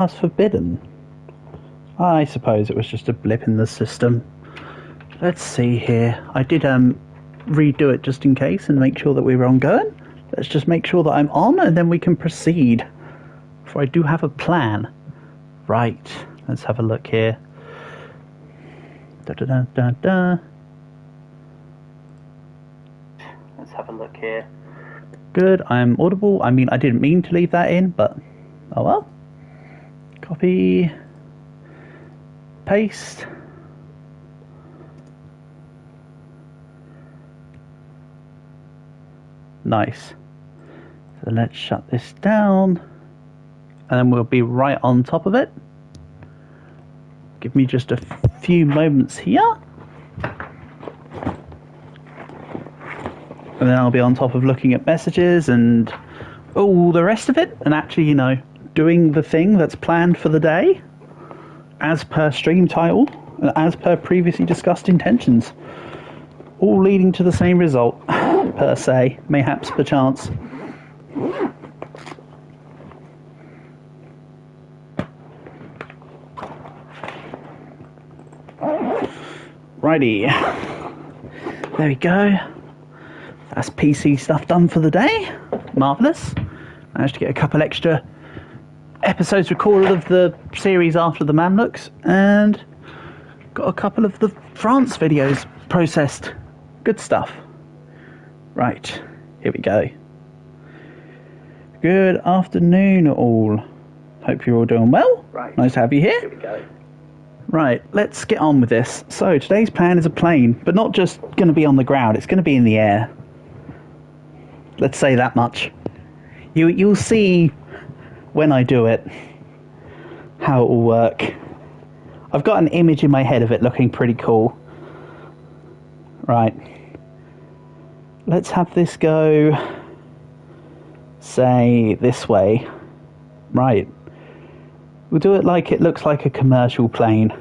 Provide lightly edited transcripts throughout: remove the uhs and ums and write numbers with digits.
That's forbidden. I suppose it was just a blip in the system. Let's see here. I did redo it just in case and make sure that we were ongoing. Let's just make sure that I'm on and then we can proceed. For I do have a plan. Right, let's have a look here. Da-da-da-da-da. Let's have a look here. Good, I'm audible. I mean, I didn't mean to leave that in, but oh well. Copy. Paste. Nice. So let's shut this down. And then we'll be right on top of it. Give me just a few moments here. And then I'll be on top of looking at messages and all the rest of it. And actually, you know, doing the thing that's planned for the day. As per stream title. And as per previously discussed intentions. All leading to the same result, per se. Mayhaps, perchance. Righty. There we go. That's PC stuff done for the day. Marvellous. Managed to get a couple extra episodes recorded of the series after the Mamluks, and got a couple of the France videos processed. Good stuff. Right, here we go. Good afternoon all. Hope you're all doing well. Right. Nice to have you here. Here we go. Right, let's get on with this. So today's plan is a plane, but not just going to be on the ground, it's going to be in the air. Let's say that much. You'll see when I do it how it will work. I've got an image in my head of it looking pretty cool. Right. Let's have this go, say, this way. Right. We'll do it like it looks like a commercial plane.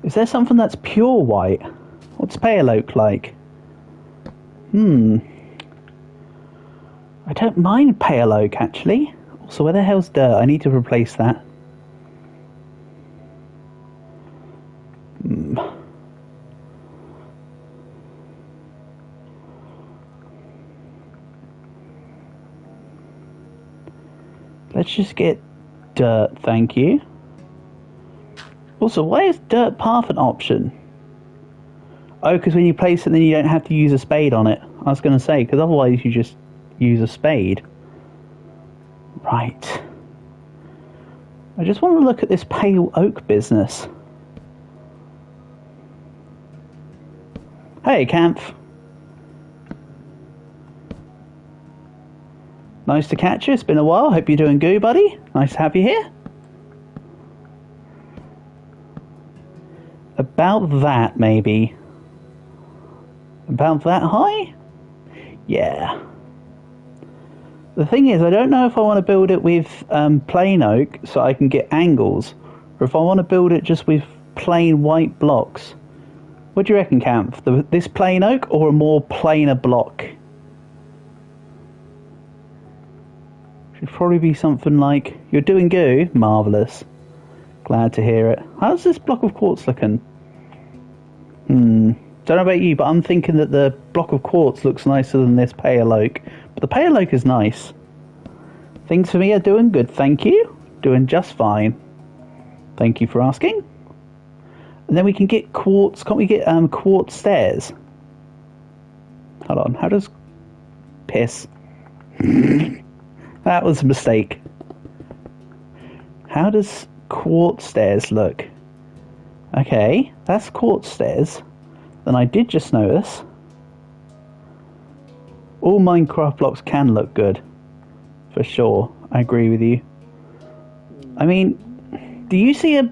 Is there something that's pure white? What's pale oak like? I don't mind pale oak, actually. Also, where the hell's dirt? I need to replace that. Let's just get dirt, thank you. Also, why is dirt path an option? Oh, because when you place it, then you don't have to use a spade on it. I was going to say, because otherwise you just use a spade. Right. I just want to look at this pale oak business. Hey, Camp. Nice to catch you. It's been a while. Hope you're doing good, buddy. Nice to have you here. About that, maybe. About that high? Yeah. The thing is, I don't know if I want to build it with plain oak so I can get angles, or if I want to build it just with plain white blocks. What do you reckon, Camp? This plain oak or a more plainer block? Should probably be something like, you're doing good, marvellous. Glad to hear it. How's this block of quartz looking? Don't know about you, but I'm thinking that the block of quartz looks nicer than this pale oak. But the pale oak is nice. Things for me are doing good, thank you. Doing just fine. Thank you for asking. And then we can get quartz, can't we get quartz stairs? Hold on, how does... Piss. That was a mistake. How does quartz stairs look? Okay, that's quartz stairs. Then I did just notice. All Minecraft blocks can look good. For sure, I agree with you. I mean, do you see a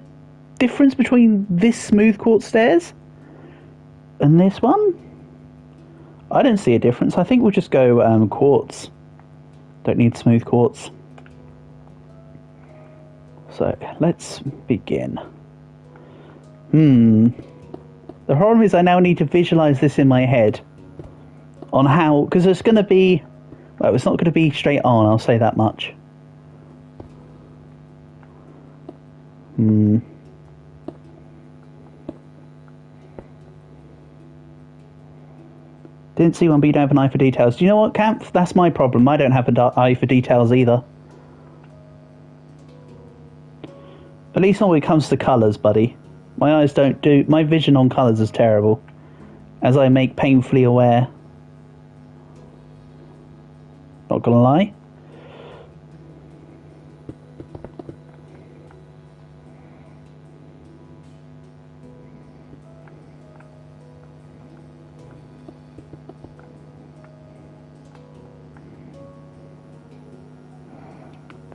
difference between this smooth quartz stairs and this one? I don't see a difference. I think we'll just go quartz. Don't need smooth quartz. So, let's begin. The problem is I now need to visualize this in my head. On how... Because it's going to be... Well, it's not going to be straight on, I'll say that much. Hmm. Didn't see one, but you don't have an eye for details. Do you know what, Camp? That's my problem. I don't have an eye for details either. At least not when it comes to colours, buddy. My eyes don't do... My vision on colours is terrible. As I make painfully aware. Not gonna lie.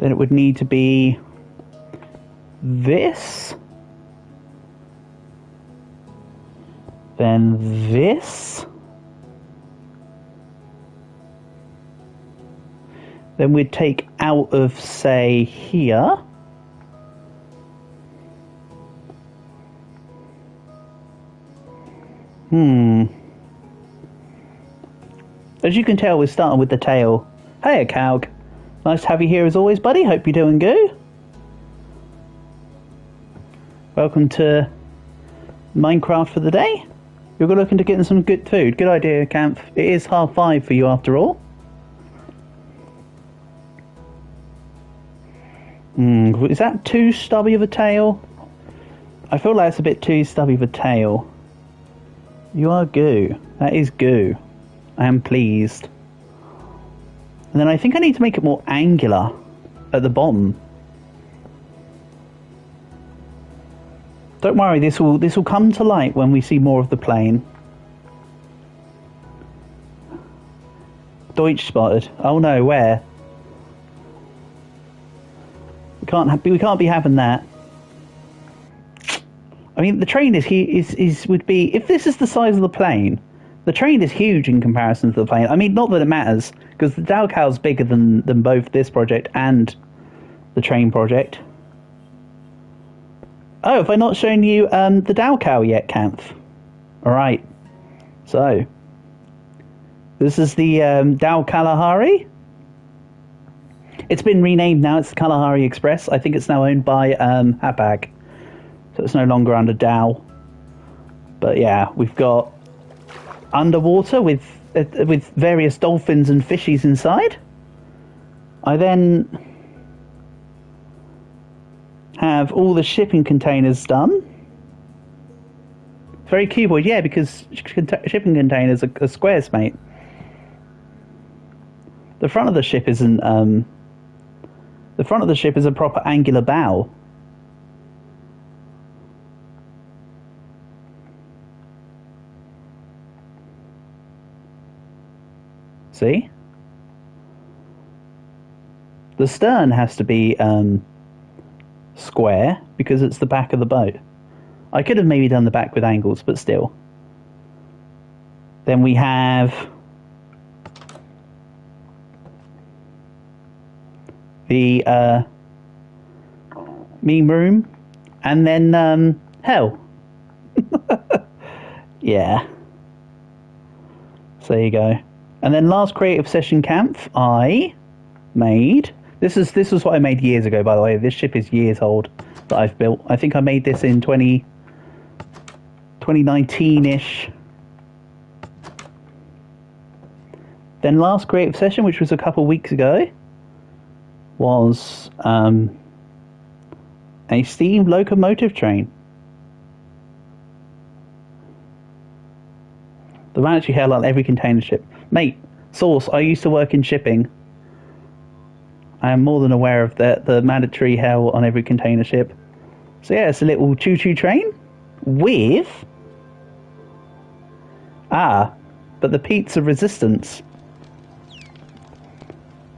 Then it would need to be this. Then this. Then we'd take out of, say, here. As you can tell, we're starting with the tail. Hey, Calg. Nice to have you here as always, buddy. Hope you're doing good. Welcome to Minecraft for the day. You're looking to get in some good food. Good idea, Camp. It is 5:30 for you after all. Is that too stubby of a tail? I feel like it's a bit too stubby of a tail. You are goo. That is goo. I am pleased. And then I think I need to make it more angular at the bottom. Don't worry, this will come to light when we see more of the plane. Deutsch spotted. Oh no, where? We can't be having that. I mean, the train would be, if this is the size of the plane, the train is huge in comparison to the plane. I mean, not that it matters, because the Dalcow's bigger than both this project and the train project. Oh, have I not shown you the Dalcow yet, Camp? Alright. So, this is the Dal Kalahari. It's been renamed now. It's the Kalahari Express. I think it's now owned by Hapag. So it's no longer under Dal. But yeah, we've got underwater with various dolphins and fishies inside. I then have all the shipping containers done. Very cuboid, yeah, because shipping containers are squares, mate. The front of the ship isn't. The front of the ship is a proper angular bow. See? The stern has to be square because it's the back of the boat. I could have maybe done the back with angles, but still. Then we have the meme room, and then hell. Yeah. So there you go. And then last creative session camp I made. This was what I made years ago, by the way. This ship is years old that I've built. I think I made this in 2019-ish. Then last creative session, which was a couple of weeks ago, was a steam locomotive train. The mandatory hell on every container ship. Mate, source, I used to work in shipping. I am more than aware of the mandatory hell on every container ship. So yeah, it's a little choo-choo train with... but the pizza resistance.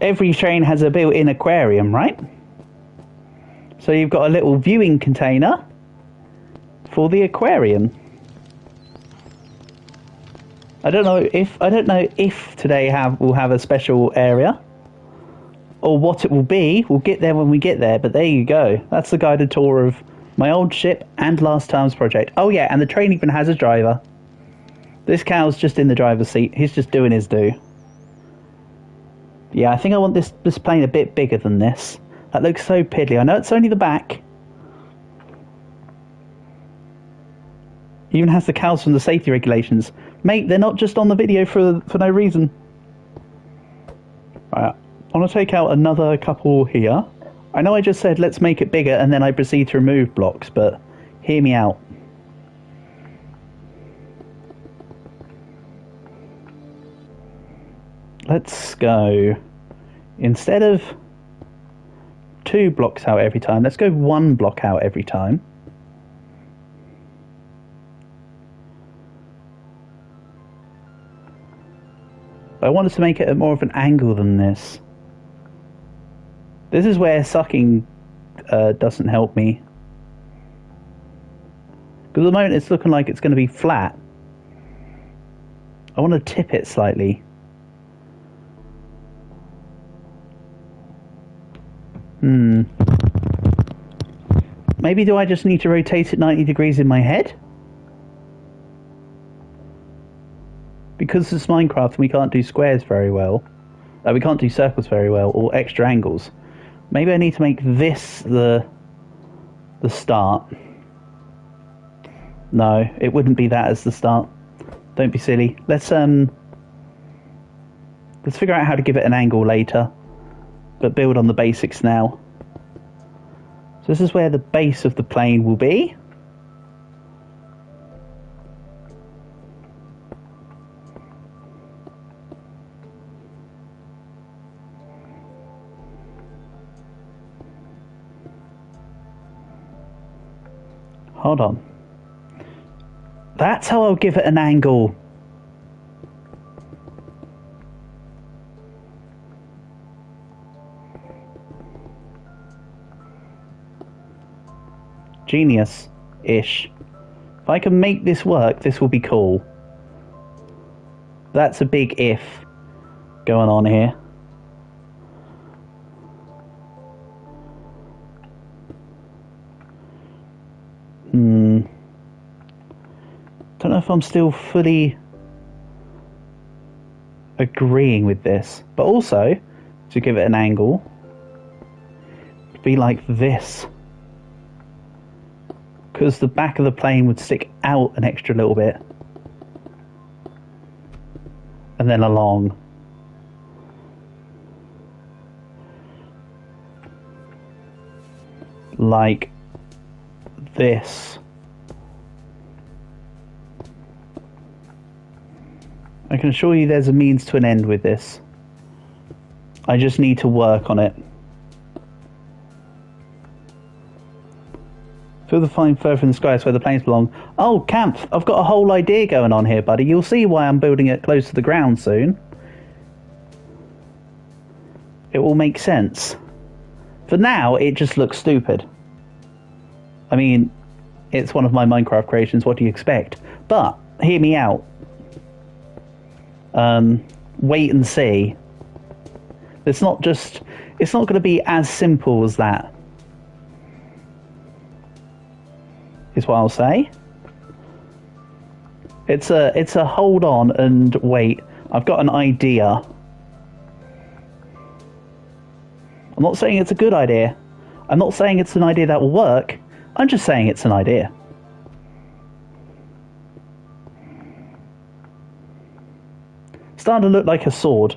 Every train has a built-in aquarium, right? So you've got a little viewing container for the aquarium. I don't know if today we'll have a special area or what it will be. We'll get there when we get there, but there you go. That's the guided tour of my old ship and last time's project. Oh yeah, and the train even has a driver. This cow's just in the driver's seat. He's just doing his do. Yeah, I think I want this plane a bit bigger than this. That looks so piddly. I know it's only the back. Even has the cows from the safety regulations. Mate, they're not just on the video for no reason. Right, I want to take out another couple here. I know I just said let's make it bigger and then I proceed to remove blocks, but hear me out. Let's go, instead of 2 blocks out every time, let's go 1 block out every time. I wanted to make it at more of an angle than this. This is where sucking doesn't help me. Because at the moment it's looking like it's going to be flat. I want to tip it slightly. Maybe do I just need to rotate it 90 degrees in my head? Because it's Minecraft and we can't do squares very well. We can't do circles very well, or extra angles. Maybe I need to make this the start. No, it wouldn't be that as the start. Don't be silly. Let's figure out how to give it an angle later, but build on the basics now. So this is where the base of the plane will be. Hold on. That's how I'll give it an angle. Genius-ish. If I can make this work, this will be cool. That's a big if going on here. Don't know if I'm still fully agreeing with this, but also to give it an angle, it'd be like this, because the back of the plane would stick out an extra little bit and then along. Like this. I can assure you there's a means to an end with this. I just need to work on it. Feel the flying further in the sky is where the planes belong. Oh, Camp, I've got a whole idea going on here, buddy. You'll see why I'm building it close to the ground soon. It will make sense. For now, it just looks stupid. I mean, it's one of my Minecraft creations, what do you expect? But, hear me out. Wait and see. It's not going to be as simple as that, is what I'll say. It's a hold on and wait. I've got an idea. I'm not saying it's a good idea. I'm not saying it's an idea that will work. I'm just saying it's an idea. Starting to look like a sword.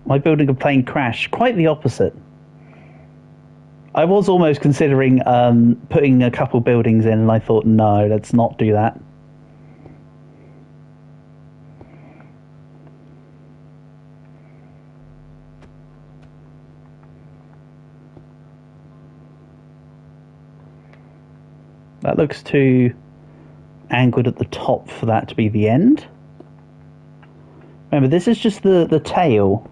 My building a plane crashed. Quite the opposite. I was almost considering putting a couple buildings in, and I thought, no, let's not do that. That looks too angled at the top for that to be the end. Remember, this is just the tail.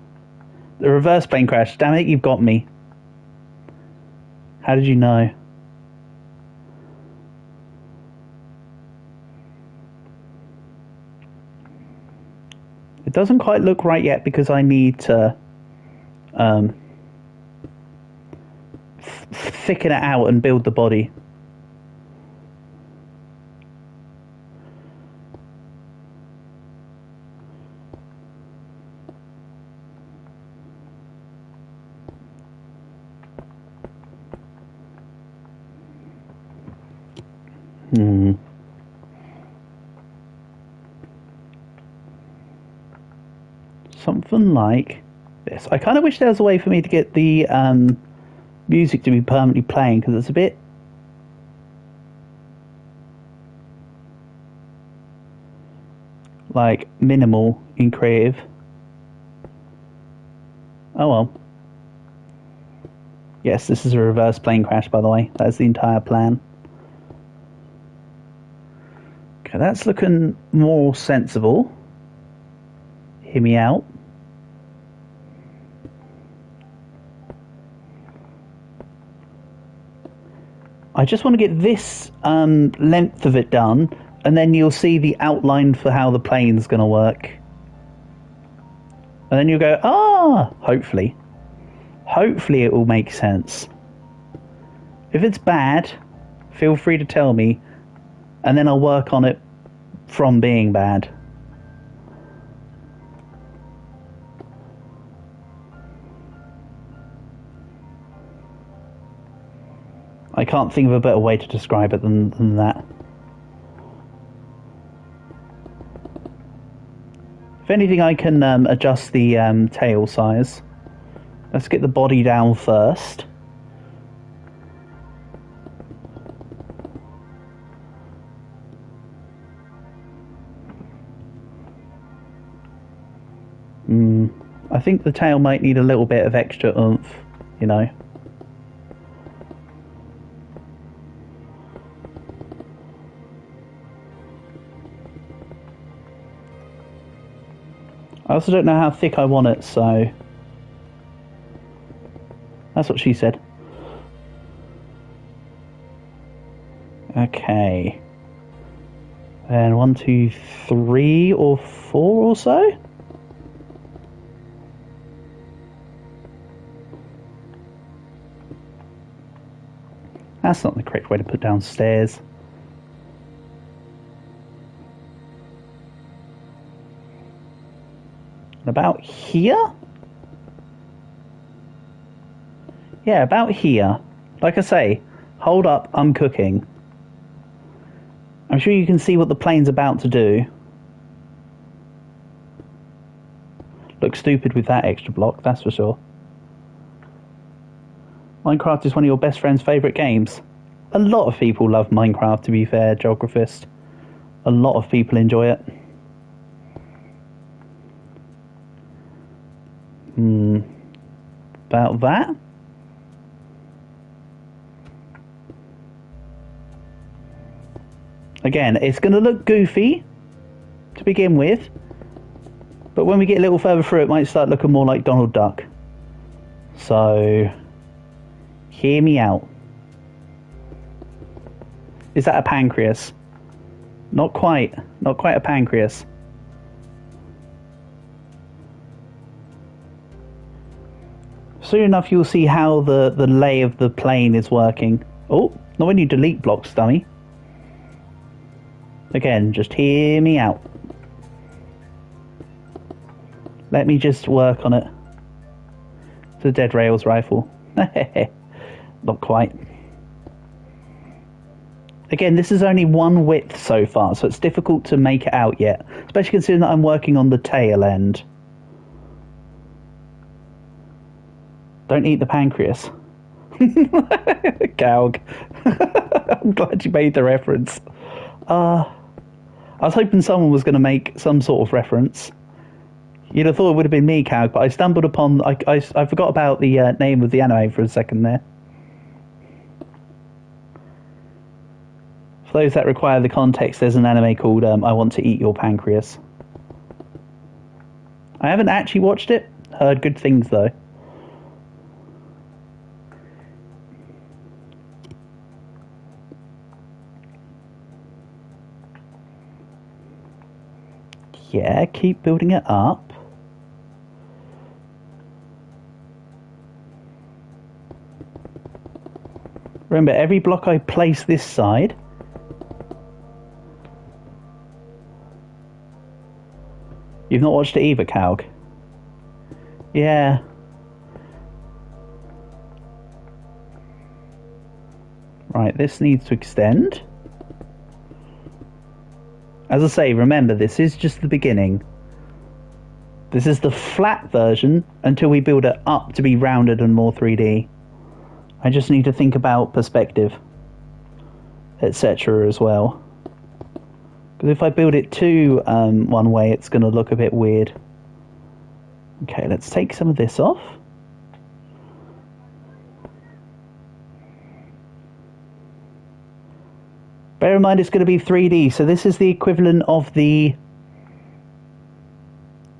The reverse plane crash. Damn it, you've got me. How did you know? It doesn't quite look right yet because I need to thicken it out and build the body. Hmm. Something like this. I kind of wish there was a way for me to get the music to be permanently playing, because it's a bit... like, minimal in creative. Oh well. Yes, this is a reverse plane crash, by the way. That's the entire plan. Okay, that's looking more sensible. Hear me out. I just want to get this length of it done, and then you'll see the outline for how the plane's going to work. And then you'll go, ah, hopefully. Hopefully it will make sense. If it's bad, feel free to tell me, and then I'll work on it from being bad. I can't think of a better way to describe it than that. If anything, I can adjust the tail size. Let's get the body down first. I think the tail might need a little bit of extra oomph, you know. I also don't know how thick I want it, so... that's what she said. Okay. And 1, 2, 3 or 4 or so? That's not the correct way to put down stairs. About here? Yeah, about here. Like I say, hold up, I'm cooking. I'm sure you can see what the plane's about to do. Looks stupid with that extra block, that's for sure. Minecraft is one of your best friend's favourite games. A lot of people love Minecraft, to be fair, Geographist. A lot of people enjoy it. About that? Again, it's going to look goofy to begin with, but when we get a little further through, it might start looking more like Donald Duck. So, hear me out. Is that a pancreas? Not quite. Not quite a pancreas. Soon enough, you'll see how the lay of the plane is working. Oh, not when you delete blocks, dummy. Again, just hear me out. Let me just work on it. It's a dead rails rifle. Not quite. Again, this is only one width so far, so it's difficult to make it out yet. Especially considering that I'm working on the tail end. Don't eat the pancreas. Gaug. I'm glad you made the reference. I was hoping someone was going to make some sort of reference. You'd have thought it would have been me, Caug, but I stumbled upon... I forgot about the name of the anime for a second there. For those that require the context, there's an anime called I Want to Eat Your Pancreas. I haven't actually watched it. Heard good things, though. Yeah, keep building it up. Remember, every block I place this side... You've not watched it either, Caug? Yeah. Right, this needs to extend. As I say, remember, this is just the beginning. This is the flat version until we build it up to be rounded and more 3D. I just need to think about perspective, etc. as well. Because if I build it too one way, it's going to look a bit weird. Okay, let's take some of this off. Bear in mind it's going to be 3D, so this is the equivalent of the,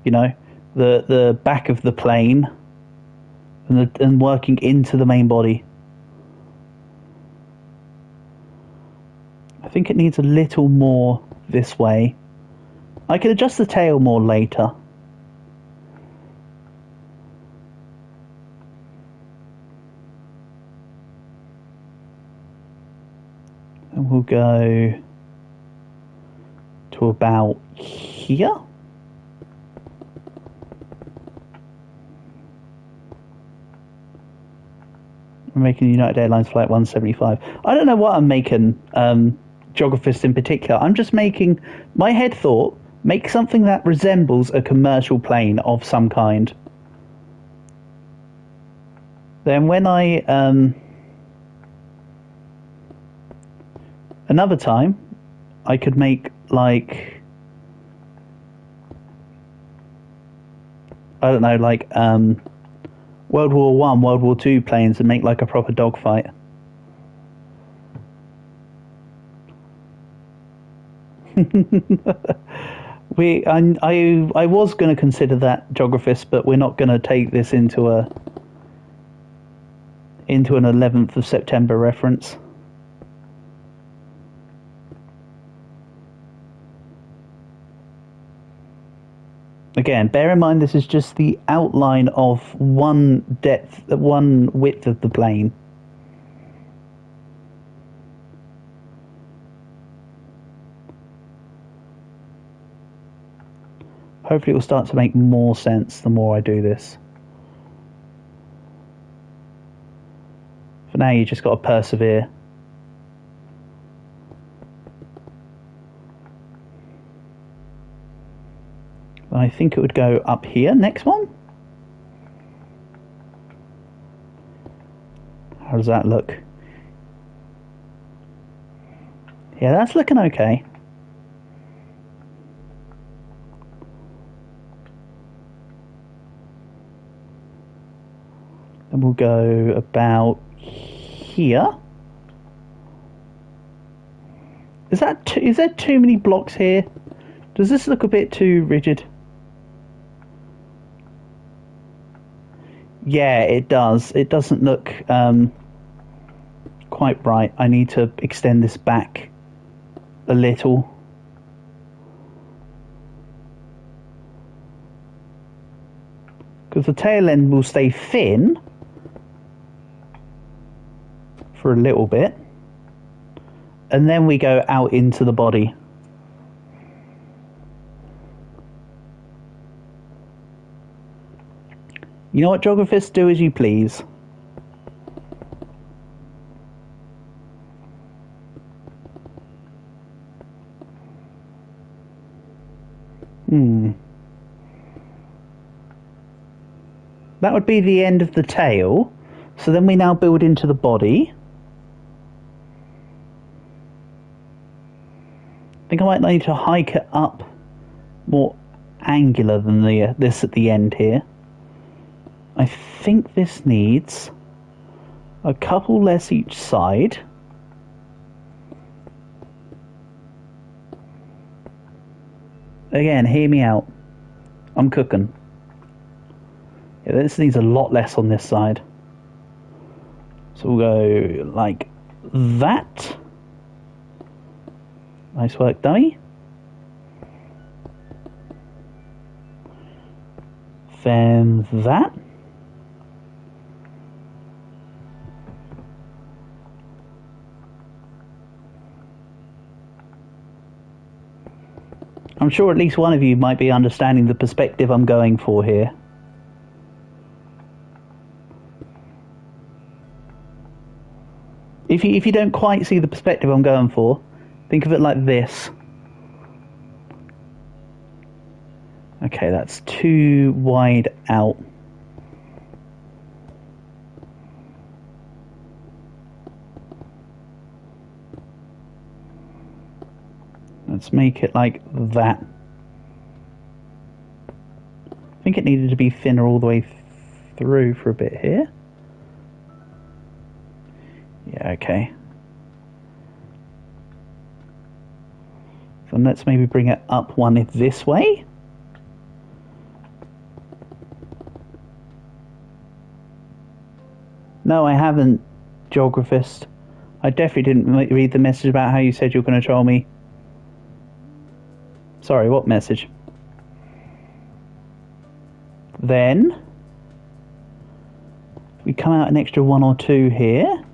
you know, the back of the plane and working into the main body. I think it needs a little more this way. I can adjust the tail more later. And we'll go to about here. We're making United Airlines Flight 175. I don't know what I'm making, Geographist in particular. I'm just making, my head thought, make something that resembles a commercial plane of some kind. Then when I, another time, I could make, like, I don't know, like, World War One, World War Two planes and make, like, a proper dogfight. I was going to consider that, Geographist, but we're not going to take this into an 11th of September reference. Again, bear in mind this is just the outline of one width of the plane. Hopefully it will start to make more sense the more I do this. For now, you just got to persevere. I think it would go up here, next one. How does that look? Yeah, that's looking okay. Then we'll go about here. Is there too many blocks here? Does this look a bit too rigid? Yeah, it does. It doesn't look quite right. I need to extend this back a little. Because the tail end will stay thin for a little bit. And then we go out into the body. You know what, Geographists, do as you please. That would be the end of the tail. So then we now build into the body. I think I might need to hike it up more angular than this at the end here. I think this needs a couple less each side. Again, hear me out. I'm cooking. Yeah, this needs a lot less on this side. So we'll go like that. Nice work, dummy. Then that. I'm sure at least one of you might be understanding the perspective I'm going for here. If you don't quite see the perspective I'm going for, think of it like this. Okay, that's too wide out. Let's make it like that. I think it needed to be thinner all the way through for a bit here. Yeah, okay. So let's maybe bring it up one this way. No, I haven't, Geographist. I definitely didn't read the message about how you said you were going to troll me. Sorry, what message? Then we come out an extra 1 or 2 here.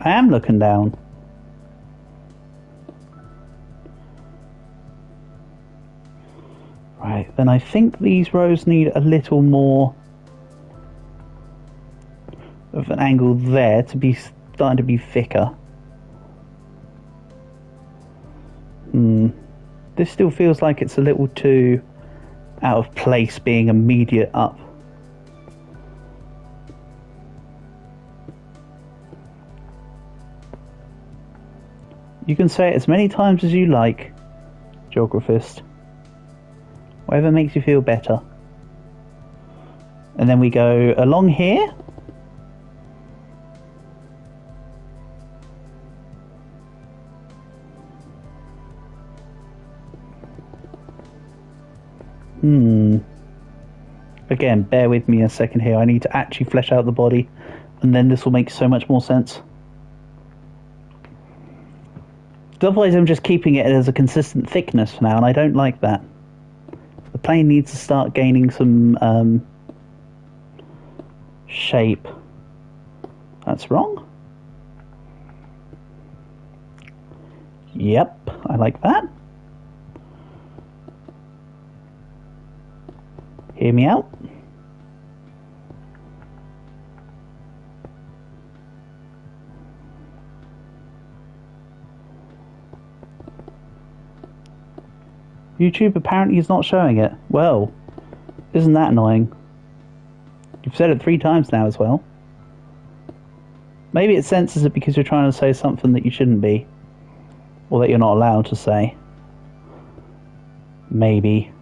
I am looking down. Right, then I think these rows need a little more of an angle there to be starting to be thicker. This still feels like it's a little too out of place being immediate up. You can say it as many times as you like, Geographist. Whatever makes you feel better. And then we go along here. Again, bear with me a second here. I need to actually flesh out the body, and then this will make so much more sense. Otherwise, I'm just keeping it as a consistent thickness for now, and I don't like that. The plane needs to start gaining some shape. That's wrong. Yep, I like that. Hear me out. YouTube apparently is not showing it. Well, isn't that annoying? You've said it 3 times now as well. Maybe it censors it because you're trying to say something that you shouldn't be. Or that you're not allowed to say. Maybe.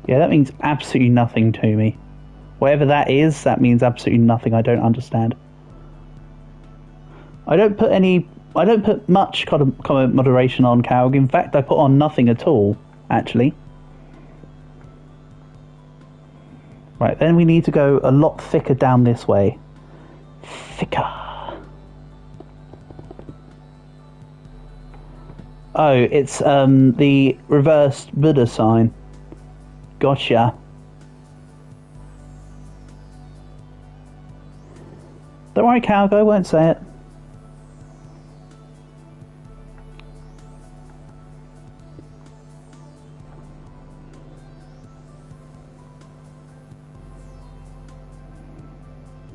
Yeah, that means absolutely nothing to me. Whatever that is, that means absolutely nothing. I don't understand. I don't put much comment moderation on Calg. In fact, I put on nothing at all, actually. Right, then we need to go a lot thicker down this way. Thicker. Oh, it's the reversed Buddha sign. Gotcha. Don't worry, Calg, I won't say it.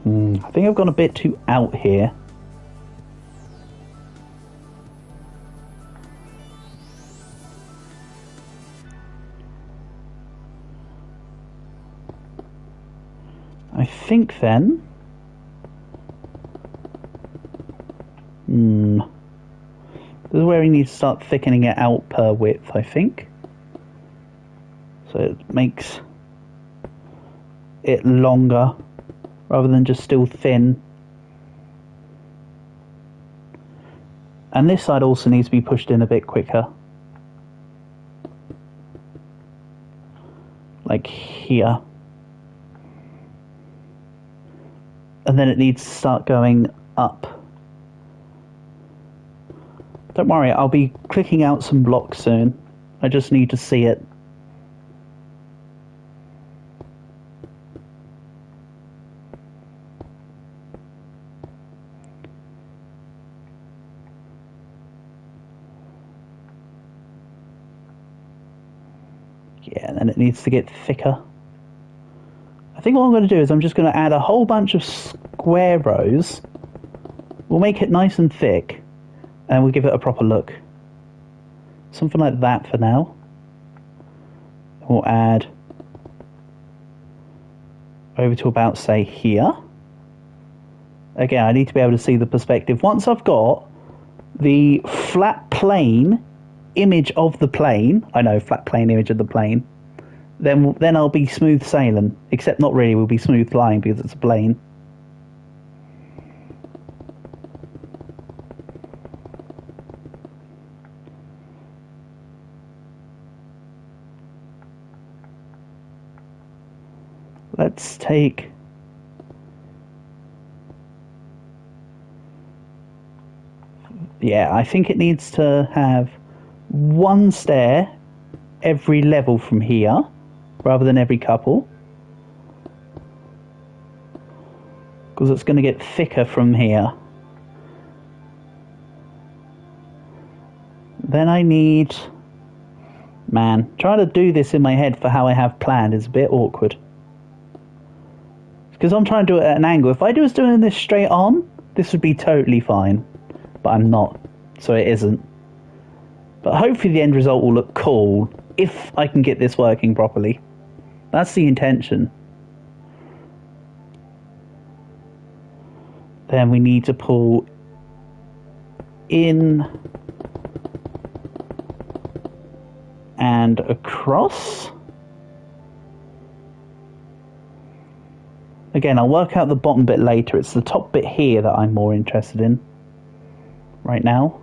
I think I've gone a bit too out here. I think then... This is where we need to start thickening it out per width, I think. So it makes it longer rather than just still thin. And this side also needs to be pushed in a bit quicker. Like here. And then it needs to start going up. Don't worry, I'll be clicking out some blocks soon. I just need to see it. Yeah, and then it needs to get thicker. I think what I'm going to do is I'm just going to add a whole bunch of square rows. We'll make it nice and thick, and we'll give it a proper look. Something like that for now. We'll add over to about, say, here. Again, I need to be able to see the perspective. Once I've got the flat plane image of the plane, I know, flat plane image of the plane, then I'll be smooth sailing. Except not really, we'll be smooth flying because it's a plane. Let's take... Yeah, I think it needs to have one stair every level from here, rather than every couple. Because it's going to get thicker from here. Then I need... Man, trying to do this in my head for how I have planned is a bit awkward. Because I'm trying to do it at an angle. If I was doing this straight on, this would be totally fine. But I'm not, so it isn't. But hopefully the end result will look cool if I can get this working properly. That's the intention. Then we need to pull in and across. Again, I'll work out the bottom bit later. It's the top bit here that I'm more interested in right now.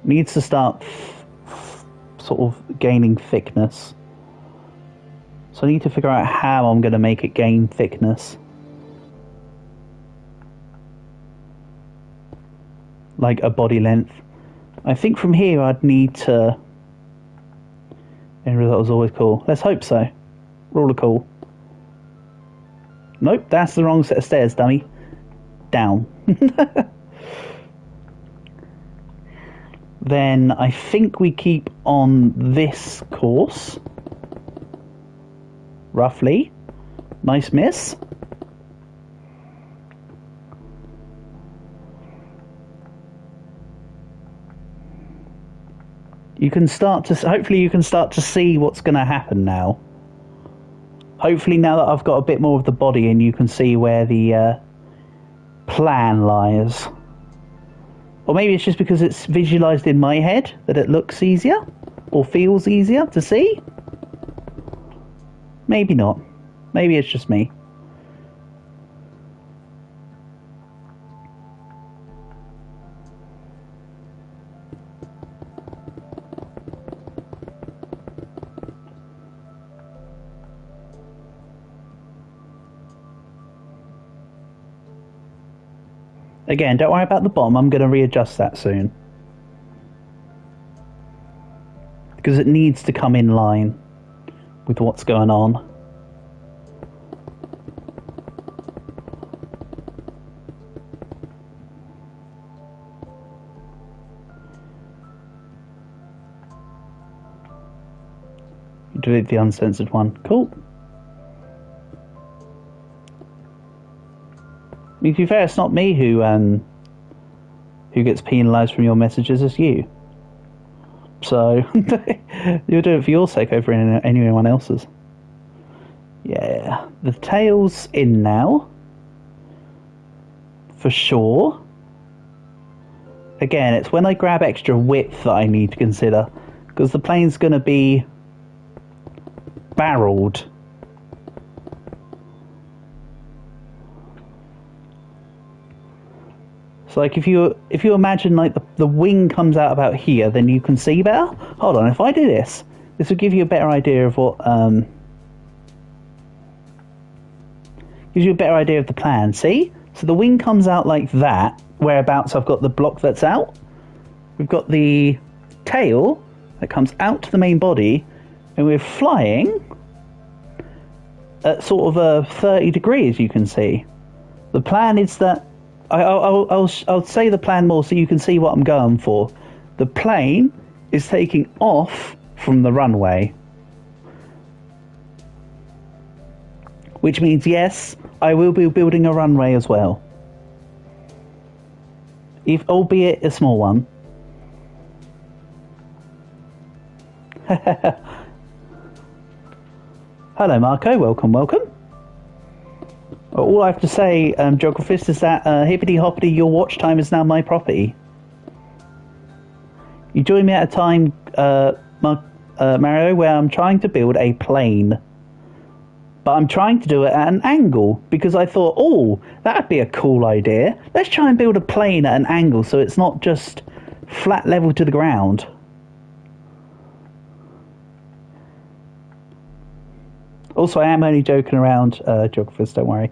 Needs to start sort of gaining thickness. So I need to figure out how I'm going to make it gain thickness. Like a body length. I think from here I'd need to... End result was always cool. Let's hope so. Rule of cool. Nope, that's the wrong set of stairs, dummy. Down. Then I think we keep on this course. Roughly. Nice miss. You can start to... Hopefully you can start to see what's going to happen now. Hopefully now that I've got a bit more of the body in, you can see where the plan lies. Or maybe it's just because it's visualised in my head that it looks easier. Or feels easier to see. Maybe not. Maybe it's just me. Again, don't worry about the bottom. I'm going to readjust that soon. Because it needs to come in line with what's going on. Delete the uncensored one. Cool. I mean, to be fair, it's not me who gets penalised from your messages, it's you. So, you'll do it for your sake over anyone else's. Yeah, the tail's in now. For sure. Again, it's when I grab extra width that I need to consider. Because the plane's going to be barreled. So like if you imagine like the wing comes out about here, then you can see better. Hold on, if I do this will give you a better idea of what gives you a better idea of the plan. See? So the wing comes out like that, whereabouts I've got the block that's out. We've got the tail that comes out to the main body, and we're flying at sort of a 30 degrees, you can see. The plan is that I'll say the plan more so you can see what I'm going for. The plane is taking off from the runway. Which means, yes, I will be building a runway as well. If, albeit a small one. Hello, Marco. Welcome, welcome. All I have to say, Geographist, is that hippity hoppity, your watch time is now my property. You join me at a time, Mario, where I'm trying to build a plane. But I'm trying to do it at an angle, because I thought, oh, that'd be a cool idea. Let's try and build a plane at an angle so it's not just flat level to the ground. Also, I am only joking around, Geographers, don't worry.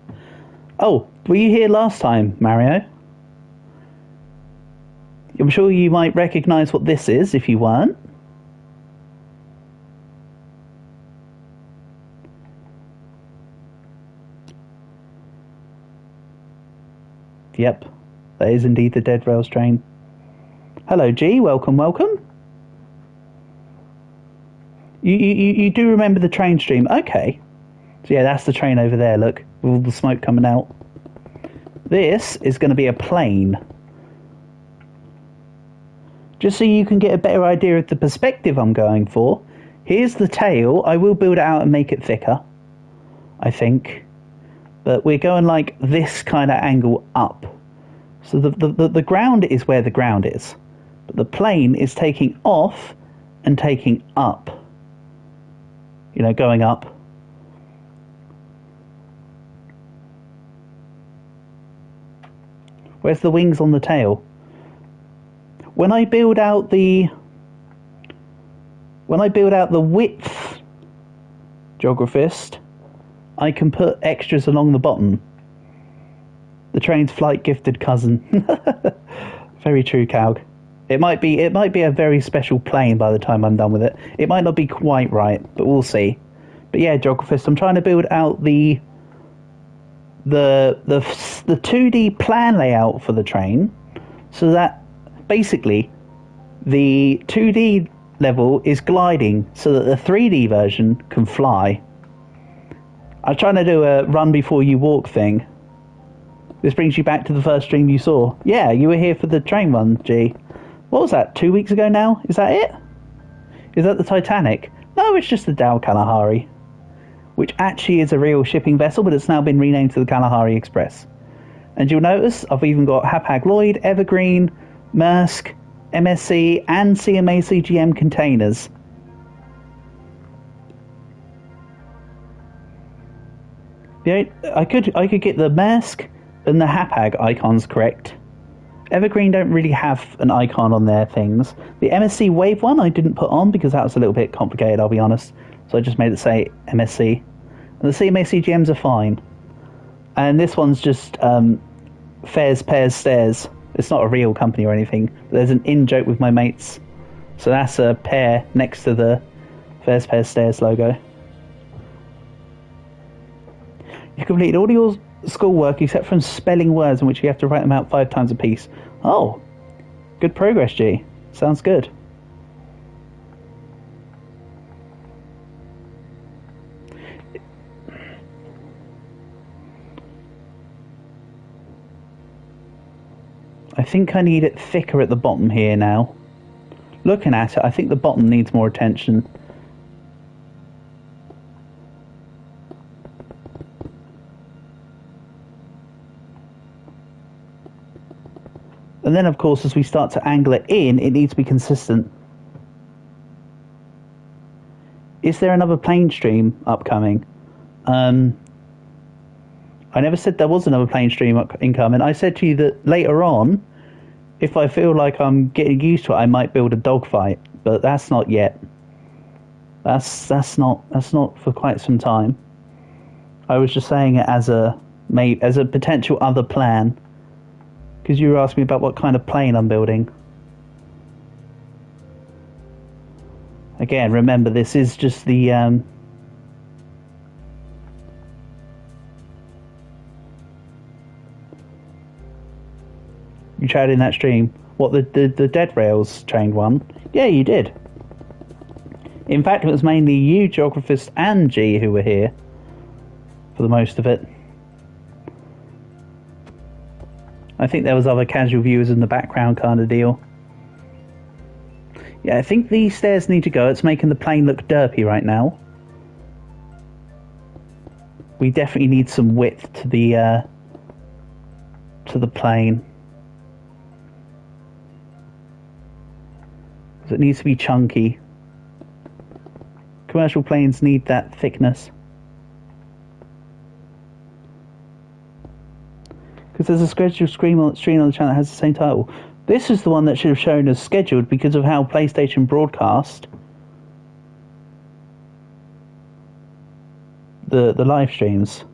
Oh, were you here last time, Mario? I'm sure you might recognise what this is if you weren't. Yep, that is indeed the Dead Rails train. Hello, G. Welcome, welcome. You do remember the train stream? Okay. So yeah, that's the train over there, look, with all the smoke coming out. This is going to be a plane. Just so you can get a better idea of the perspective I'm going for, here's the tail. I will build it out and make it thicker, I think. But we're going like this kind of angle up. So the ground is where the ground is. But the plane is taking off and taking up. You know, going up. Where's the wings on the tail? When I build out the width, Geographist, I can put extras along the bottom. The train's flight gifted cousin. Very true, Calg. It might be a very special plane by the time I'm done with it. It might not be quite right, but we'll see. But yeah, Geographist, I'm trying to build out the 2D plan layout for the train, so that basically the 2D level is gliding, so that the 3D version can fly. I'm trying to do a run before you walk thing. This brings you back to the first stream you saw. Yeah, you were here for the train run, G. What was that, 2 weeks ago now? Is that it? Is that the Titanic? No, it's just the Dal Kalahari, which actually is a real shipping vessel, but it's now been renamed to the Kalahari Express. And you'll notice I've even got Hapag-Lloyd, Evergreen, Maersk, MSC, and CMA CGM containers. I could get the Maersk and the Hapag icons correct. Evergreen don't really have an icon on their things. The MSC Wave one I didn't put on because that was a little bit complicated, I'll be honest. So I just made it say MSC. And the CMA CGMs are fine. And this one's just Fares, Pairs, Stairs. It's not a real company or anything. There's an in-joke with my mates. So that's a pair next to the Fares, Pairs, Stairs logo. You completed all your schoolwork except from spelling words in which you have to write them out 5 times a piece. Oh, good progress, G. Sounds good. I think I need it thicker at the bottom here now. Looking at it, I think the bottom needs more attention. And then, of course, as we start to angle it in, it needs to be consistent. Is there another plane stream upcoming? I never said there was another plane stream incoming. I said to you that later on, if I feel like I'm getting used to it, I might build a dogfight. But that's not yet. That's not for quite some time. I was just saying it as a potential other plan. Because you were asking me about what kind of plane I'm building. Again, remember, this is just the... You tried in that stream. What, the Dead Rails trained one? Yeah, you did. In fact, it was mainly you, Geographist, and G who were here for the most of it. I think there was other casual viewers in the background kind of deal. Yeah, I think these stairs need to go. It's making the plane look derpy right now. We definitely need some width to the plane. Because it needs to be chunky. Commercial planes need that thickness. Because there's a scheduled stream on the channel that has the same title. This is the one that should have shown as scheduled because of how PlayStation broadcast the live streams.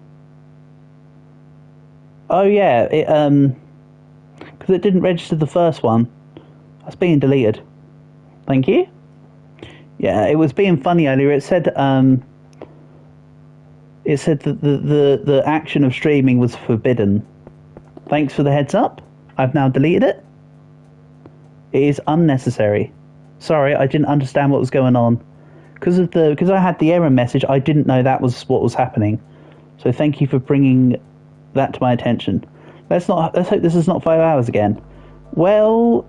Oh yeah, it because it didn't register the first one. That's being deleted. Thank you. Yeah, it was being funny earlier. It said that the action of streaming was forbidden. Thanks for the heads up. I've now deleted it. It is unnecessary. Sorry, I didn't understand what was going on. Because I had the error message, I didn't know that was what was happening. So thank you for bringing that to my attention. Let's hope this is not 5 hours again. Well,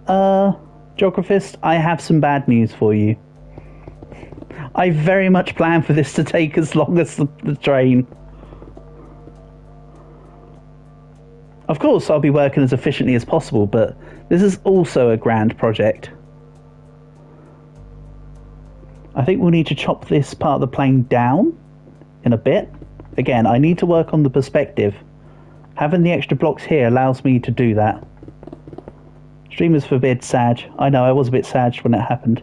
Geographist, I have some bad news for you. I very much plan for this to take as long as the train. Of course, I'll be working as efficiently as possible, but this is also a grand project. I think we'll need to chop this part of the plane down in a bit. Again, I need to work on the perspective. Having the extra blocks here allows me to do that. Streamers forbid Sag. I know, I was a bit Sag when it happened.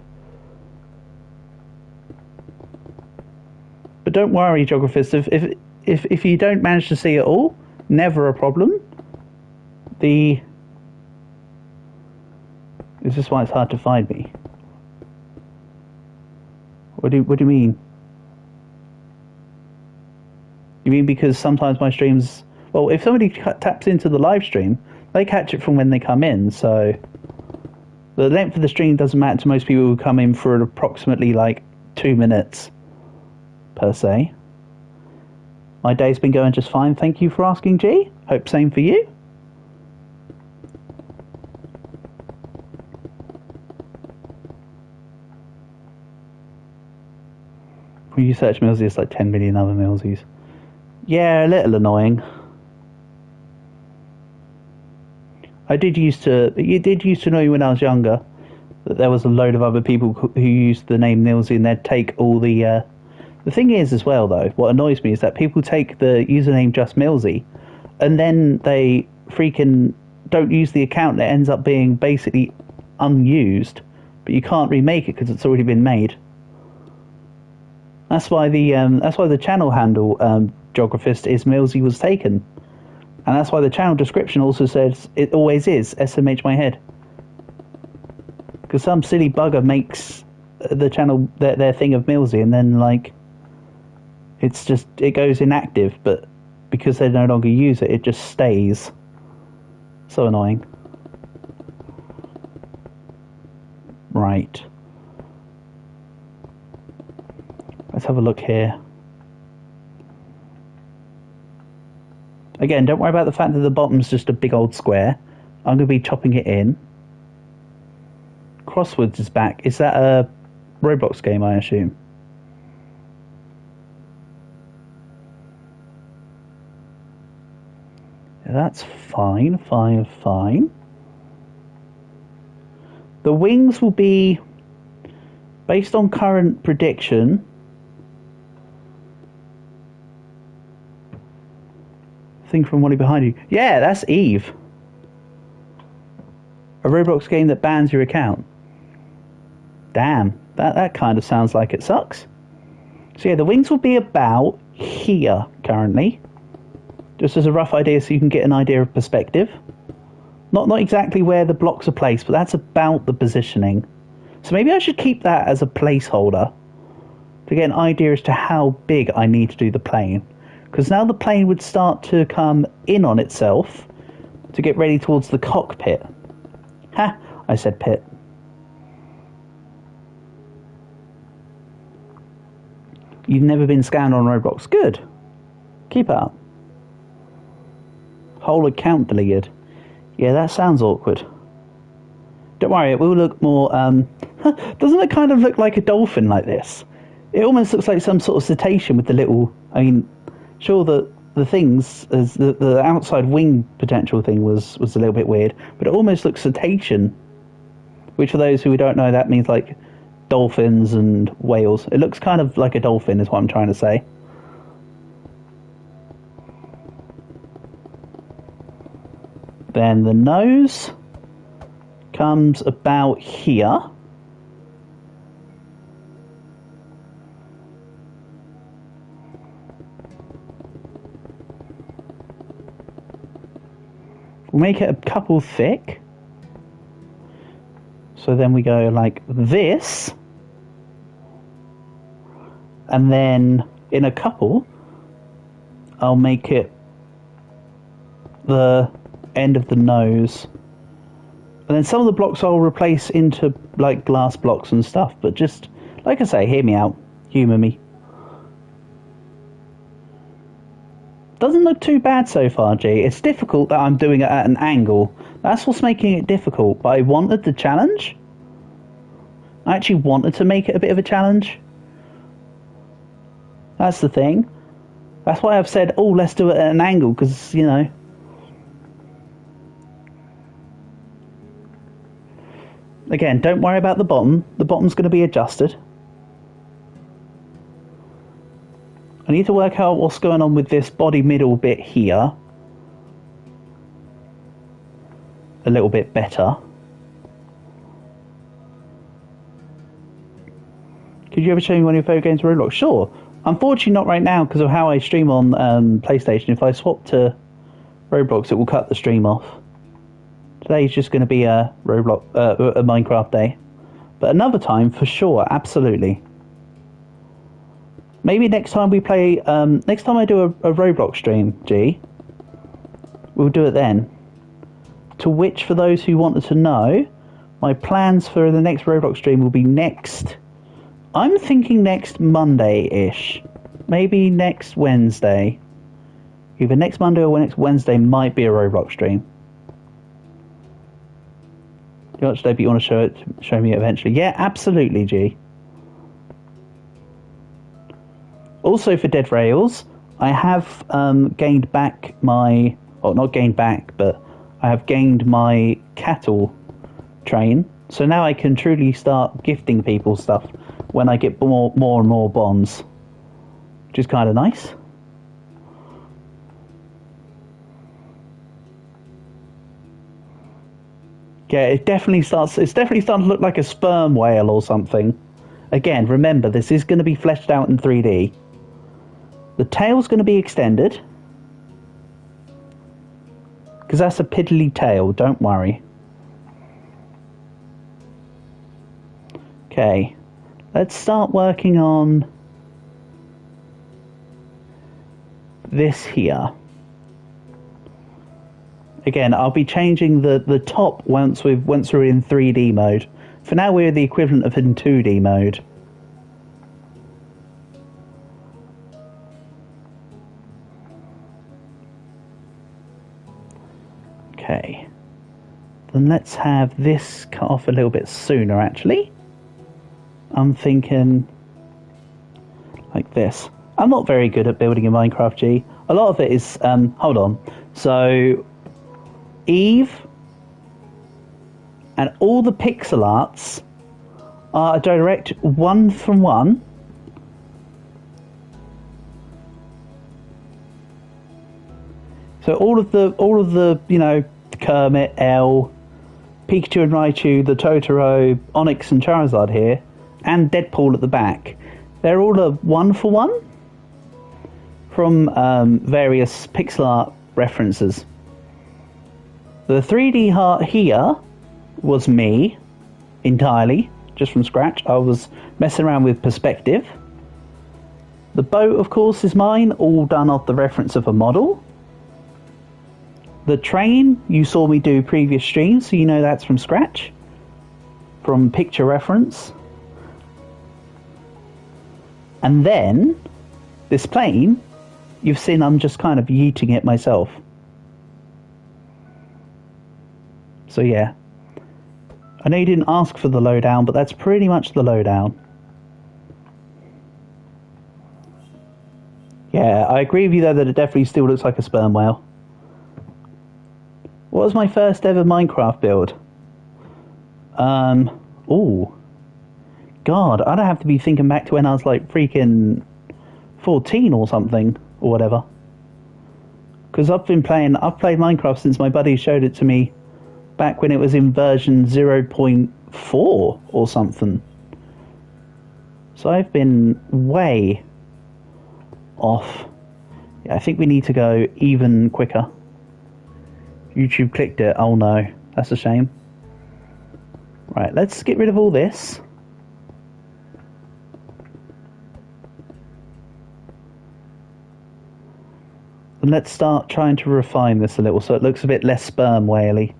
But don't worry, Geographist, if you don't manage to see it all, never a problem. This is why it's hard to find me. What do you mean? You mean because sometimes my streams... Well, if somebody taps into the live stream, they catch it from when they come in, so... The length of the stream doesn't matter to most people who come in for approximately, 2 minutes, per se. My day's been going just fine, thank you for asking, G. Hope same for you. When you search Millsy, it's like 10 million other Millsys. Yeah, a little annoying. It did used to annoy me when I was younger that there was a load of other people who used the name Millsy and they'd take all the... The thing is as well, though, what annoys me is that people take the username just Millsy and then they freaking don't use the account and it ends up being basically unused, but you can't remake it because it's already been made. That's why the channel handle Geographist is Millsy was taken. And that's why the channel description also says it always is SMH my head. Because some silly bugger makes the channel their thing of Millsy and then it goes inactive, but because they no longer use it, it just stays. So annoying. Right. Let's have a look here. Again, don't worry about the fact that the bottom's just a big old square. I'm going to be chopping it in. Crosswords is back. Is that a Roblox game, I assume? Yeah, that's fine, fine. The wings will be, based on current prediction, thing from Wally behind you. Yeah, that's Eve. A Roblox game that bans your account. Damn, that kind of sounds like it sucks. So yeah, the wings will be about here currently. Just as a rough idea so you can get an idea of perspective. Not exactly where the blocks are placed, but that's about the positioning. So maybe I should keep that as a placeholder to get an idea as to how big I need to do the plane. Because now the plane would start to come in on itself to get ready towards the cockpit. Ha! I said pit. You've never been scanned on Roblox. Good. Keep it up. Whole account deleted. Yeah, that sounds awkward. Don't worry, it will look more... doesn't it kind of look like a dolphin like this? It almost looks like some sort of cetacean with the little... I mean, sure, the things... as the outside wing potential thing was a little bit weird, but it almost looks cetacean. Which, for those who don't know, that means, like, dolphins and whales. It looks kind of like a dolphin, is what I'm trying to say. Then the nose comes about here. We'll make it a couple thick. So then we go like this. And then in a couple, I'll make it the end of the nose. And then some of the blocks I'll replace into like glass blocks and stuff. But just, like I say, hear me out. Humour me. Doesn't look too bad so far, G. It's difficult that I'm doing it at an angle. That's what's making it difficult. But I wanted the challenge. I actually wanted to make it a bit of a challenge. That's the thing. That's why I've said, oh, let's do it at an angle. Because, you know. Again, don't worry about the bottom. The bottom's going to be adjusted. I need to work out what's going on with this body middle bit here a little bit better. Could you ever show me one of your favourite games of Roblox? Sure. Unfortunately not right now because of how I stream on PlayStation. If I swap to Roblox, it will cut the stream off. Today's just going to be a Roblox, a Minecraft day. But another time, for sure, absolutely. Maybe next time we play, next time I do a Roblox stream, G, we'll do it then. To which, for those who wanted to know, my plans for the next Roblox stream will be next, I'm thinking next Monday-ish. Maybe next Wednesday. Either next Monday or next Wednesday might be a Roblox stream. You watch today, but you want to show me it eventually? Yeah, absolutely, G. Also for Dead Rails, I have gained back my... Well, not gained back, but I have gained my cattle train. So now I can truly start gifting people stuff when I get more and more bonds. Which is kind of nice. Yeah, it's definitely starting to look like a sperm whale or something. Again, remember, this is going to be fleshed out in 3D. The tail's going to be extended. Because that's a piddly tail, don't worry. Okay, let's start working on this here. Again, I'll be changing the top once we're in 3D mode. For now, we're the equivalent of in 2D mode. Okay. Then let's have this cut off a little bit sooner, actually. I'm thinking like this. I'm not very good at building in Minecraft, G. A lot of it is... hold on. So... Eve and all the pixel arts are a direct one-from-one. So all of the you know, Kermit, Elle, Pikachu and Raichu, the Totoro, Onyx and Charizard here, and Deadpool at the back, they're all a one-for-one from various pixel art references. The 3D heart here was me, entirely, just from scratch. I was messing around with perspective. The boat, of course, is mine, all done off the reference of a model. The train, you saw me do previous streams, so you know that's from scratch. from picture reference. And then, this plane, you've seen I'm just kind of yeeting it myself. So yeah. I know you didn't ask for the lowdown, but that's pretty much the lowdown. Yeah, I agree with you though that it definitely still looks like a sperm whale. What was my first ever Minecraft build? Ooh. God, I'd have to be thinking back to when I was like freaking 14 or something, or whatever. Because I've played Minecraft since my buddy showed it to me back when it was in version 0.4 or something. So I've been way off. Yeah, I think we need to go even quicker. YouTube clicked it. Oh no, that's a shame. Right, let's get rid of all this. And let's start trying to refine this a little so it looks a bit less sperm whaley.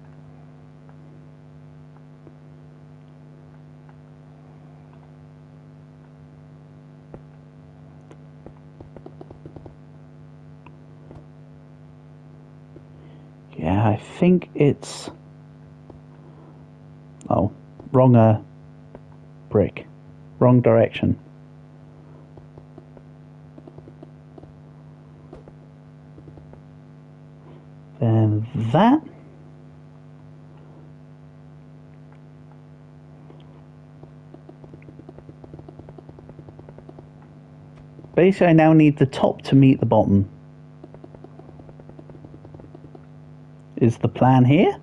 Yeah, I think it's... Oh, wrong brick. Wrong direction. Then that. Basically, I now need the top to meet the bottom. Is the plan here?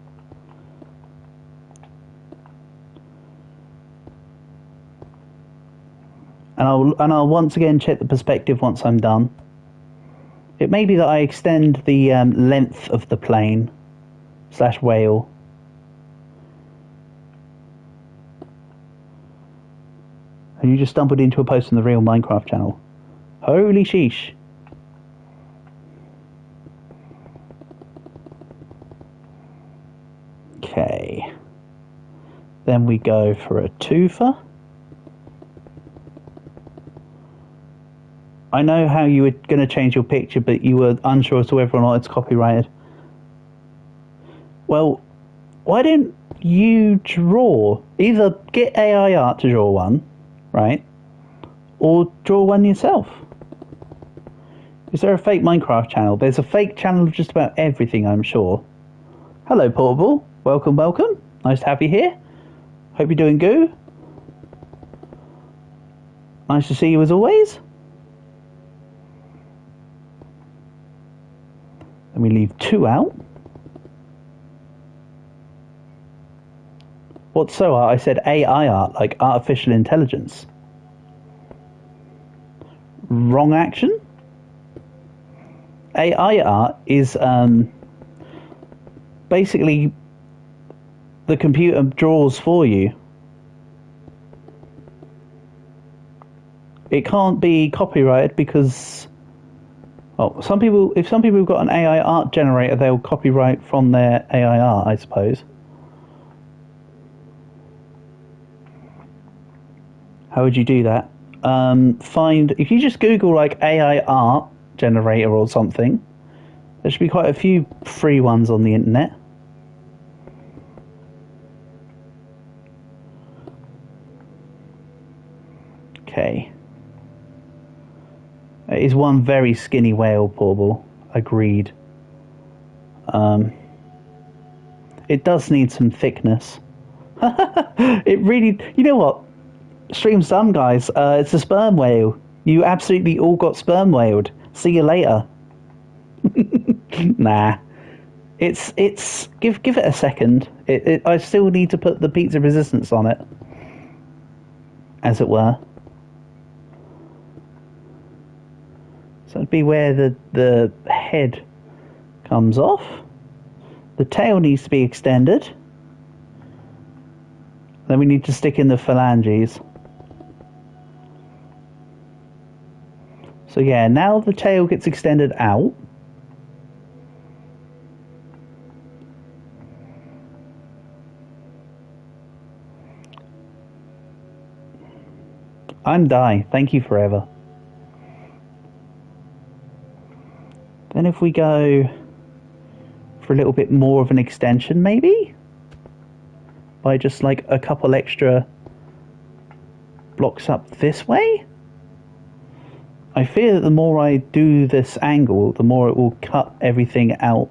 And I'll once again check the perspective once I'm done. It may be that I extend the length of the plane / whale. And you just stumbled into a post on the real Minecraft channel. Holy sheesh. Okay. Then we go for a twofer. I know how you were going to change your picture, but you were unsure as to whether or not it's copyrighted. Well, why don't you draw? Either get AI art to draw one, right? Or draw one yourself. Is there a fake Minecraft channel? There's a fake channel of just about everything, I'm sure. Hello, Portable. Welcome, welcome. Nice to have you here. Hope you're doing good. Nice to see you as always. Then we leave 2 out. What's so art? I said AI art, like artificial intelligence. Wrong action. AI art is basically the computer draws for you. It can't be copyrighted because, well, if some people have got an AI art generator, they'll copyright from their AI art, I suppose. How would you do that? If you just Google like AI art generator or something, there should be quite a few free ones on the internet. Okay. It is one very skinny whale, Portable. Agreed. It does need some thickness. It really... You know what? Stream some guys. It's a sperm whale. You absolutely all got sperm whaled. See you later. Nah. Give it a second. I still need to put the pizza resistance on it, as it were. So it'd be where the head comes off. The tail needs to be extended. Then we need to stick in the phalanges. So yeah, now the tail gets extended out. I'm Die. Thank you forever. Then if we go for a little bit more of an extension, maybe? By just like a couple extra blocks up this way? I fear that the more I do this angle, the more it will cut everything out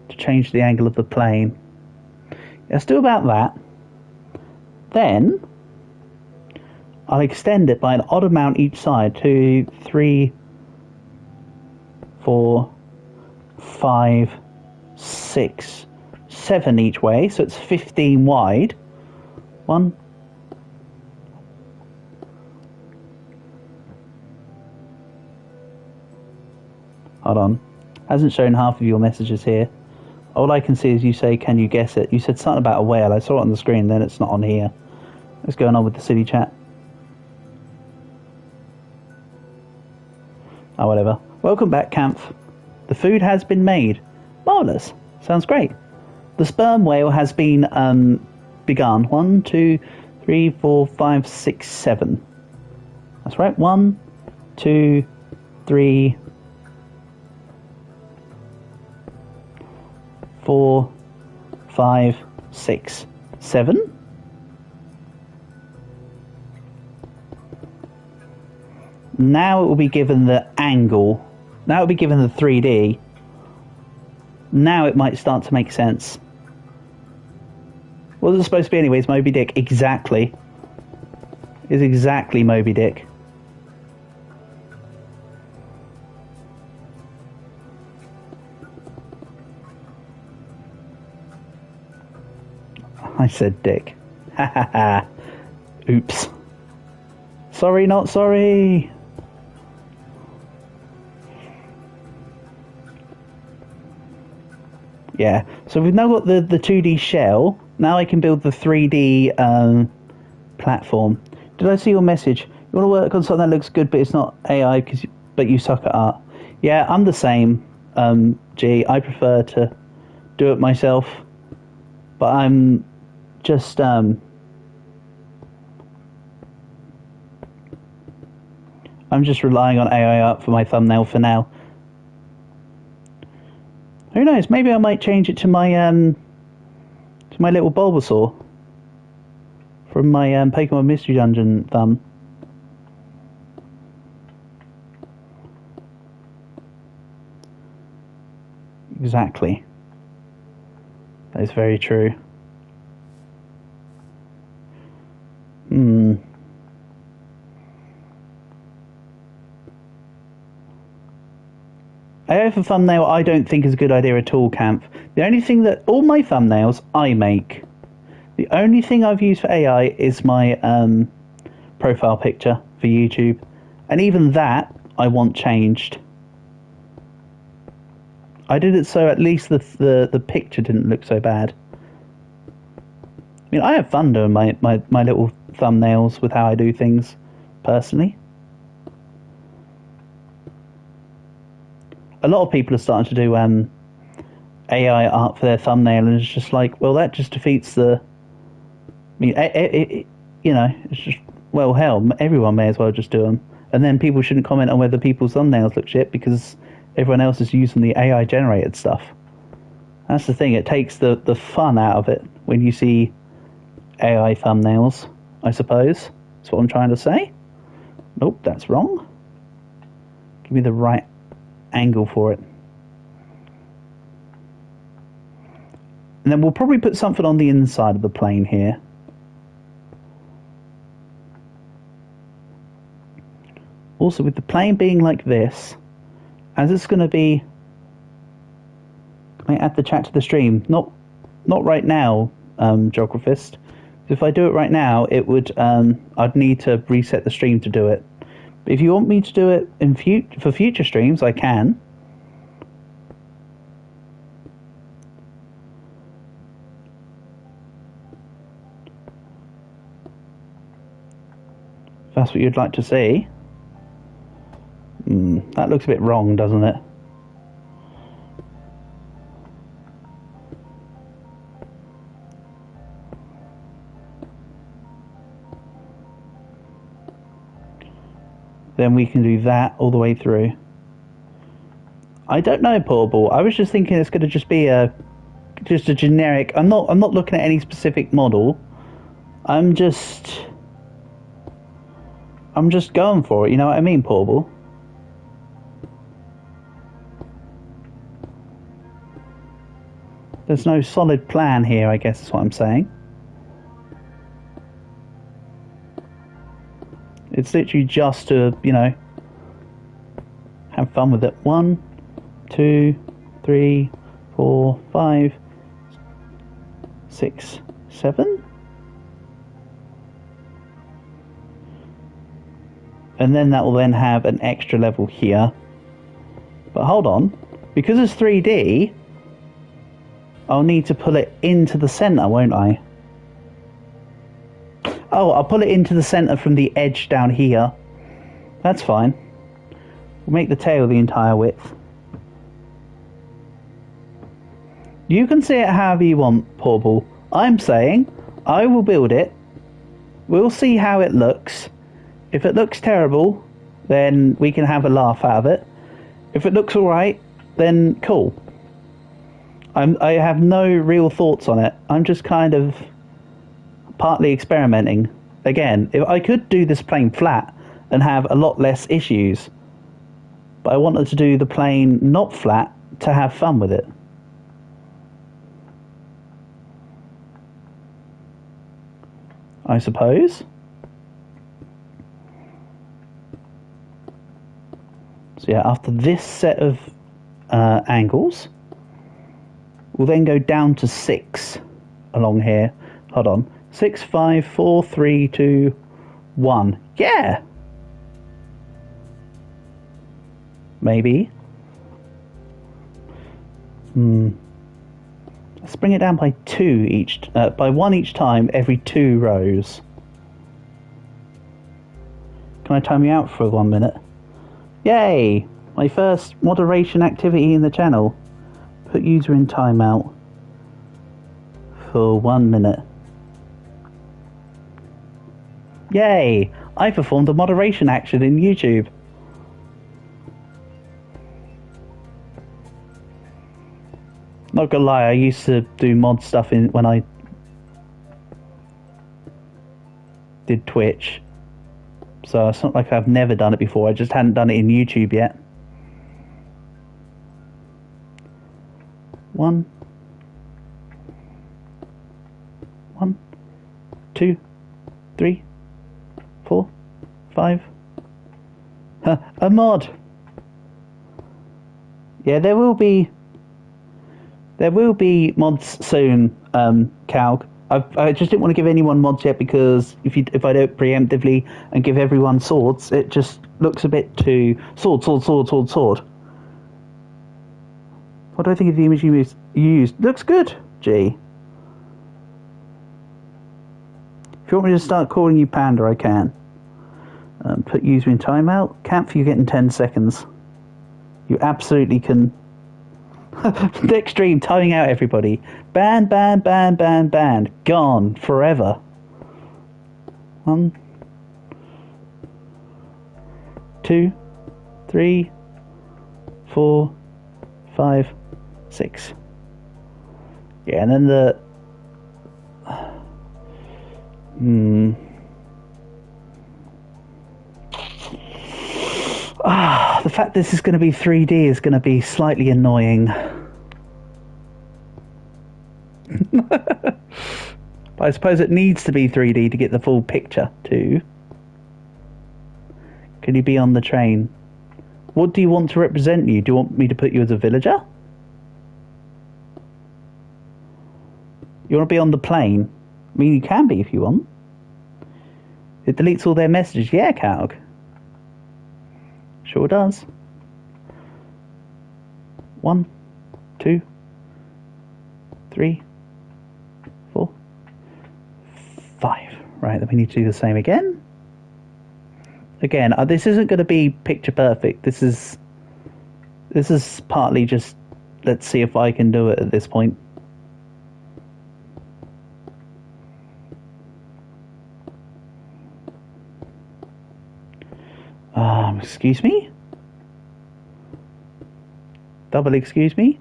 to change the angle of the plane. Let's do about that. Then I'll extend it by an odd amount each side. 2, 3, 4, 5, 6, 7 each way. So it's 15 wide. 1. Hold on. Hasn't shown half of your messages here. All I can see is you say, can you guess it? You said something about a whale. I saw it on the screen, then it's not on here. What's going on with the city chat? Oh, whatever. Welcome back, Camp. The food has been made. Marvellous. Sounds great. The sperm whale has been begun. 1, 2, 3, 4, 5, 6, 7. That's right. 1, 2, 3, 4, 5, 6, 7. Now it will be given the angle. Now it will be given the 3D. Now it might start to make sense. What was it supposed to be anyways? Moby Dick. Exactly. It's exactly Moby Dick. I said dick. Ha ha ha. Oops. Sorry, not sorry. Yeah, so we've now got the 2D shell. Now I can build the 3D platform. Did I see your message? You want to work on something that looks good, but it's not AI, but you suck at art. Yeah, I'm the same, G. I prefer to do it myself. But I'm just... I'm just relying on AI art for my thumbnail for now. Who knows? Maybe I might change it to my little Bulbasaur from my Pokemon Mystery Dungeon thumb. Exactly. That is very true. AI for thumbnail I don't think is a good idea at all, Camp. The only thing that... all my thumbnails I make. The only thing I've used for AI is my profile picture for YouTube. And even that I want changed. I did it so at least the picture didn't look so bad. I mean, I have fun doing my little thumbnails with how I do things, personally. A lot of people are starting to do AI art for their thumbnail, and it's just like, well, that just defeats the... I mean, you know, it's just, well, hell, everyone may as well just do them. And then people shouldn't comment on whether people's thumbnails look shit, because everyone else is using the AI-generated stuff. That's the thing, it takes the fun out of it when you see AI thumbnails, I suppose. That's what I'm trying to say. Nope, that's wrong. Give me the right angle for it. And then we'll probably put something on the inside of the plane here. Also, with the plane being like this, as it's going to be... Can I add the chat to the stream? Not right now, Geographist. If I do it right now, it would... I'd need to reset the stream to do it. But if you want me to do it in for future streams, I can. If that's what you'd like to see. That looks a bit wrong, doesn't it? then we can do that all the way through. I don't know, Portable. I was just thinking it's going to just be a generic. I'm not looking at any specific model. I'm just going for it. You know what I mean, Portable? There's no solid plan here, I guess is what I'm saying. It's literally just to, you know, have fun with it. 1, 2, 3, 4, 5, 6, 7. And then that will then have an extra level here. But hold on, because it's 3D, I'll need to pull it into the center, won't I? Oh, I'll pull it into the center from the edge down here. That's fine. We'll make the tail the entire width. You can see it however you want, Portable. I'm saying I will build it. We'll see how it looks. If it looks terrible, then we can have a laugh out of it. If it looks alright, then cool. I have no real thoughts on it. I'm just kind of partly experimenting. Again, if I could do this plane flat and have a lot less issues, but I wanted to do the plane not flat to have fun with it. I suppose. So yeah, after this set of angles, we'll then go down to 6 along here. Hold on. 6, 5, 4, 3, 2, 1. Yeah! Maybe. Let's bring it down by 2 each, by 1 each time every 2 rows. Can I time you out for 1 minute? Yay! My first moderation activity in the channel. Put user in timeout for 1 minute. Yay! I performed a moderation action in YouTube. Not gonna lie, I used to do mod stuff when I did Twitch. So it's not like I've never done it before, I just hadn't done it in YouTube yet. 1, 2, 3, 4, 5. A mod. Yeah, there will be mods soon, Calg. I just didn't want to give anyone mods yet because if I do it preemptively and give everyone swords, it just looks a bit too sword. What do I think of the image you used? Looks good, G. If you want me to start calling you Panda, I can. Put user in timeout. Can't for you getting 10 seconds. You absolutely can. The extreme, timing out everybody. Ban. Gone forever. 1, 2, 3, 4, 5, 6. Yeah, and then the the fact this is going to be 3D is going to be slightly annoying. But I suppose it needs to be 3D to get the full picture too. Can you be on the train? What do you want to represent you? Do you want me to put you as a villager? You want to be on the plane? I mean, you can be if you want. It deletes all their messages. Yeah, Calg. Sure does. 1, 2, 3, 4, 5. Right, then we need to do the same again. Again, this isn't going to be picture perfect. This is partly just, let's see if I can do it at this point. Excuse me? Double excuse me?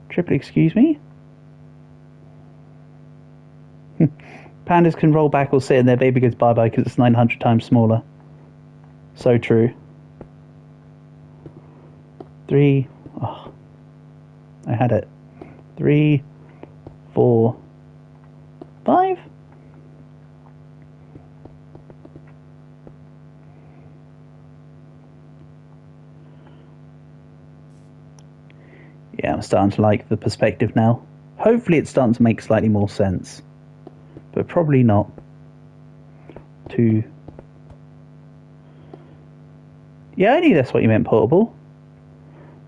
Triple excuse me? Pandas can roll back or sit in their baby goods bye-bye because it's 900 times smaller. So true. 3... Oh, I had it. 3, 4, 5? Yeah, I'm starting to like the perspective now. Hopefully it's starting to make slightly more sense. But probably not. 2. Yeah, I knew that's what you meant, portable.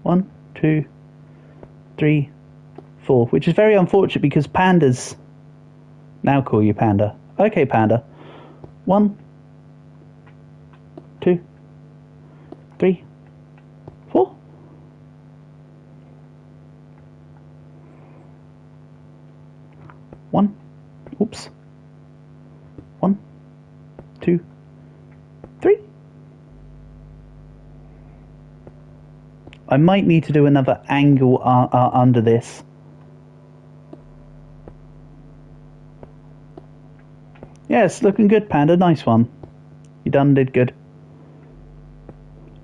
1, 2, 3, 4. Which is very unfortunate because pandas now call you Panda. Okay, Panda. 1, 2, 3, 4. One. Oops. 1, 2, 3. I might need to do another angle under this. Yes, looking good, Panda. Nice one. You did good.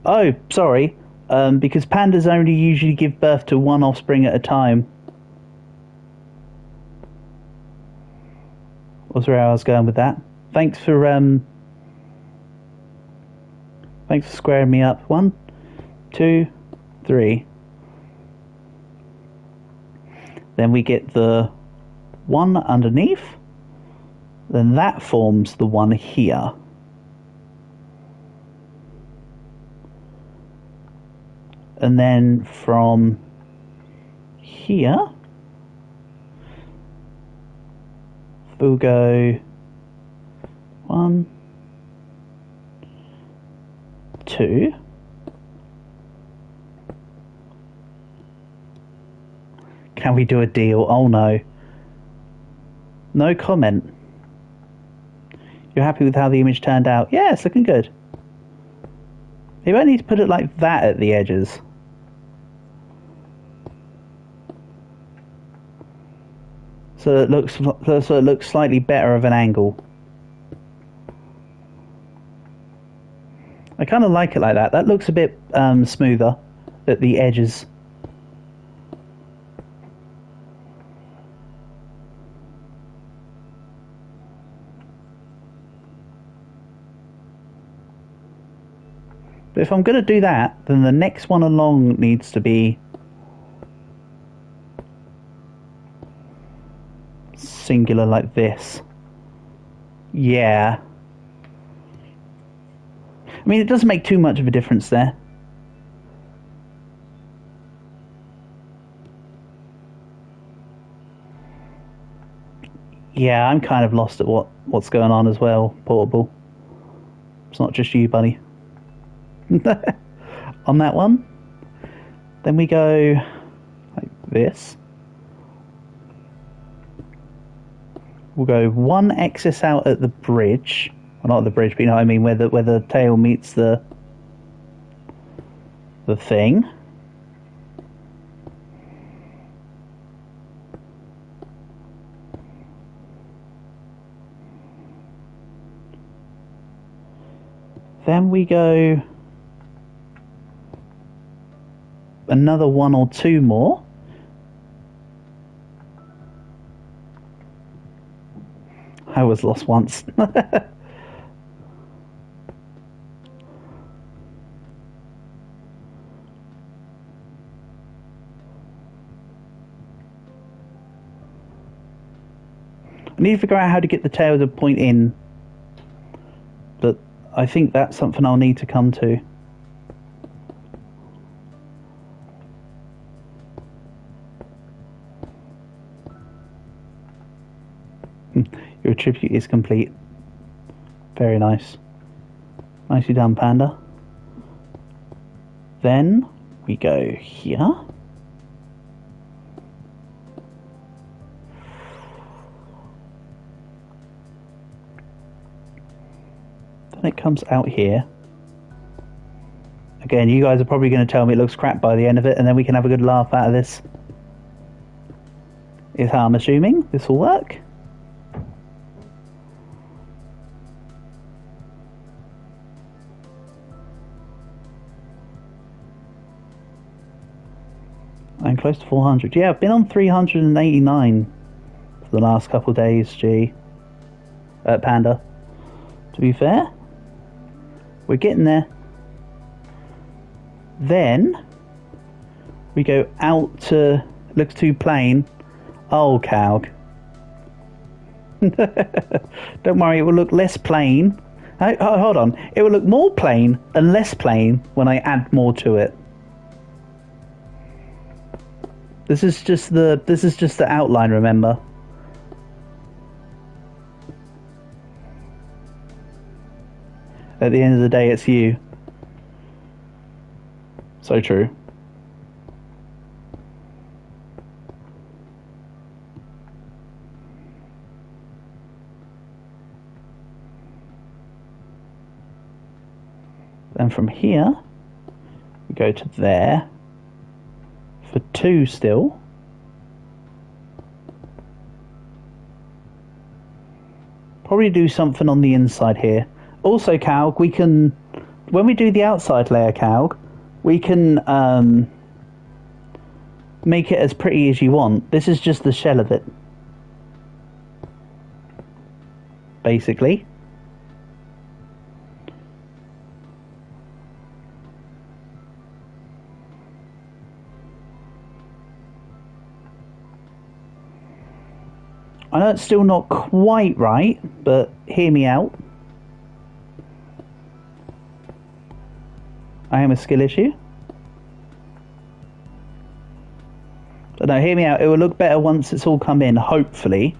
Oh, sorry. Because pandas only usually give birth to one offspring at a time. Was where I was going with that. Thanks for squaring me up. 1, 2, 3. Then we get the one underneath. Then that forms the one here. And then from here, we'll go 1, 2. Can we do a deal? Oh no. No comment. You're happy with how the image turned out? Yeah, it's looking good. Maybe I need to put it like that at the edges. So it looks slightly better of an angle. I kind of like it like that. That looks a bit smoother at the edges. But if I'm going to do that, then the next one along needs to be singular like this. Yeah. I mean, it doesn't make too much of a difference there. Yeah, I'm kind of lost at what's going on as well, Portable. It's not just you, buddy. On that one. Then we go like this. We'll go one axis out at the bridge. Well, not at the bridge, but you know what I mean, where the tail meets the thing. Then we go another 1 or 2 more. I was lost once. I need to figure out how to get the tail to point in. But I think that's something I'll need to come to. Your tribute is complete. Very nice. Nicely done, Panda. Then we go here. Then it comes out here. Again, you guys are probably going to tell me it looks crap by the end of it, and then we can have a good laugh out of this. Is how I'm assuming this will work. I'm close to 400. Yeah, I've been on 389 for the last couple of days, Panda. To be fair, we're getting there. Then we go out to, looks too plain. Oh, Calg. Don't worry, it will look less plain. Hold on, it will look more plain and less plain when I add more to it. This is just the outline, remember? At the end of the day, it's you. So true. Then from here, we go to there. For 2 still. Probably do something on the inside here. Also, Calg, we can, when we do the outside layer, Calg, we can make it as pretty as you want. This is just the shell of it, basically. I know it's still not quite right, but hear me out. I am a skill issue. But no, hear me out. It will look better once it's all come in, hopefully.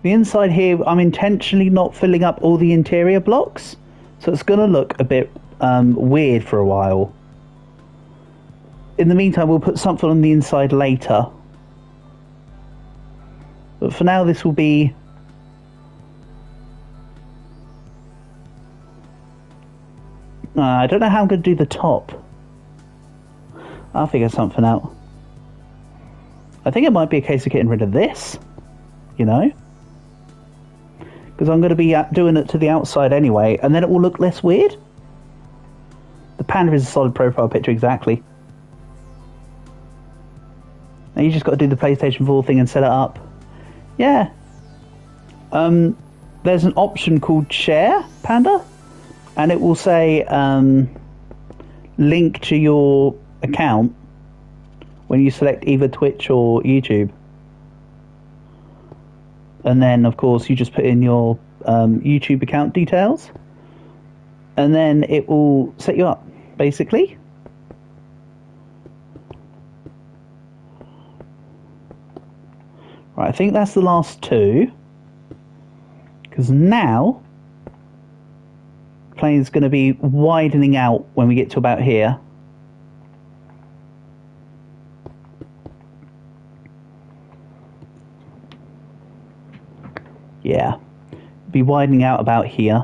The inside here, I'm intentionally not filling up all the interior blocks, so it's going to look a bit weird for a while. In the meantime, we'll put something on the inside later. But for now, this will be... I don't know how I'm going to do the top. I'll figure something out. I think it might be a case of getting rid of this, you know? Because I'm going to be doing it to the outside anyway, and then it will look less weird. The panda is a solid profile picture, exactly. Now you just got to do the PlayStation 4 thing and set it up. Yeah. There's an option called Share, Panda, and it will say link to your account when you select either Twitch or YouTube. And then, of course, you just put in your YouTube account details, and then it will set you up, basically. Right, I think that's the last 2. Because now, the plane's going to be widening out when we get to about here. Yeah, be widening out about here.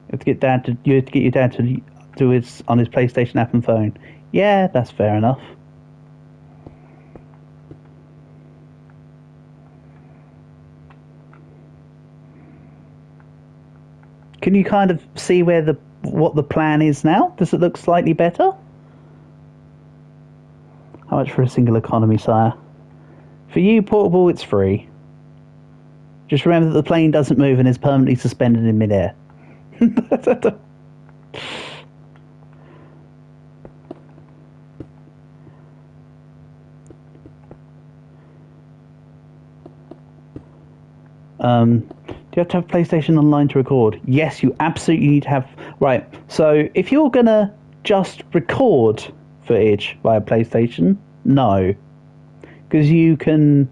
You have to get your dad to do it on his PlayStation app and phone. Yeah, that's fair enough. Can you kind of see where what the plan is now? Does it look slightly better? How much for a single economy, sire? For you, portable, it's free. Just remember that the plane doesn't move and is permanently suspended in midair. Do you have to have PlayStation Online to record? Yes, you absolutely need to have... Right, so if you're going to just record footage via PlayStation, no. Because you can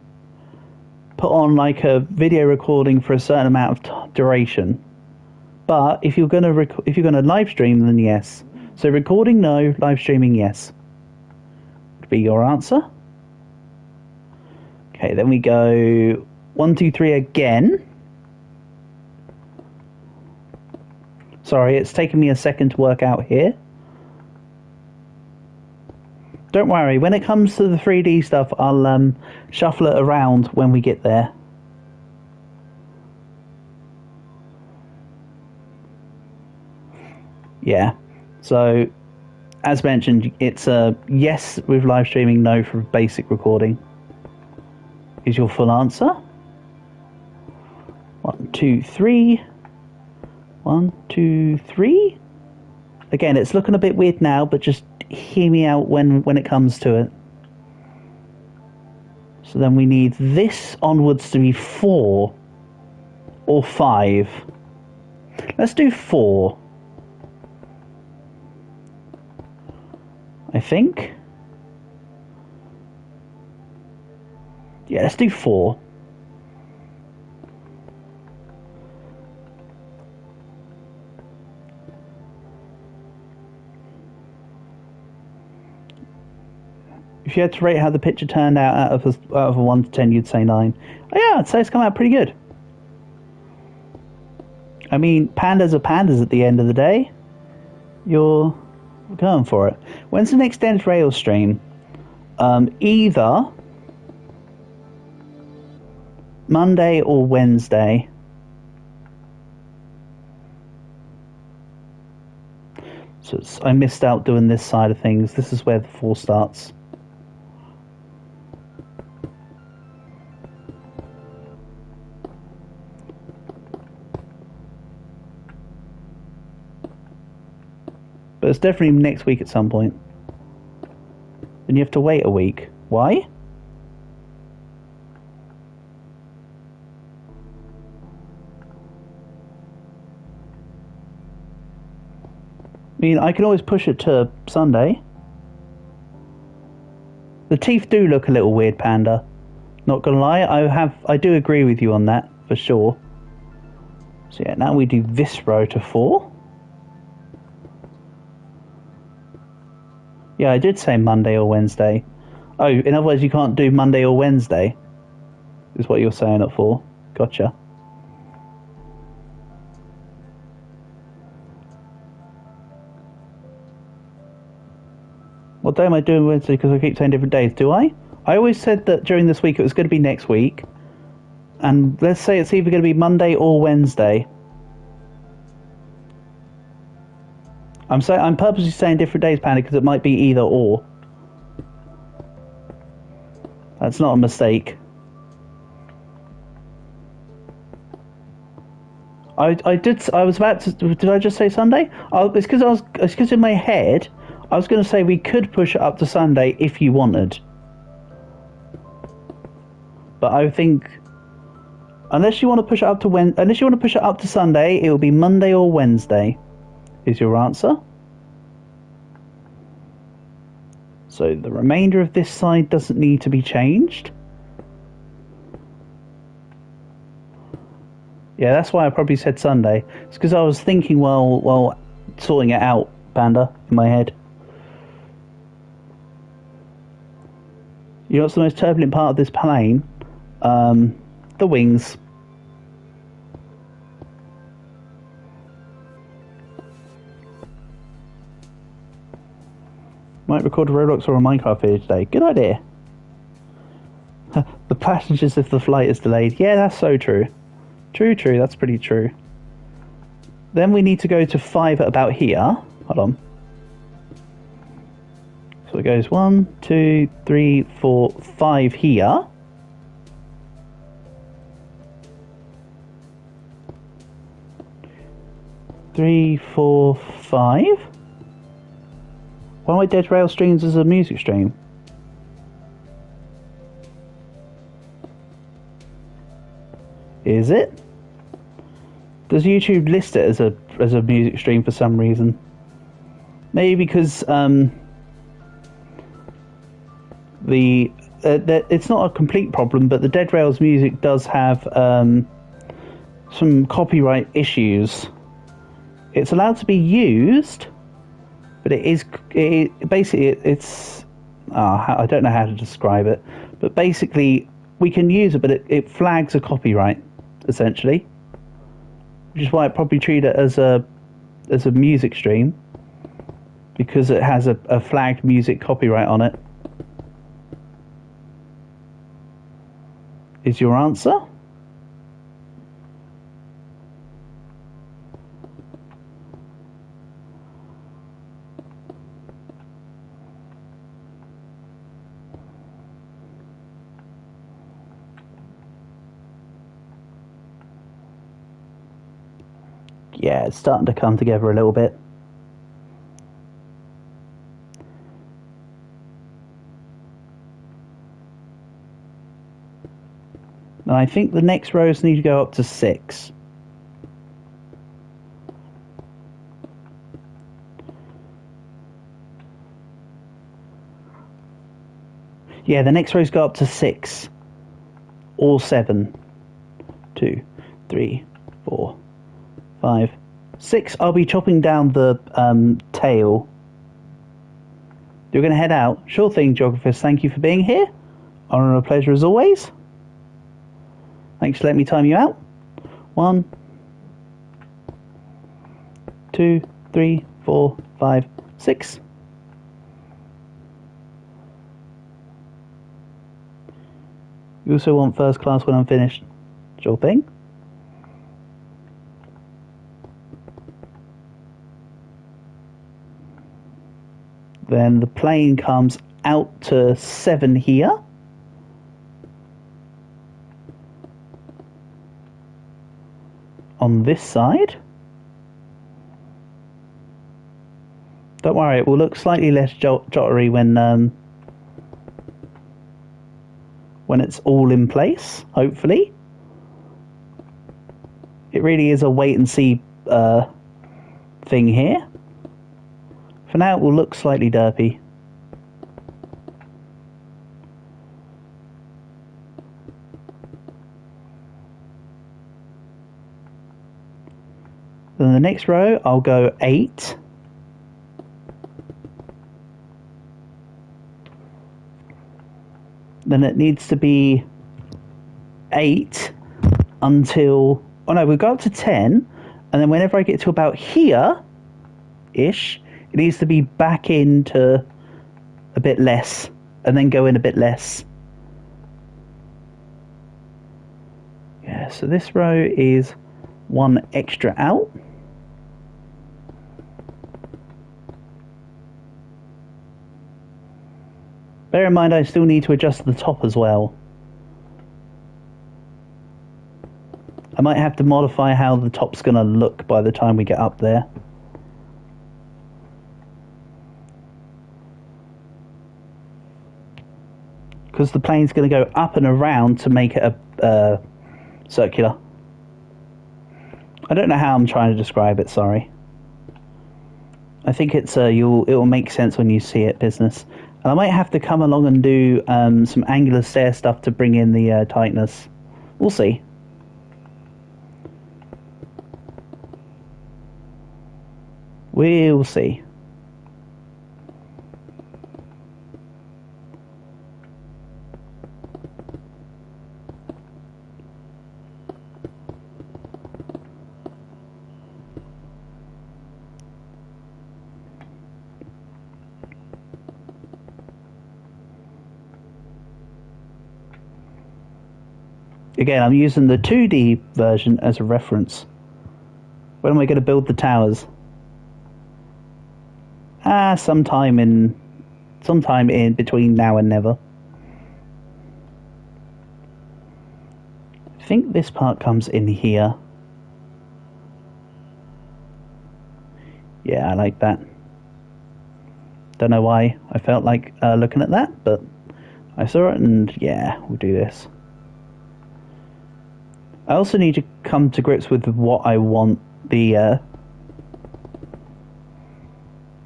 put on like a video recording for a certain amount of duration. But if you're going to live stream, then yes. So recording, no. Live streaming, yes. Would be your answer. Okay, then we go 1, 2, 3 again. Sorry, it's taken me a second to work out here. Don't worry, when it comes to the 3D stuff, I'll shuffle it around when we get there. Yeah, so as mentioned, it's a yes with live streaming, no for basic recording. Is your full answer? 1, 2, 3. 1, 2, 3. Again, it's looking a bit weird now, but just hear me out when it comes to it. So then we need this onwards to be 4 or 5. Let's do 4. I think. Yeah, let's do 4. If you had to rate how the picture turned out out of a 1 to 10, you'd say 9. Oh, yeah, I'd say it's come out pretty good. I mean, pandas are pandas at the end of the day. You're going for it. When's the next Dense Rail stream? Either Monday or Wednesday. So I missed out doing this side of things. This is where the 4 starts. But it's definitely next week at some point. Then you have to wait a week. Why? I mean, I can always push it to Sunday. The teeth do look a little weird, Panda. Not gonna lie, I do agree with you on that, for sure. So yeah, now we do this row to 4. Yeah, I did say Monday or Wednesday. Oh, in other words, you can't do Monday or Wednesday, is what you're saying it for. Gotcha. What day am I doing Wednesday? Because I keep saying different days. Do I? I always said that during this week it was going to be next week. And let's say it's either going to be Monday or Wednesday. I'm purposely saying different days, Panda, because it might be either or. That's not a mistake. I was about to. Did I just say Sunday? It's because in my head I was going to say we could push it up to Sunday if you wanted. But I think unless you want to push it up to Sunday, it will be Monday or Wednesday. Is your answer? So the remainder of this side doesn't need to be changed. Yeah, that's why I probably said Sunday. It's because I was thinking while sorting it out, Panda, in my head. You know what's the most turbulent part of this plane? The wings. Might record a Roblox or a Minecraft video today. Good idea. The passengers if the flight is delayed. Yeah, that's so true. True, that's pretty true. Then we need to go to 5 at about here. Hold on. So it goes 1, 2, 3, 4, 5 here. Three, 4, 5. Why am I Dead Rail streams as a music stream? Is it? Does YouTube list it as a music stream for some reason? Maybe because it's not a complete problem, but the Dead Rail's music does have some copyright issues. It's allowed to be used, but it's I don't know how to describe it, but basically we can use it, but it flags a copyright essentially, which is why I probably treat it as a as a music stream because it has a flagged music copyright on it. Is your answer? Yeah, it's starting to come together a little bit. And I think the next rows need to go up to 6. Yeah, the next rows go up to 6. Or 7. 2, 3, 4, 5, 6. I'll be chopping down the tail. You're going to head out? Sure thing, Geographers. Thank you for being here. Honor and a pleasure as always. Thanks for letting me time you out. 1, 2, 3, 4, 5, 6. You also want first class when I'm finished? Sure thing. Then the plane comes out to 7 here. On this side. Don't worry, it will look slightly less jottery when it's all in place, hopefully. It really is a wait and see thing here. For now, it will look slightly derpy. Then the next row, I'll go 8. Then it needs to be 8 until... Oh no, we'll go up to 10. And then whenever I get to about here-ish, it needs to be back into a bit less. And then go in a bit less. Yeah, so this row is 1 extra out. Bear in mind I still need to adjust the top as well. I might have to modify how the top's going to look by the time we get up there. Because the plane's going to go up and around to make it a circular. I don't know how I'm trying to describe it, sorry. I think it's it will make sense when you see it, business. And I might have to come along and do some angular stair stuff to bring in the tightness. We'll see. We'll see. Again, I'm using the 2D version as a reference. When am I going to build the towers? Sometime in between now and never. I think this part comes in here. Yeah, I like that. Don't know why I felt like looking at that, but I saw it and yeah, we'll do this. I also need to come to grips with what I want the...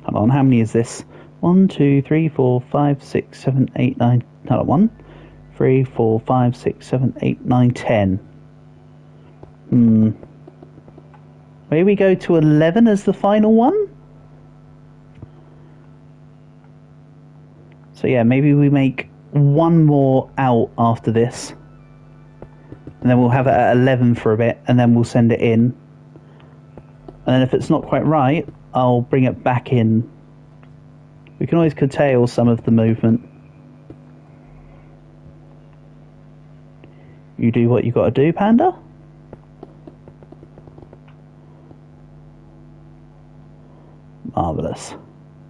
Hold on, how many is this? 1, 2, 3, 4, 5, 6, 7, 8, 9... Hold on, 1, 3, 4, 5, 6, 7, 8, 9, 10. Maybe we go to 11 as the final one? So yeah, maybe we make one more out after this. And then we'll have it at 11 for a bit, and then we'll send it in. And then if it's not quite right, I'll bring it back in. We can always curtail some of the movement. You do what you got to do, Panda. Marvellous.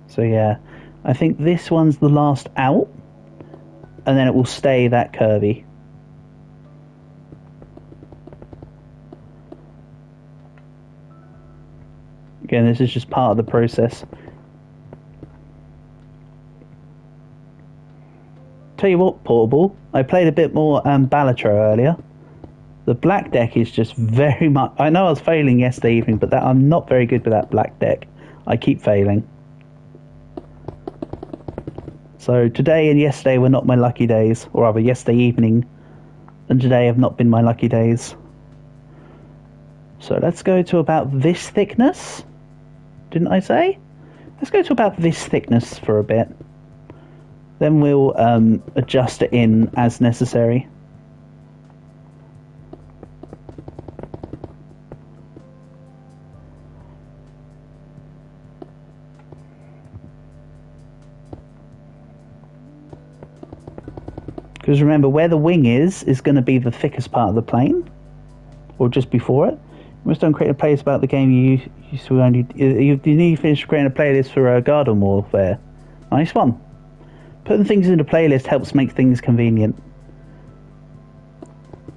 So yeah, I think this one's the last out, and then it will stay that curvy. Again, this is just part of the process. Tell you what, Portable, I played a bit more Balatro earlier. The black deck is just very much... I know I was failing yesterday evening, but I'm not very good with that black deck. I keep failing. So today and yesterday were not my lucky days. Or rather, yesterday evening and today have not been my lucky days. So let's go to about this thickness. Didn't I say? Let's go to about this thickness for a bit. Then we'll adjust it in as necessary. Because remember, where the wing is going to be the thickest part of the plane, or just before it. You must don't create a playlist about the game you used to only. You need to finish creating a playlist for Garden Warfare. Nice one. Putting things into a playlist helps make things convenient.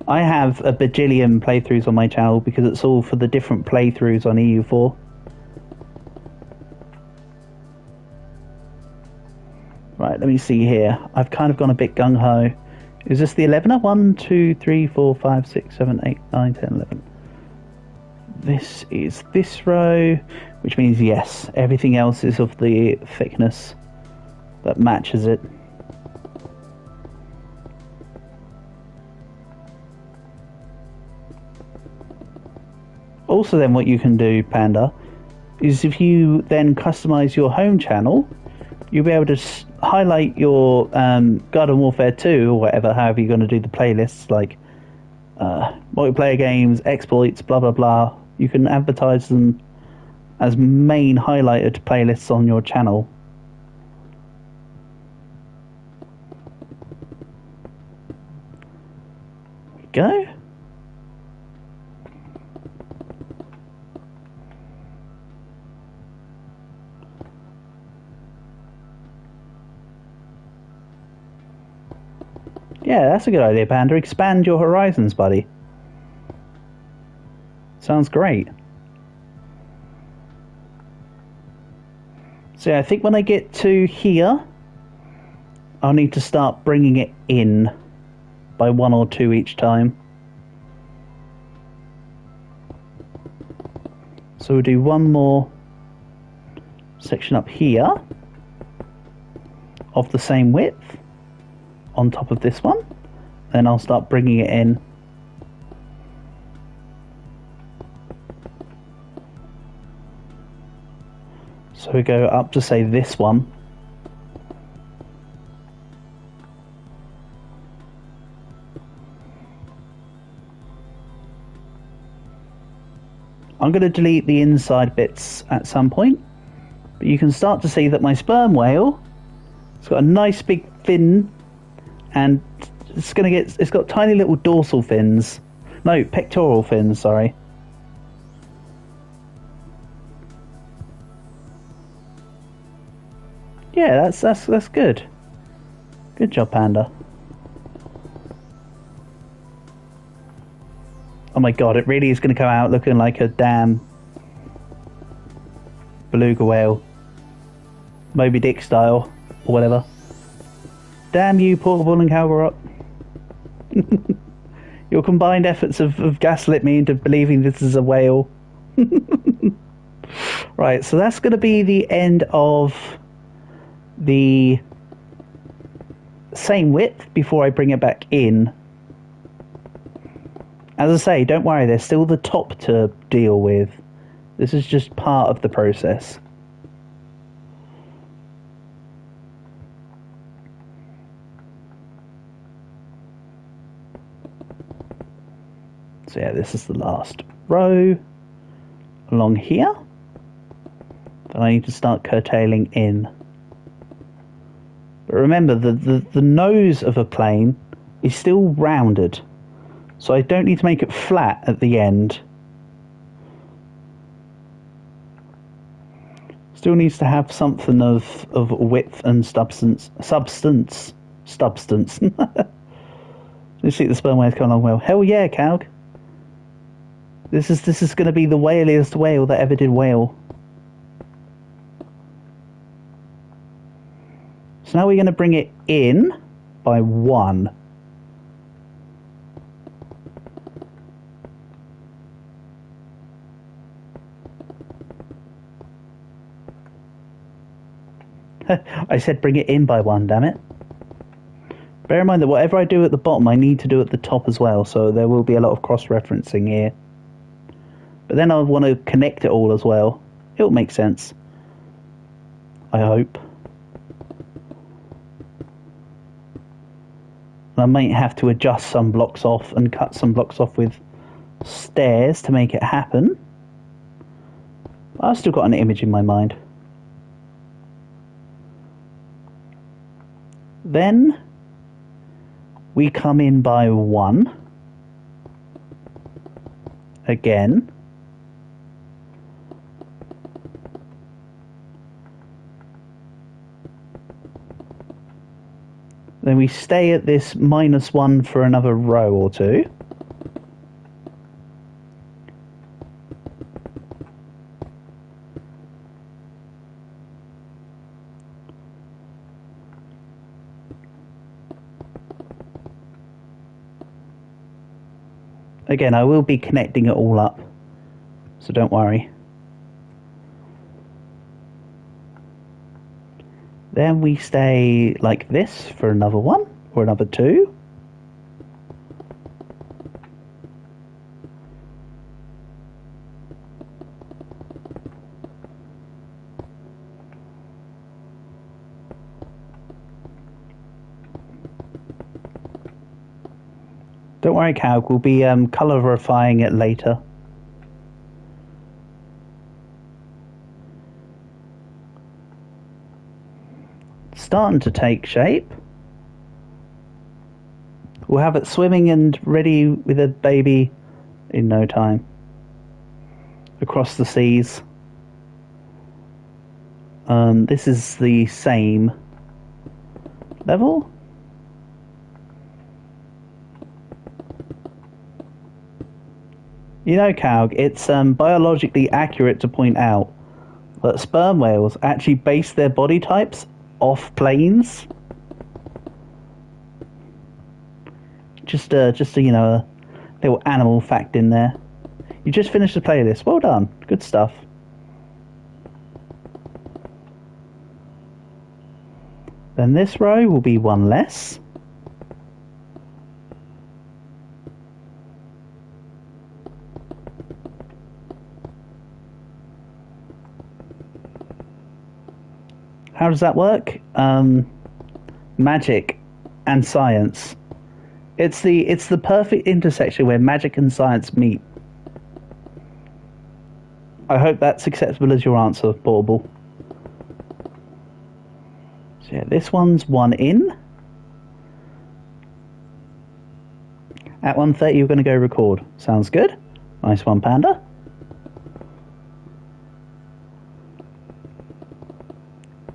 I have a bajillion playthroughs on my channel because it's all for the different playthroughs on EU4. Right, let me see here. I've kind of gone a bit gung-ho. Is this the 11er? 1, 2, 3, 4, 5, 6, 7, 8, 9, 10, 11. This is this row, which means yes, everything else is of the thickness that matches it. Also then what you can do, Panda, is if you then customize your home channel, you'll be able to highlight your Garden Warfare 2 or whatever, however you're going to do the playlists, like multiplayer games, exploits, blah blah blah. You can advertise them as main highlighted playlists on your channel. There we go. Yeah, that's a good idea, Panda. Expand your horizons, buddy. Sounds great. So yeah, I think when I get to here, I'll need to start bringing it in by 1 or 2 each time. So we'll do one more section up here of the same width on top of this one, then I'll start bringing it in. So we go up to say this one. I'm going to delete the inside bits at some point, but you can start to see that my sperm whale has got a nice big fin, and it's got tiny little dorsal fins. No, pectoral fins, sorry. Yeah, that's good. Good job, Panda. Oh my god, it really is going to come out looking like a damn beluga whale. Moby Dick style, or whatever. Damn you, Portable and Calgarot. Your combined efforts have gaslit me into believing this is a whale. Right, so that's going to be the end of the same width before I bring it back in. As I say, don't worry, there's still the top to deal with. This is just part of the process. So yeah, this is the last row along here. Then I need to start curtailing in. But remember, the nose of a plane is still rounded. So I don't need to make it flat at the end. Still needs to have something of width and substance. You see the sperm whale's coming along well. Hell yeah, Calg. This is going to be the whaliest whale that ever did whale. So now we're going to bring it in by 1. I said bring it in by 1, damn it. Bear in mind that whatever I do at the bottom, I need to do at the top as well, so there will be a lot of cross-referencing here. But then I want to connect it all as well. It'll make sense. I hope. I might have to adjust some blocks off and cut some blocks off with stairs to make it happen. But I've still got an image in my mind. Then we come in by 1. Again. Then we stay at this -1 for another row or 2. Again, I will be connecting it all up, so don't worry. Then we stay like this for another 1 or another 2. Don't worry, Calg, we'll be colourifying it later. Starting to take shape. We'll have it swimming and ready with a baby in no time. Across the seas. This is the same level. You know, Calg, it's biologically accurate to point out that sperm whales actually base their body types off planes. Just a you know, a little animal fact in there. You just finished the playlist. Well done. Good stuff. Then this row will be 1 less. How does that work? Magic and science. It's the perfect intersection where magic and science meet. I hope that's acceptable as your answer, Bauble. So yeah, this one's 1 in. At 1:30 you're going to go record. Sounds good? Nice one, Panda.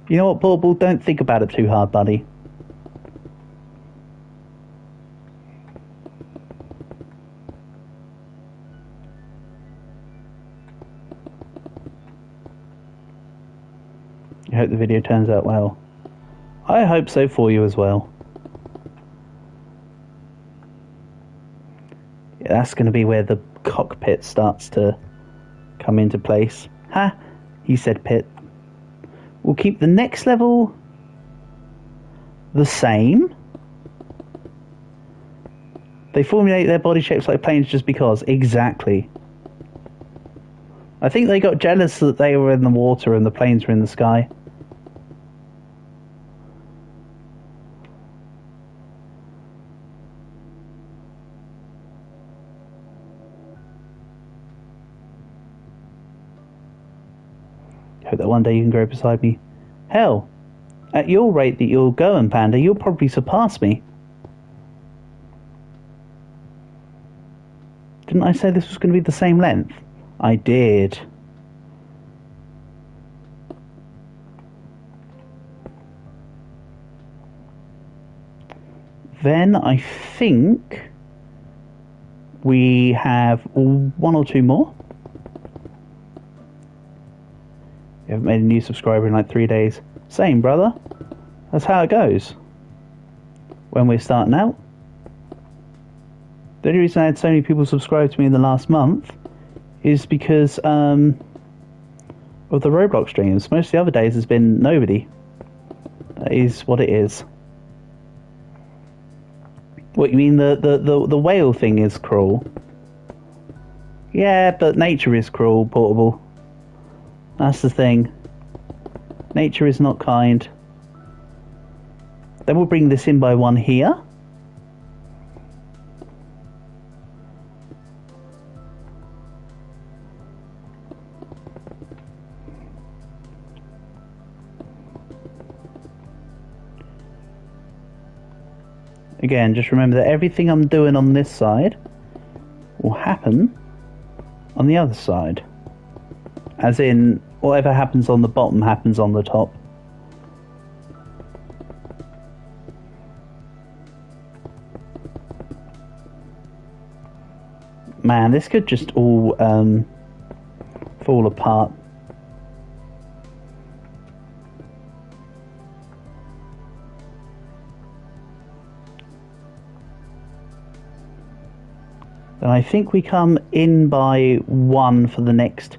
You know what, Bauble? Don't think about it too hard, buddy. I hope the video turns out well. I hope so for you as well. Yeah, that's going to be where the cockpit starts to come into place. Ha! He said pit. We'll keep the next level the same. They formulate their body shapes like planes just because. Exactly. I think they got jealous that they were in the water and the planes were in the sky. Hope that one day you can grow beside me. Hell, at your rate that you're going, Panda, you'll probably surpass me. Didn't I say this was going to be the same length? I did. Then I think we have one or two more. You haven't made a new subscriber in like 3 days. Same, brother. That's how it goes when we're starting out. The only reason I had so many people subscribe to me in the last month is because of the Roblox streams. Most of the other days has been nobody. That is what it is. What, you mean the whale thing is cruel? Yeah, but nature is cruel, Portable. That's the thing. Nature is not kind. Then we'll bring this in by one here. Again, just remember that everything I'm doing on this side will happen on the other side. As in, whatever happens on the bottom happens on the top. Man, this could just all fall apart. And I think we come in by one for the next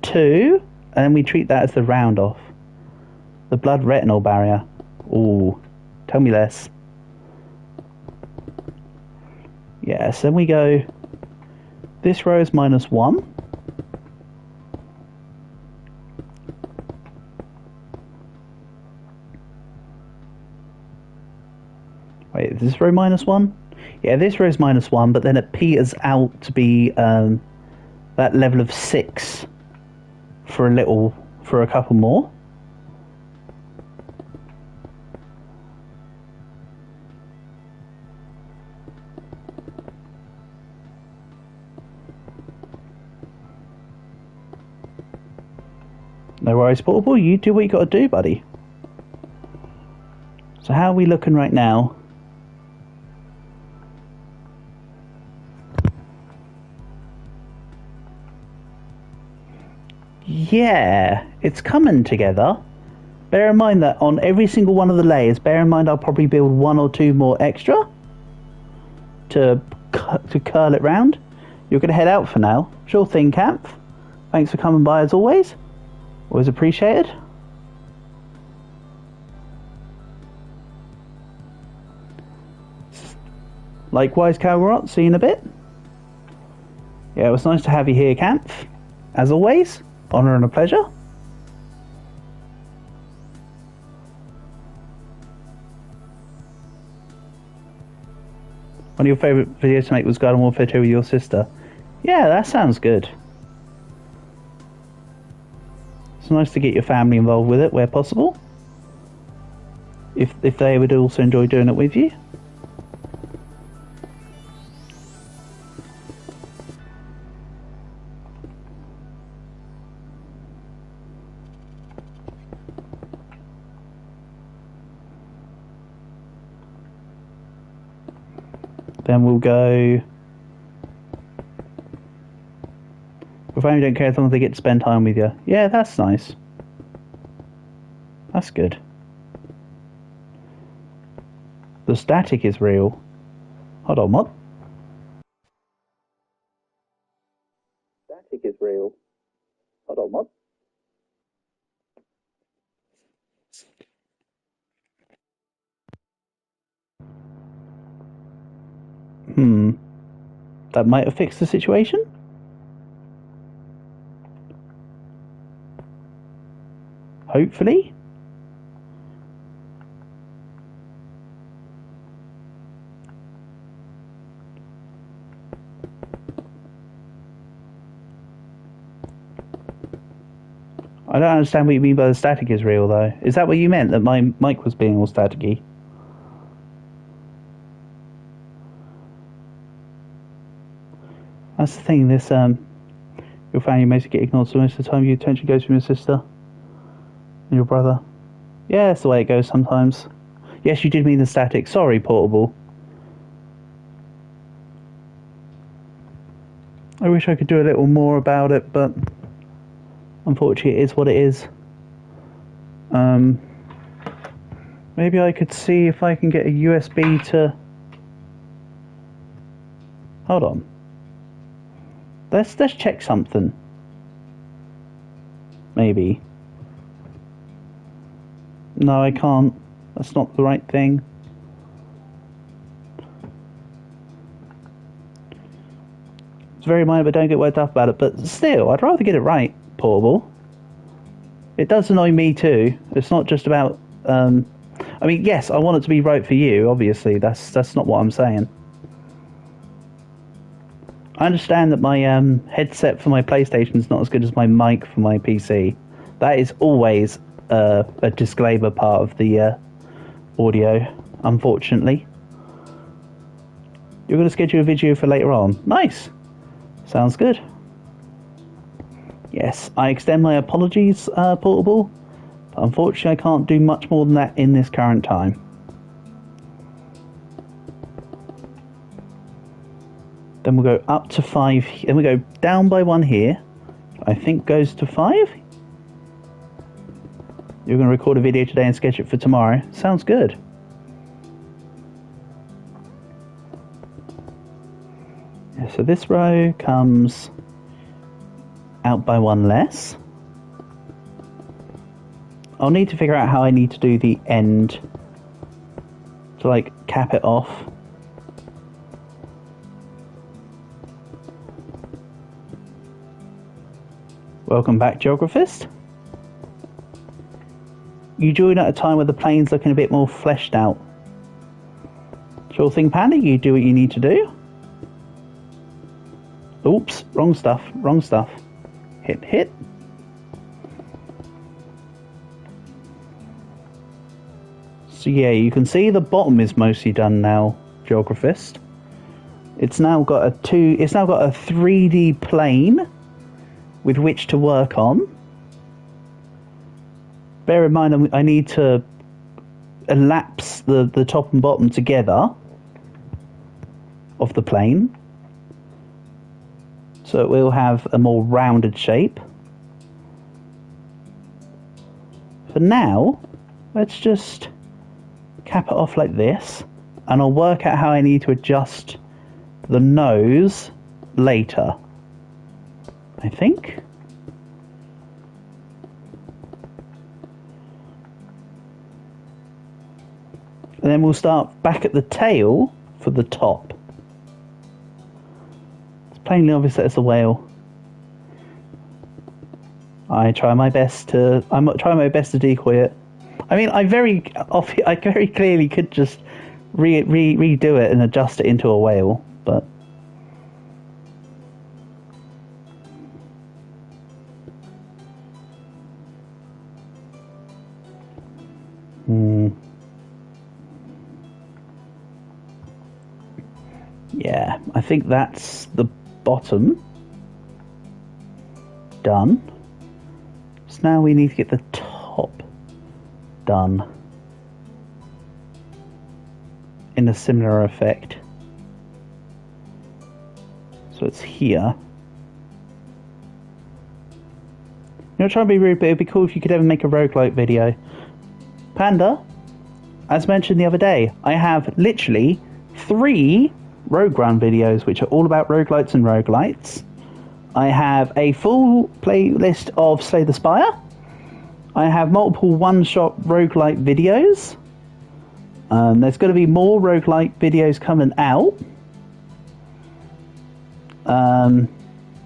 two, and then we treat that as the round off. The blood retinal barrier. Ooh, tell me less. Yes, then we go. This row is -1. Wait, is this row -1? Yeah, this row is -1, but then it peters out to be that level of 6 for a couple more. No worries, Portable. You do what you got to do, buddy. So how are we looking right now? Yeah, it's coming together. Bear in mind that on every single one of the layers, bear in mind I'll probably build 1 or 2 more extra to curl it round. You're going to head out for now. Sure thing, Camp. Thanks for coming by as always. Always appreciated. Likewise, Calrot. See you in a bit. Yeah, it was nice to have you here, Camp. As always, honour and a pleasure. One of your favourite videos to make was Garden Warfare 2 with your sister. Yeah, that sounds good. It's nice to get your family involved with it where possible. If they would also enjoy doing it with you. Then we'll go. Your family don't care as long as they get to spend time with you. Yeah, that's nice. That's good. The static is real. Hold on, what? Static is real. Hold on, what? That might have fixed the situation? Hopefully? I don't understand what you mean by the static is real, though. Is that what you meant, that my mic was being all staticky? That's the thing, this, your family mostly get ignored, so most of the time your attention goes from your sister and your brother. Yeah, that's the way it goes sometimes. Yes, you did mean the static. Sorry, Portable. I wish I could do a little more about it, but unfortunately it is what it is. Maybe I could see if I can get a USB to... Hold on. Let's check something. Maybe. No, I can't. That's not the right thing. It's very minor, but don't get worked up about it. But still, I'd rather get it right, Portable. It does annoy me too. It's not just about... I mean, yes, I want it to be right for you, obviously. That's not what I'm saying. I understand that my headset for my PlayStation is not as good as my mic for my PC. That is always a disclaimer part of the audio, unfortunately. You're going to schedule a video for later on. Nice. Sounds good. Yes, I extend my apologies, Portable. But unfortunately, I can't do much more than that in this current time. Then we'll go up to 5. Then we go down by 1 here. I think goes to 5. You're going to record a video today and sketch it for tomorrow. Sounds good. Yeah, so this row comes out by 1 less. I'll need to figure out how I need to do the end to like cap it off. Welcome back, Geographist. You join at a time where the plane's looking a bit more fleshed out. Sure thing, Panda, you do what you need to do. Oops, wrong stuff, wrong stuff. Hit. So yeah, you can see the bottom is mostly done now, Geographist. It's now got a 3D plane with which to work on. Bear in mind, I need to elapse the top and bottom together of the plane, so it will have a more rounded shape. For now, let's just cap it off like this, and I'll work out how I need to adjust the nose later, I think. And then we'll start back at the tail for the top. It's plainly obvious that it's a whale. I'm trying my best to decoy it. I mean, I very clearly could just redo it and adjust it into a whale, but yeah, I think that's the bottom done. So now we need to get the top done in a similar effect. So it's here. I'm not trying to be rude, but it'd be cool if you could ever make a roguelite video. Panda, as mentioned the other day, I have literally 3 Rogue Run videos which are all about roguelites and roguelites. I have a full playlist of Slay the Spire. I have multiple one-shot roguelite videos. There's going to be more roguelite videos coming out.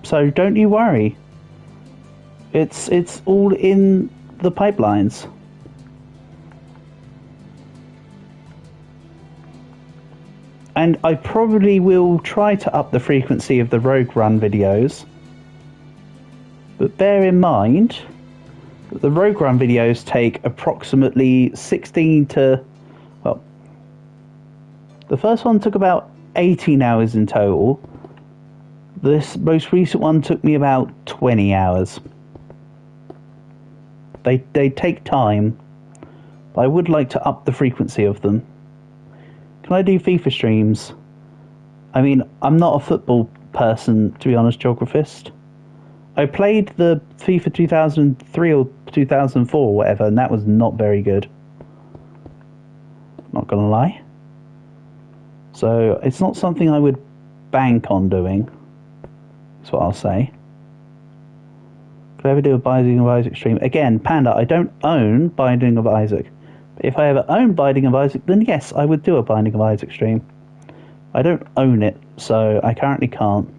So don't you worry. It's all in the pipelines. And I probably will try to up the frequency of the Rogue Run videos. But bear in mind The Rogue Run videos take approximately 16 to... Well, the first one took about 18 hours in total. This most recent one took me about 20 hours. They take time, but I would like to up the frequency of them. Can I do FIFA streams? I mean, I'm not a football person, to be honest, geographist. I played the FIFA 2003 or 2004 or whatever, and that was not very good. Not gonna lie. So, it's not something I would bank on doing. That's what I'll say. Could I ever do a Binding of Isaac stream? Again, Panda, I don't own Binding of Isaac. But if I ever owned Binding of Isaac, then yes, I would do a Binding of Isaac stream. I don't own it, so I currently can't.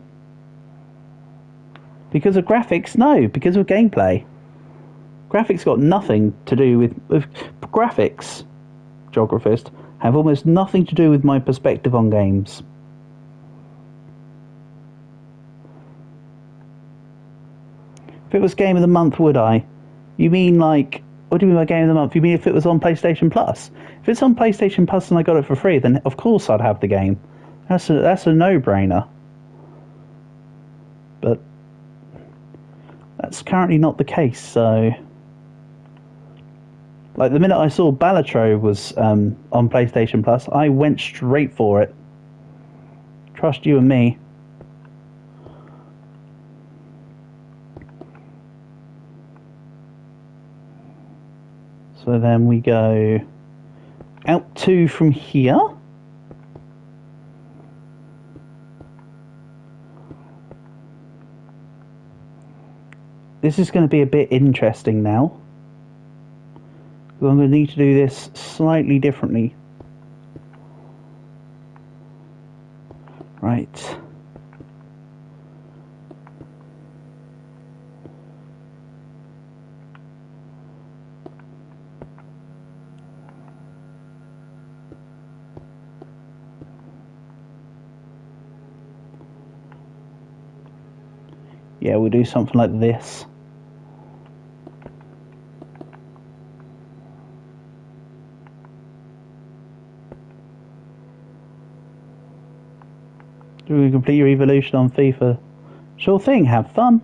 Because of graphics? No, because of gameplay. Graphics got nothing to do with graphics, geographist, have almost nothing to do with my perspective on games. If it was Game of the Month, would I? You mean like, what do you mean by Game of the Month? You mean if it was on PlayStation Plus? If it's on PlayStation Plus and I got it for free, then of course I'd have the game. That's a no-brainer. But that's currently not the case, so... Like, the minute I saw Balatro was on PlayStation Plus, I went straight for it. Trust you and me. So then we go out 2 from here. This is going to be a bit interesting now. I'm going to need to do this slightly differently. Right. Yeah, we'll do something like this. Do we complete your evolution on FIFA? Sure thing, have fun.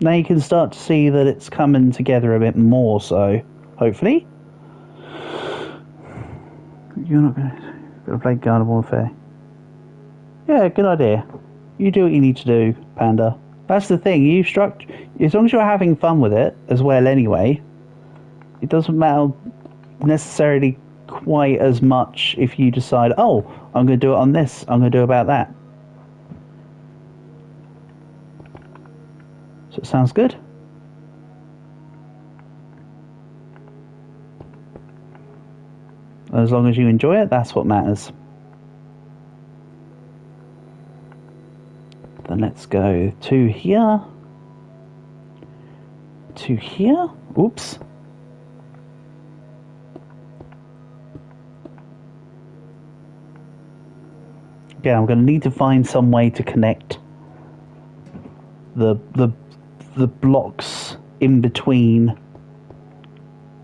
Now you can start to see that it's coming together a bit more, so hopefully. You're not going to play Garden Warfare. Yeah, good idea. You do what you need to do, Panda. That's the thing. As long as you're having fun with it as well, anyway. It doesn't matter necessarily quite as much if you decide, oh, I'm going to do it on this. I'm going to do about that. So it sounds good. As long as you enjoy it, that's what matters. Then let's go to here. To here. Oops. Again, I'm going to need to find some way to connect the blocks in between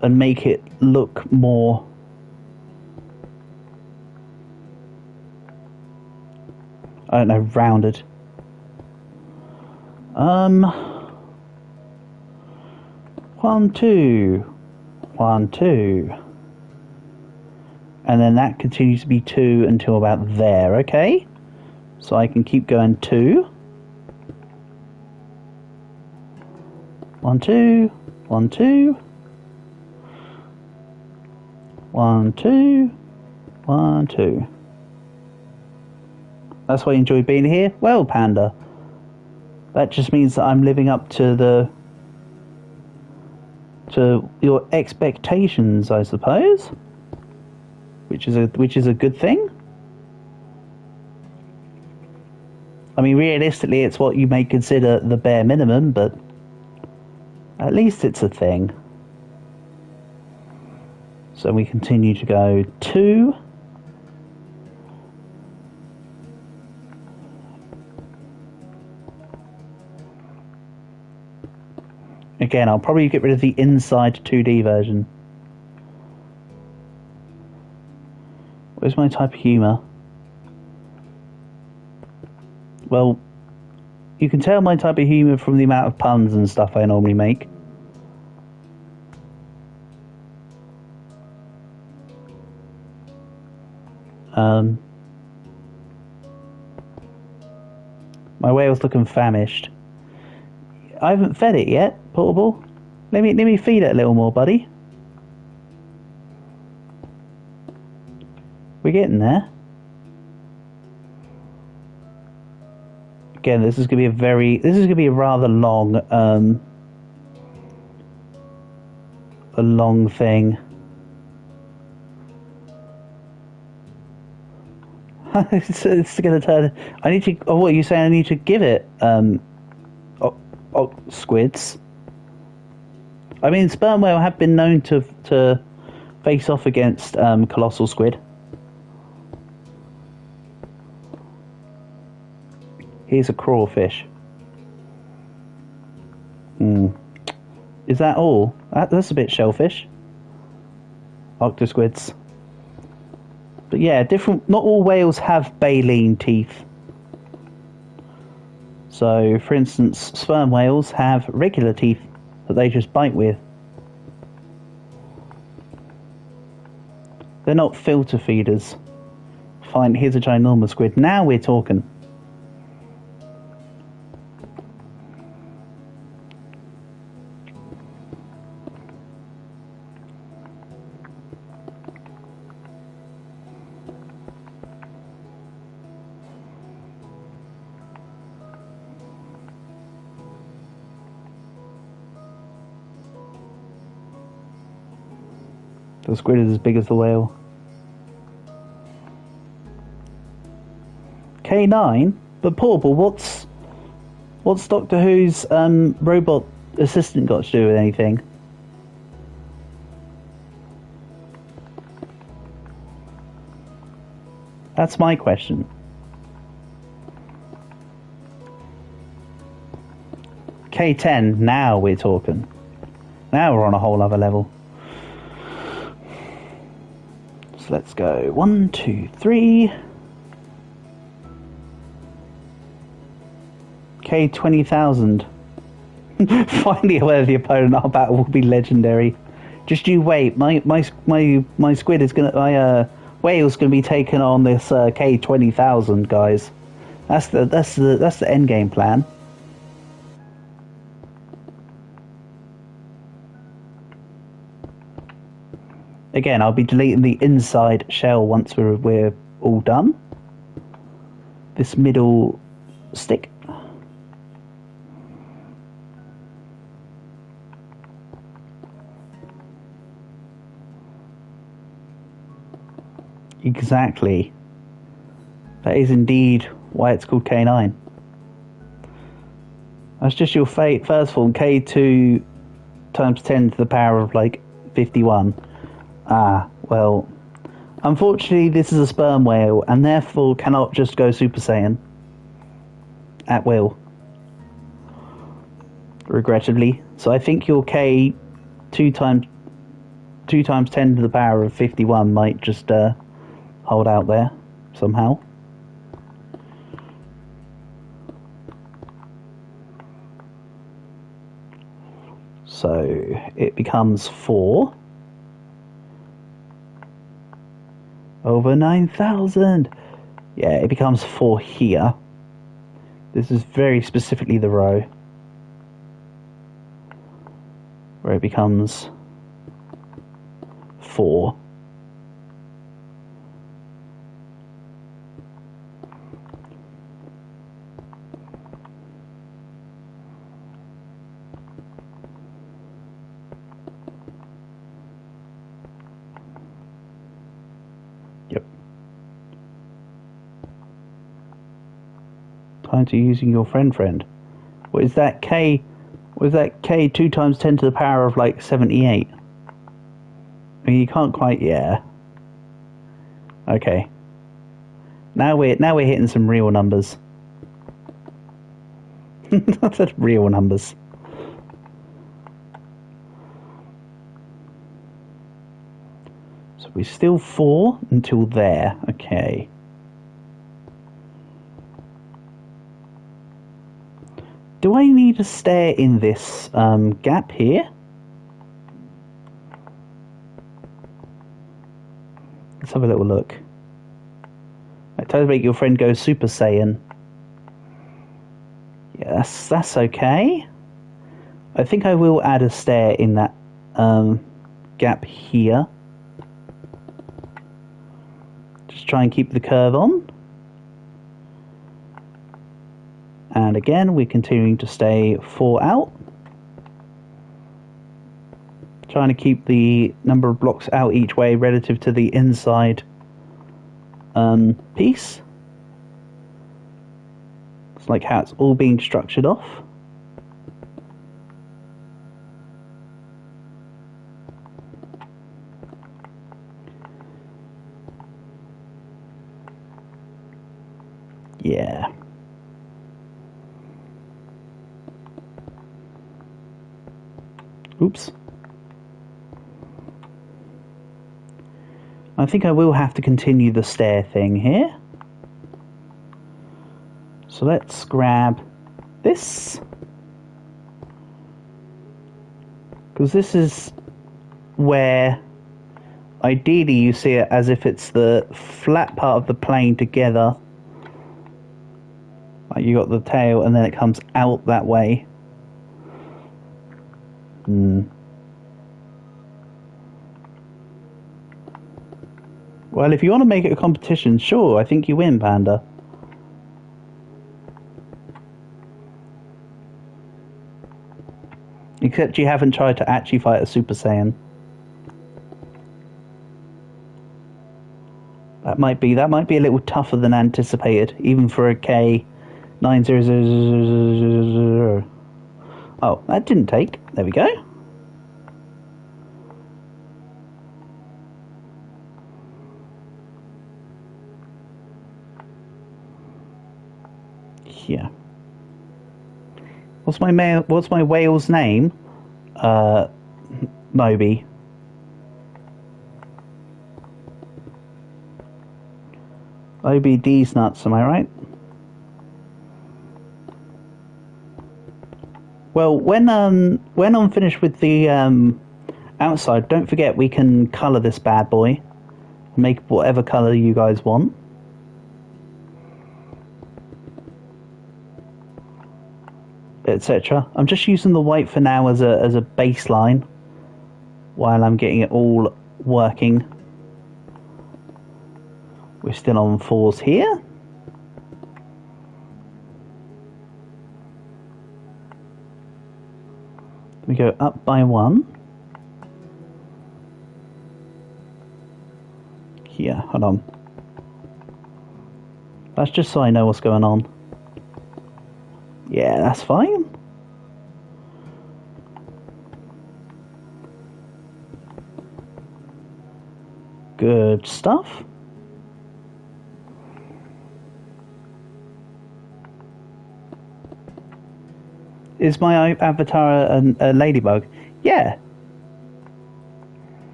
and make it look more I don't know, rounded. 1, 2, 1, 2, and then that continues to be 2 until about there. Okay, so I can keep going 2. 1, 2, 1, 2, 1, 2, 1, 2. That's why I enjoy being here. Well, Panda, that just means that I'm living up to your expectations, I suppose, which is a good thing. I mean, realistically, it's what you may consider the bare minimum, but at least it's a thing. So we continue to go 2. Again, I'll probably get rid of the inside 2D version. Where's my type of humour? Well, you can tell my type of humour from the amount of puns and stuff I normally make. My whale's looking famished. I haven't fed it yet, Portable. Let me feed it a little more, buddy. We're getting there. Again, this is gonna be a rather long a long thing. it's gonna turn. I need to. Oh, what are you saying? I need to give it squids. I mean, sperm whale have been known to face off against colossal squid. Here's a crawfish. Is that all? That's a bit shellfish. Octosquids. But yeah, not all whales have baleen teeth. So, for instance, sperm whales have regular teeth that they just bite with. They're not filter feeders. Fine, here's a ginormous squid. Now we're talking. The squid is as big as the whale. K9? But Portable, what's Doctor Who's robot assistant got to do with anything? That's my question. K10, now we're talking. Now we're on a whole other level. So let's go 1, 2, 3. K20,000. Finally aware of the opponent, our battle will be legendary. Just you wait. My squid is gonna. My whale's gonna be taking on this K20,000, guys. That's the end game plan. Again, I'll be deleting the inside shell once we're all done. This middle stick. Exactly. That is indeed why it's called K9. That's just your fate. First form, K2 times 10 to the power of like 51. Ah, well, unfortunately this is a sperm whale and therefore cannot just go Super Saiyan at will. Regrettably. So I think your K 2 times 10 to the power of 51 might just hold out there somehow. So it becomes 4 over 9,000. Yeah, it becomes 4 here. This is very specifically the row where it becomes 4. Time to using your friend. What is that K? What is that K 2 times 10 to the power of like 78? I mean, you can't quite, yeah. Okay. Now we're hitting some real numbers. I said real numbers. So we're still 4 until there. Okay. Do I need a stair in this gap here? Let's have a little look. It does make your friend go Super Saiyan. Yeah, that's okay. I think I will add a stair in that gap here. Just try and keep the curve on. And again, we're continuing to stay 4 out. Trying to keep the number of blocks out each way relative to the inside piece. It's like how it's all being structured off. Yeah. Oops. I think I will have to continue the stair thing here. So let's grab this. Because this is where ideally you see it as if it's the flat part of the plane together. Like you got the tail and then it comes out that way. Well, if you want to make it a competition, sure, I think you win, Panda. Except you haven't tried to actually fight a Super Saiyan. That might be a little tougher than anticipated, even for a K900000. Oh, that didn't take. There we go. Yeah. What's my whale's name? Moby. Moby D's nuts, am I right? Well, when I'm finished with the outside, don't forget we can colour this bad boy. Make whatever colour you guys want. Etc. I'm just using the white for now as a baseline while I'm getting it all working. We're still on 4s here. We go up by 1. Here, hold on. That's just so I know what's going on. Yeah, that's fine. Good stuff. Is my avatar a ladybug? Yeah.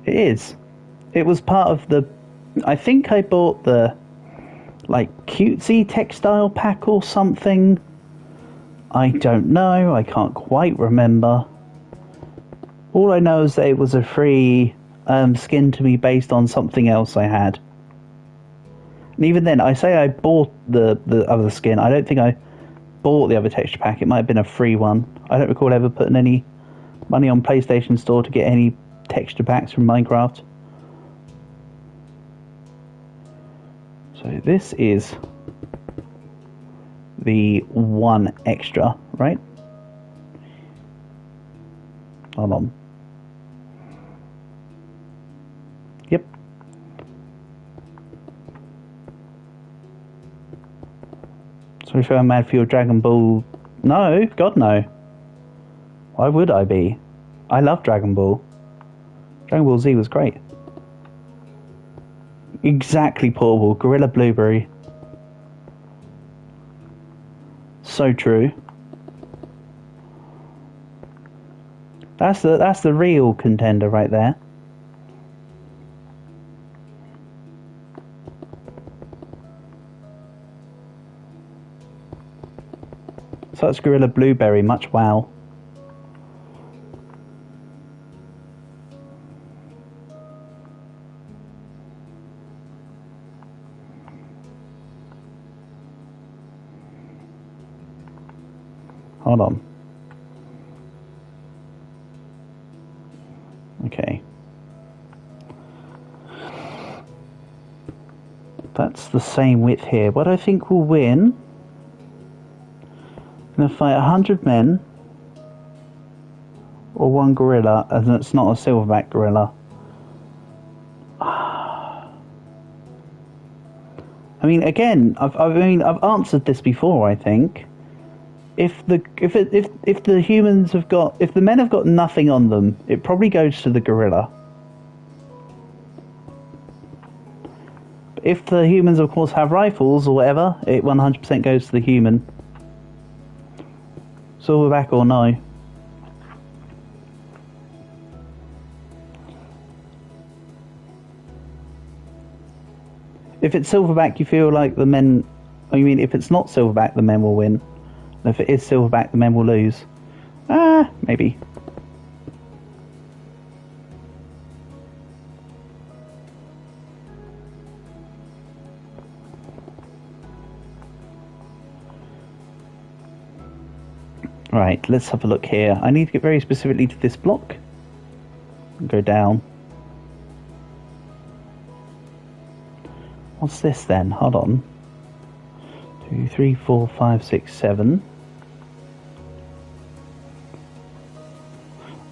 It is. It was part of the... I think I bought the, like, cutesy textile pack or something. I don't know. I can't quite remember. All I know is that it was a free skin to me based on something else I had. And even then, I say I bought the other skin. I don't think I bought the other texture pack. It might have been a free one. I don't recall ever putting any money on PlayStation Store to get any texture packs from Minecraft. So this is the 1 extra, right? Hold on. Yep. Sorry if I'm mad for your Dragon Ball. No, God no. Why would I be? I love Dragon Ball. Dragon Ball Z was great. Exactly, portable. Gorilla Blueberry. So true. That's the real contender right there. So that's Gorilla Blueberry, much wow. Hold on. Okay. That's the same width here. What I think will win... I'm going to fight 100 men or one gorilla, and it's not a silverback gorilla. I mean, again, I've answered this before. I think if the humans have got, if the men have got nothing on them, it probably goes to the gorilla. If the humans, of course, have rifles or whatever, it 100% goes to the human. Silverback or no. If it's silverback, you feel like the men... I mean, if it's not silverback, the men will win. And if it is silverback, the men will lose. Maybe. Right, let's have a look here. I need to get very specifically to this block. Go down. What's this then? Hold on. 2, 3, 4, 5, 6, 7.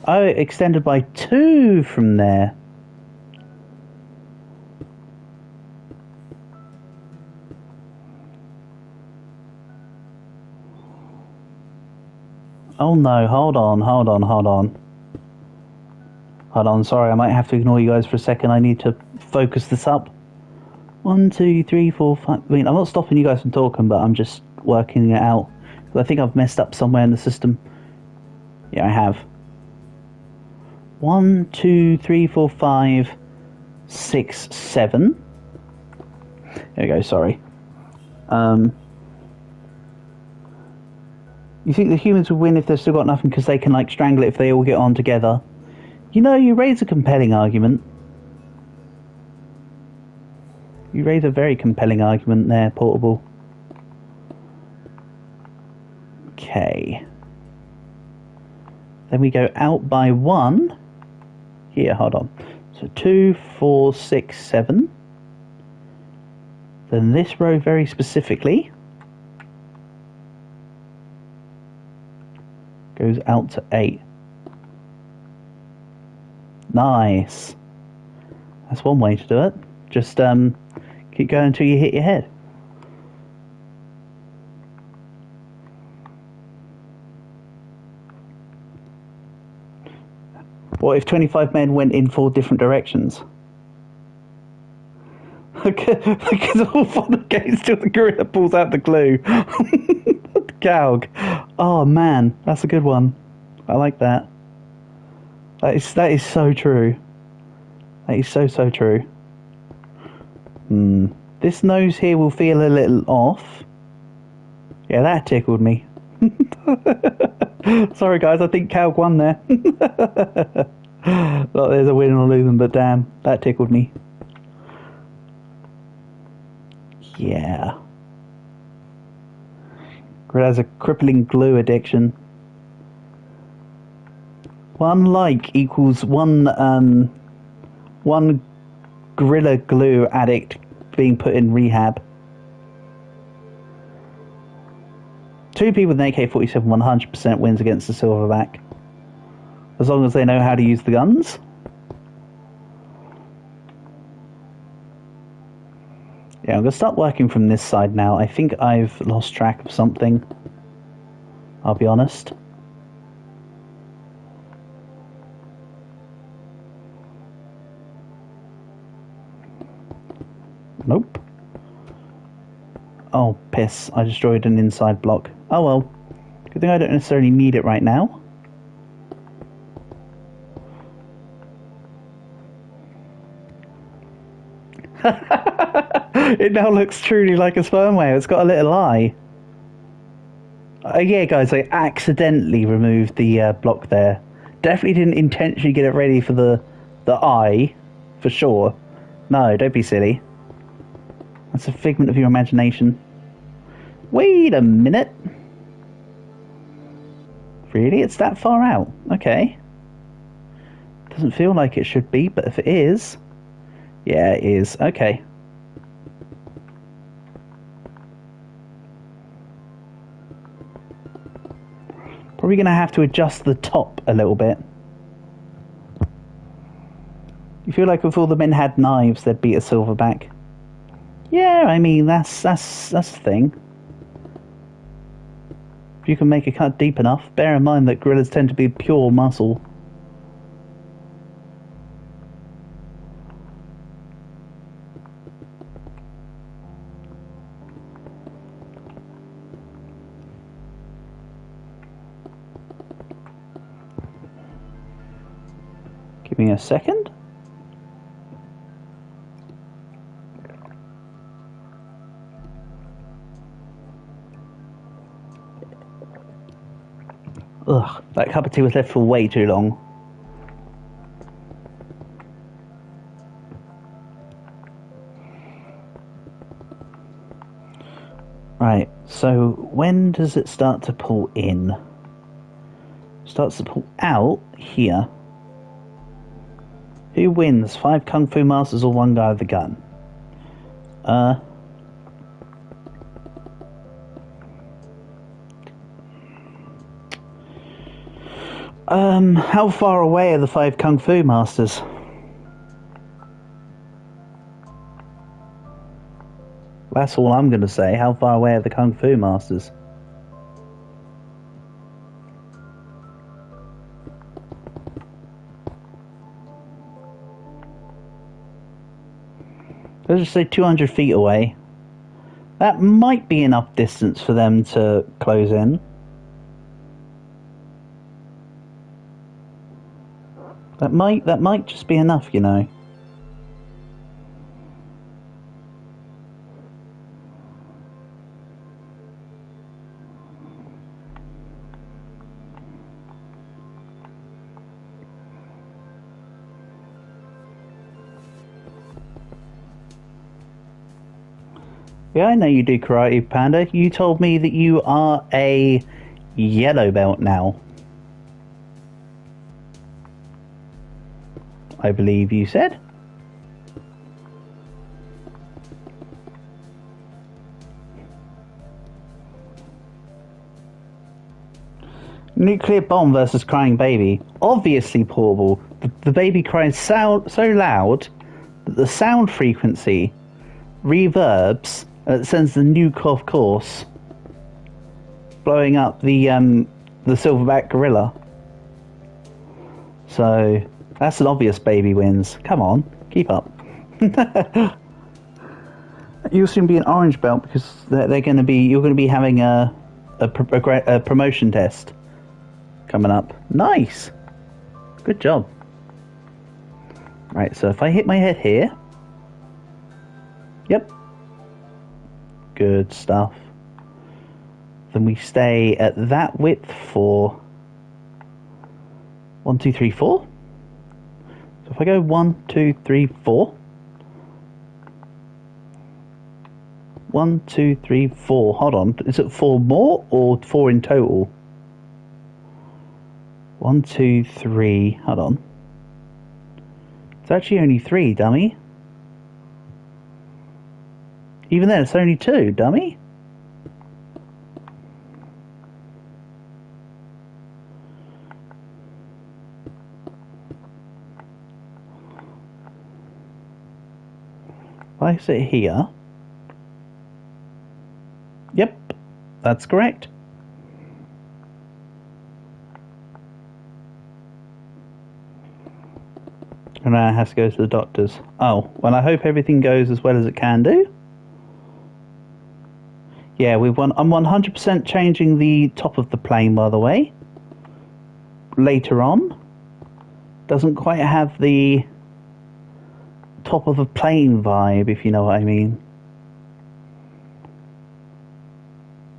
Oh, it extended by 2 from there. Oh no, hold on. Hold on, sorry, I might have to ignore you guys for a second. I need to focus this up. 1, 2, 3, 4, 5... I mean, I'm not stopping you guys from talking, but I'm just working it out. I think I've messed up somewhere in the system. Yeah, I have. 1, 2, 3, 4, 5, 6, 7. There we go, sorry. You think the humans will win if they've still got nothing because they can, like, strangle it if they all get on together? You know, you raise a compelling argument. You raise a very compelling argument there, Portable. Okay. Then we go out by 1. Here, hold on. So 2, 4, 6, 7. Then this row very specifically goes out to 8. Nice. That's one way to do it. Just keep going until you hit your head. What if 25 men went in 4 different directions? Because all 4 gates till the gorilla pulls out the glue. Gaug. Oh man, that's a good one. I like that. That is so true. That is so true. This nose here will feel a little off. Yeah, that tickled me. Sorry guys, I think Calg won there. Well, there's a win or losing, but damn, that tickled me. Yeah. Gorilla has a crippling glue addiction. 1 like equals one gorilla glue addict being put in rehab. 2 people with an AK-47 100% wins against the silverback. As long as they know how to use the guns. Okay, I'm going to start working from this side now. I think I've lost track of something. I'll be honest. Nope. Oh, piss. I destroyed an inside block. Oh well. Good thing I don't necessarily need it right now. It now looks truly like a sperm whale. It's got a little eye. Yeah, guys, I accidentally removed the block there. Definitely didn't intentionally get it ready for the eye, for sure. No, don't be silly. That's a figment of your imagination. Wait a minute. Really? It's that far out? Okay. Doesn't feel like it should be, but if it is... Yeah, it is. Okay. Probably going to have to adjust the top a little bit. You feel like if all the men had knives, they'd beat a silverback. Yeah, I mean, that's the thing. If you can make a cut deep enough, bear in mind that gorillas tend to be pure muscle. Give me a second. Ugh, that cup of tea was left for way too long. Right, so when does it start to pull in? Starts to pull out here. Who wins? 5 Kung Fu Masters or 1 guy with the gun? How far away are the 5 Kung Fu Masters? That's all I'm going to say. How far away are the Kung Fu Masters? Let's just say 200 feet away. That might be enough distance for them to close in. That might just be enough, you know. Yeah, I know you do karate, Panda. You told me that you are a yellow belt now. I believe you said. Nuclear bomb versus crying baby. Obviously portable. The baby cries so loud that the sound frequency reverbs and it sends the nuke off course, blowing up the silverback gorilla. So that's an obvious baby wins. Come on, keep up. You'll soon be an orange belt because they're going to be. You're going to be having a promotion test coming up. Nice, good job. Right, so if I hit my head here, yep, good stuff. Then we stay at that width for 1, 2, 3, 4. So if I go 1, 2, 3, 4. 1, 2, 3, 4. Hold on. Is it 4 more or 4 in total? 1, 2, 3. Hold on. It's actually only 3, dummy. Even then, it's only 2, dummy. If I sit here, That's correct. And now it has to go to the doctors. Oh, well, I hope everything goes as well as it can do. Yeah, I'm 100% changing the top of the plane, by the way. Later on. Doesn't quite have the top of a plane vibe, if you know what I mean.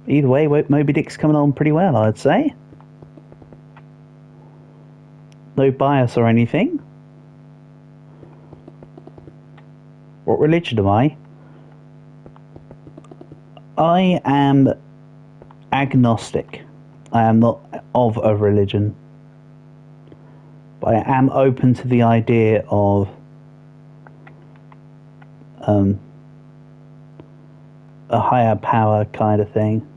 Either way, Moby Dick's coming on pretty well, I'd say. No bias or anything. What religion am I? I am agnostic. I am not of a religion. But I am open to the idea of a higher power kind of thing.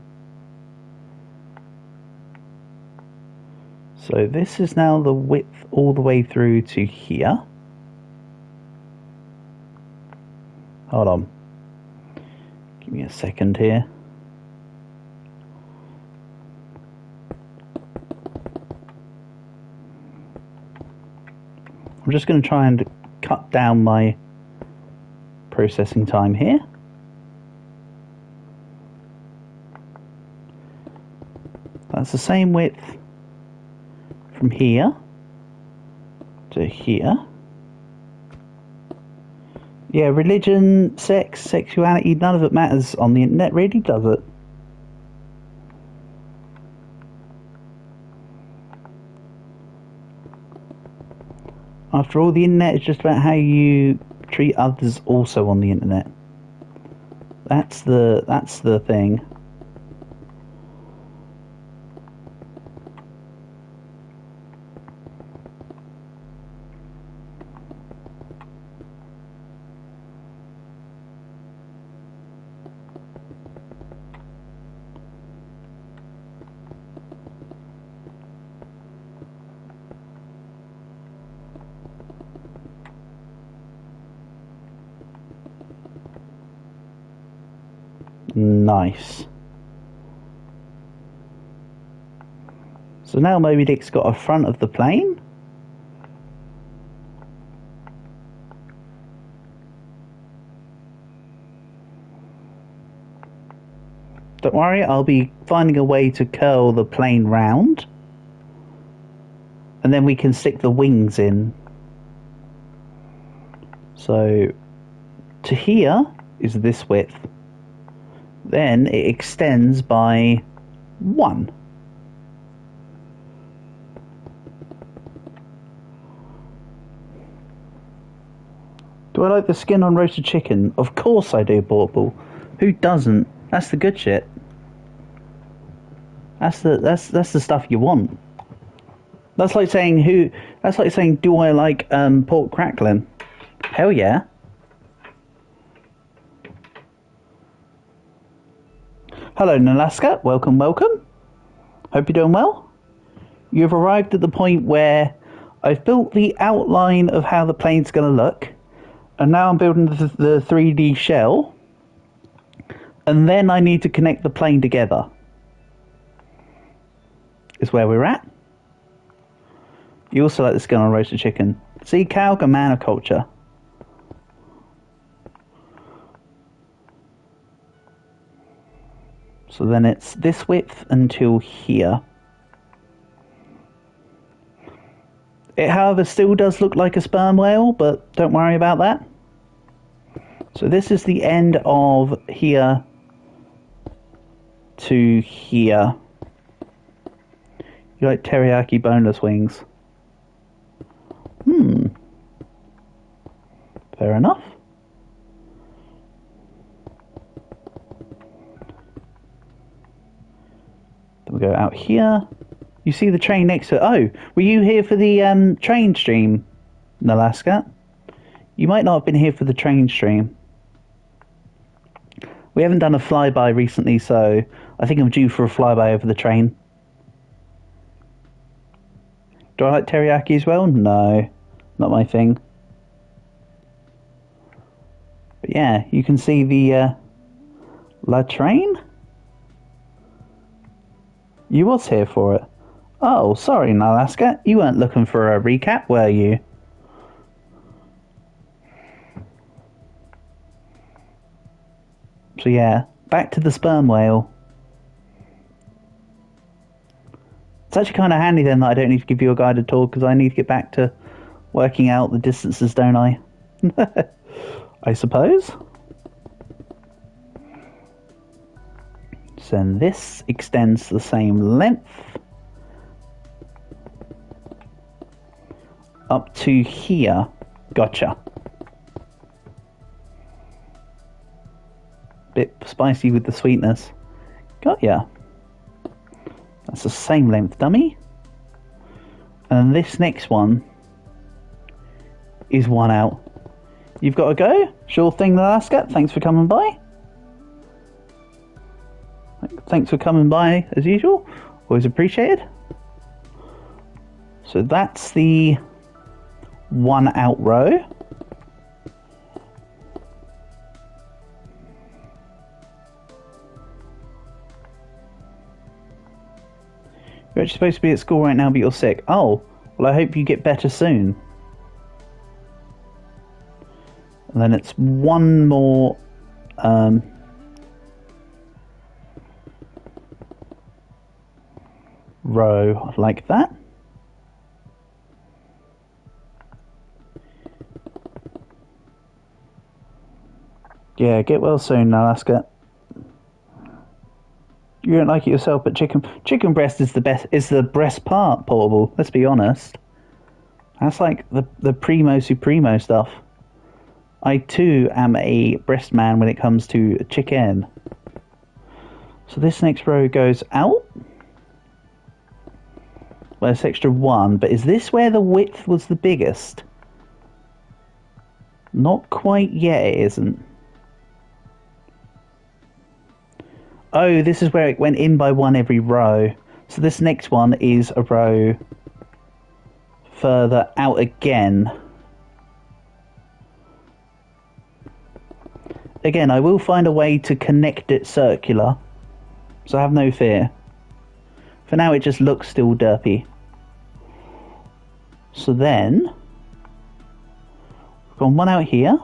So this is now the width all the way through to here. Hold on. Give me a second here. I'm just going to try and cut down my processing time here. That's the same width from here to here. Yeah, religion, sex, sexuality, none of it matters on the internet, really, does it? After all, the internet is just about how you treat others also on the internet. That's the thing. Nice. So now Moby Dick's got a front of the plane. Don't worry, I'll be finding a way to curl the plane round. And then we can stick the wings in. So to here is this width. Then it extends by 1. Do I like the skin on roasted chicken? Of course I do, Portable. Who doesn't? That's the good shit. That's the stuff you want. That's like saying do I like pork crackling? Hell yeah. Hello, Nalaska. Welcome, welcome. Hope you're doing well. You've arrived at the point where I've built the outline of how the plane's going to look, and now I'm building the 3D shell, and then I need to connect the plane together. Is where we're at. You also like the skin on roasted chicken. See, Calga, man of culture. So then it's this width until here. It, however, still does look like a sperm whale, but don't worry about that. So this is the end of here to here. You like teriyaki boneless wings? Fair enough. Then we go out here. You see the train next to it. Oh, were you here for the train stream, Nalaska? You might not have been here for the train stream. We haven't done a flyby recently, so I think I'm due for a flyby over the train. Do I like teriyaki as well? No, not my thing. But yeah, you can see the La Train. You was here for it. Oh, sorry, Alaska. You weren't looking for a recap, were you? So yeah, back to the sperm whale. It's actually kind of handy then that I don't need to give you a guided tour because I need to get back to working out the distances, don't I? I suppose. So then this extends the same length up to here. Gotcha. Bit spicy with the sweetness. Got ya. That's the same length, dummy. And this next one is one out. You've got to go? Sure thing, Alaska. Thanks for coming by. Thanks for coming by as usual. Always appreciated. So that's the one out row. You're actually supposed to be at school right now, but you're sick. Oh, well, I hope you get better soon. And then it's one more row like that. Yeah, get well soon, Alaska. You don't like it yourself, but chicken breast is the best. Is the breast part portable? Let's be honest. That's like the primo supremo stuff. I too am a breast man when it comes to chicken. So this next row goes out. Well, it's extra one, but is this where the width was the biggest? Not quite yet, it isn't. Oh, this is where it went in by one every row. So this next one is a row further out again. Again, I will find a way to connect it circular, so have no fear. For now, it just looks still derpy. So then, we've got one out here.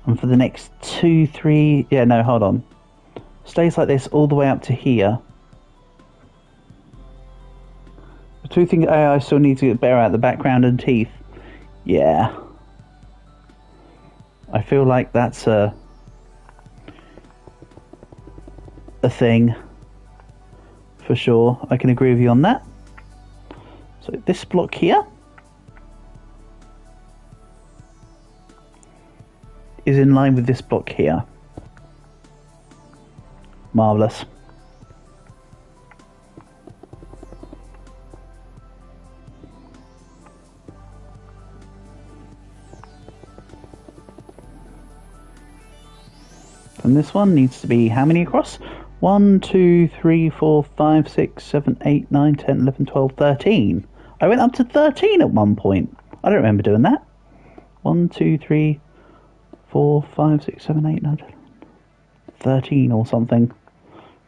And for the next 2, 3... Yeah, no, hold on. Stays like this all the way up to here. The two things I still need to get better at, the background and teeth. Yeah. I feel like that's a thing. For sure. I can agree with you on that. So this block here is in line with this block here. Marvellous. And this one needs to be how many across? 1, 2, 3, 4, 5, 6, 7, 8, 9, 10, 11, 12, 13. I went up to 13 at one point. I don't remember doing that. 1, 2, 3, 4, 5, 6, 7, 8, 9, 10, 13 or something.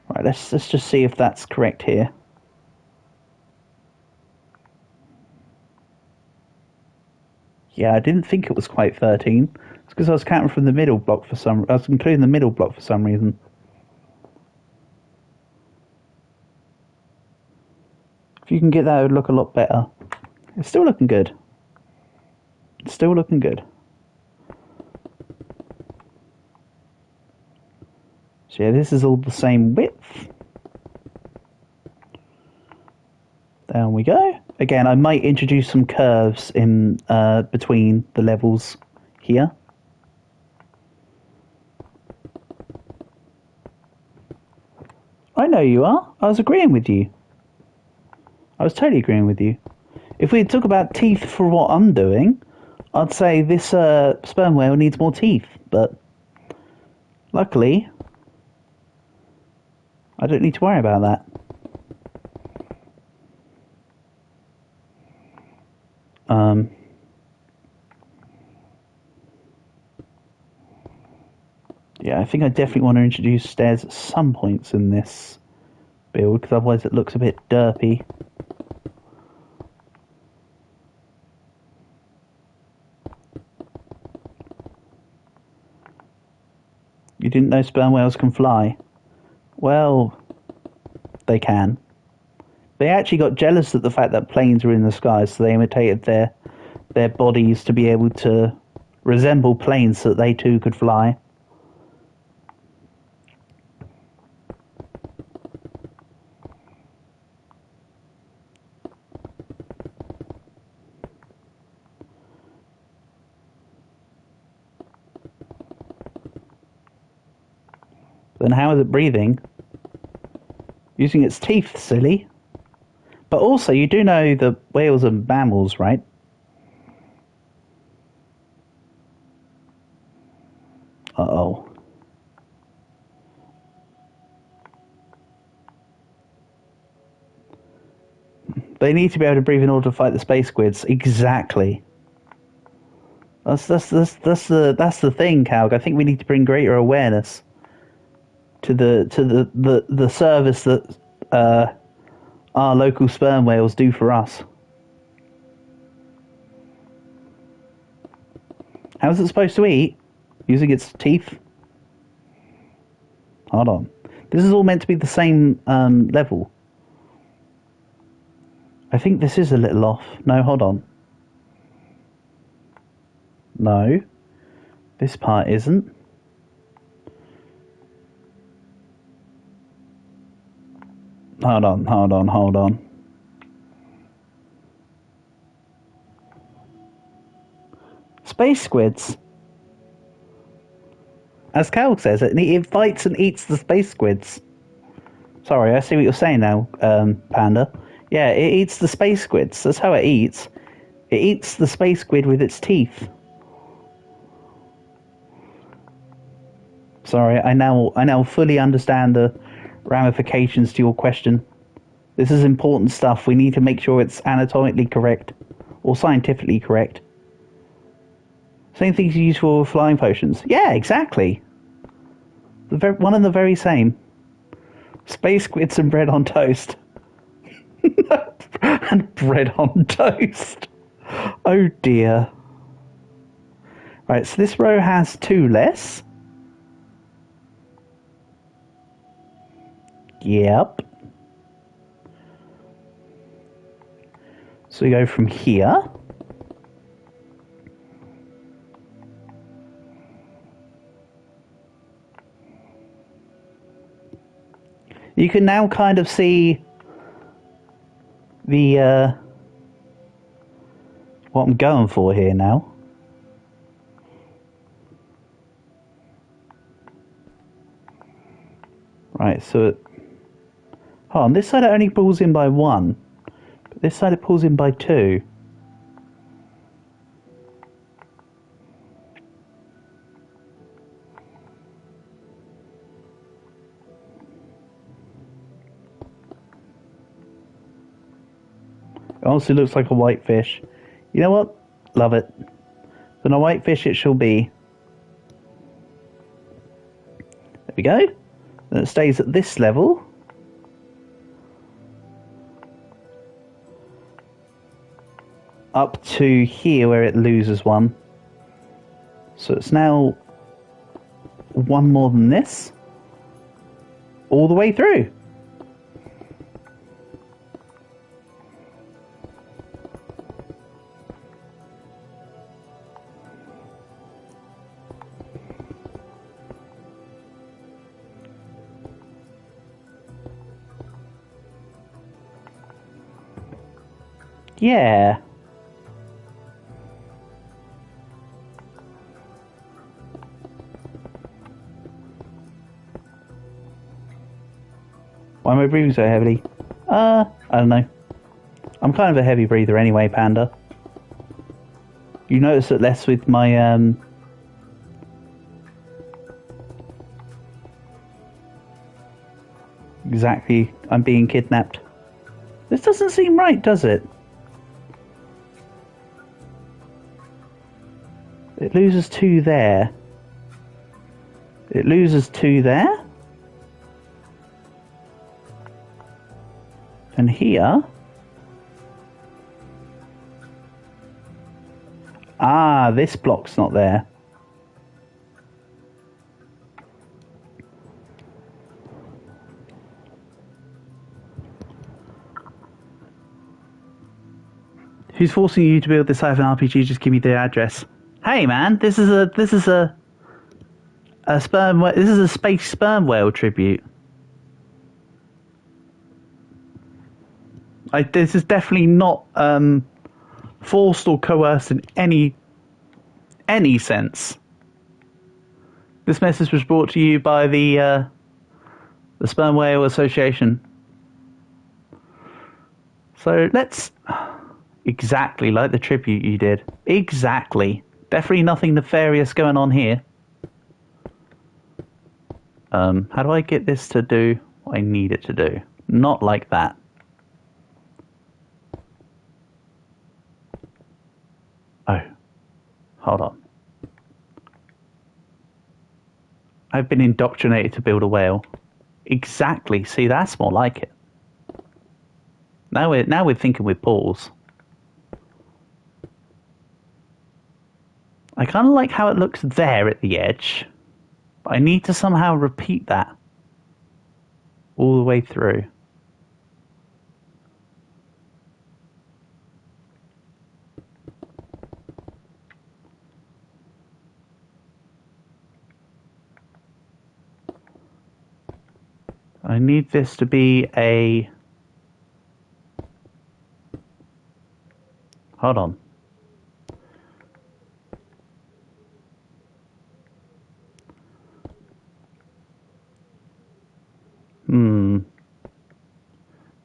Right, let's just see if that's correct here. Yeah, I didn't think it was quite 13. It's because I was counting from the middle block for some... I was including the middle block for some reason. If you can get that, it would look a lot better. It's still looking good. It's still looking good. So yeah, this is all the same width. Down we go. Again, I might introduce some curves in between the levels here. I know you are. I was agreeing with you. I was totally agreeing with you. If we talk about teeth for what I'm doing, I'd say this sperm whale needs more teeth, but luckily, I don't need to worry about that. Yeah, I think I definitely want to introduce stairs at some points in this build, because otherwise it looks a bit derpy. You didn't know sperm whales can fly? Well, they can. They actually got jealous at the fact that planes were in the sky, so they imitated their bodies to be able to resemble planes so that they too could fly. Then how is it breathing? Using its teeth, silly. But also, you do know that whales are mammals, right? Uh-oh. They need to be able to breathe in order to fight the space squids. Exactly. That's the thing, Calg. I think we need to bring greater awareness to the service that our local sperm whales do for us. How's it supposed to eat? Using its teeth? Hold on. This is all meant to be the same level. I think this is a little off. No, hold on. No. This part isn't. Hold on. Space squids. As Cal says, it fights and eats the space squids. Sorry, I see what you're saying now, Panda. Yeah, it eats the space squids. That's how it eats. It eats the space squid with its teeth. Sorry, I now fully understand the ramifications to your question. This is important stuff. We need to make sure it's anatomically correct or scientifically correct. Same things you use for flying potions. Yeah, exactly. One and the very same. Space squids and bread on toast. And bread on toast. Oh dear. Right, so this row has 2 less. Yep. So we go from here. You can now kind of see the what I'm going for here now. Right, so on this side it only pulls in by 1, but this side it pulls in by 2. It honestly looks like a whitefish. You know what? Love it. Then a whitefish it shall be. There we go. Then it stays at this level. Up to here where it loses 1. So it's now 1 more than this. All the way through. Yeah. Why am I breathing so heavily? I don't know. I'm kind of a heavy breather anyway, Panda. You notice it less with my, Exactly, I'm being kidnapped. This doesn't seem right, does it? It loses 2 there. It loses 2 there. And here... Ah, this block's not there. Who's forcing you to build this hyphen RPG? Just give me the address. Hey man, this is a sperm. This is a space sperm whale tribute. This is definitely not forced or coerced in any sense. This message was brought to you by the Sperm Whale Association. So let's... Exactly like the tribute you did. Exactly. Definitely nothing nefarious going on here. How do I get this to do what I need it to do? Not like that. Oh. Hold on. I've been indoctrinated to build a whale. Exactly. See, that's more like it. Now we're thinking with balls. I kind of like how it looks there at the edge, but I need to somehow repeat that all the way through. I need this to be a... Hold on.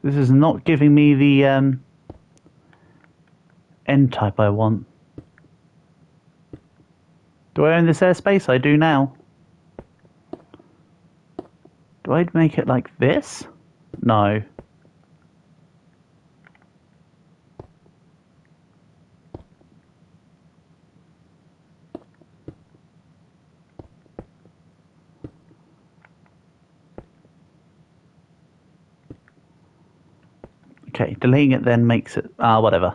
This is not giving me the end type I want. Do I own this airspace? I do now. Do I make it like this? No. Okay, deleting it then makes it... whatever.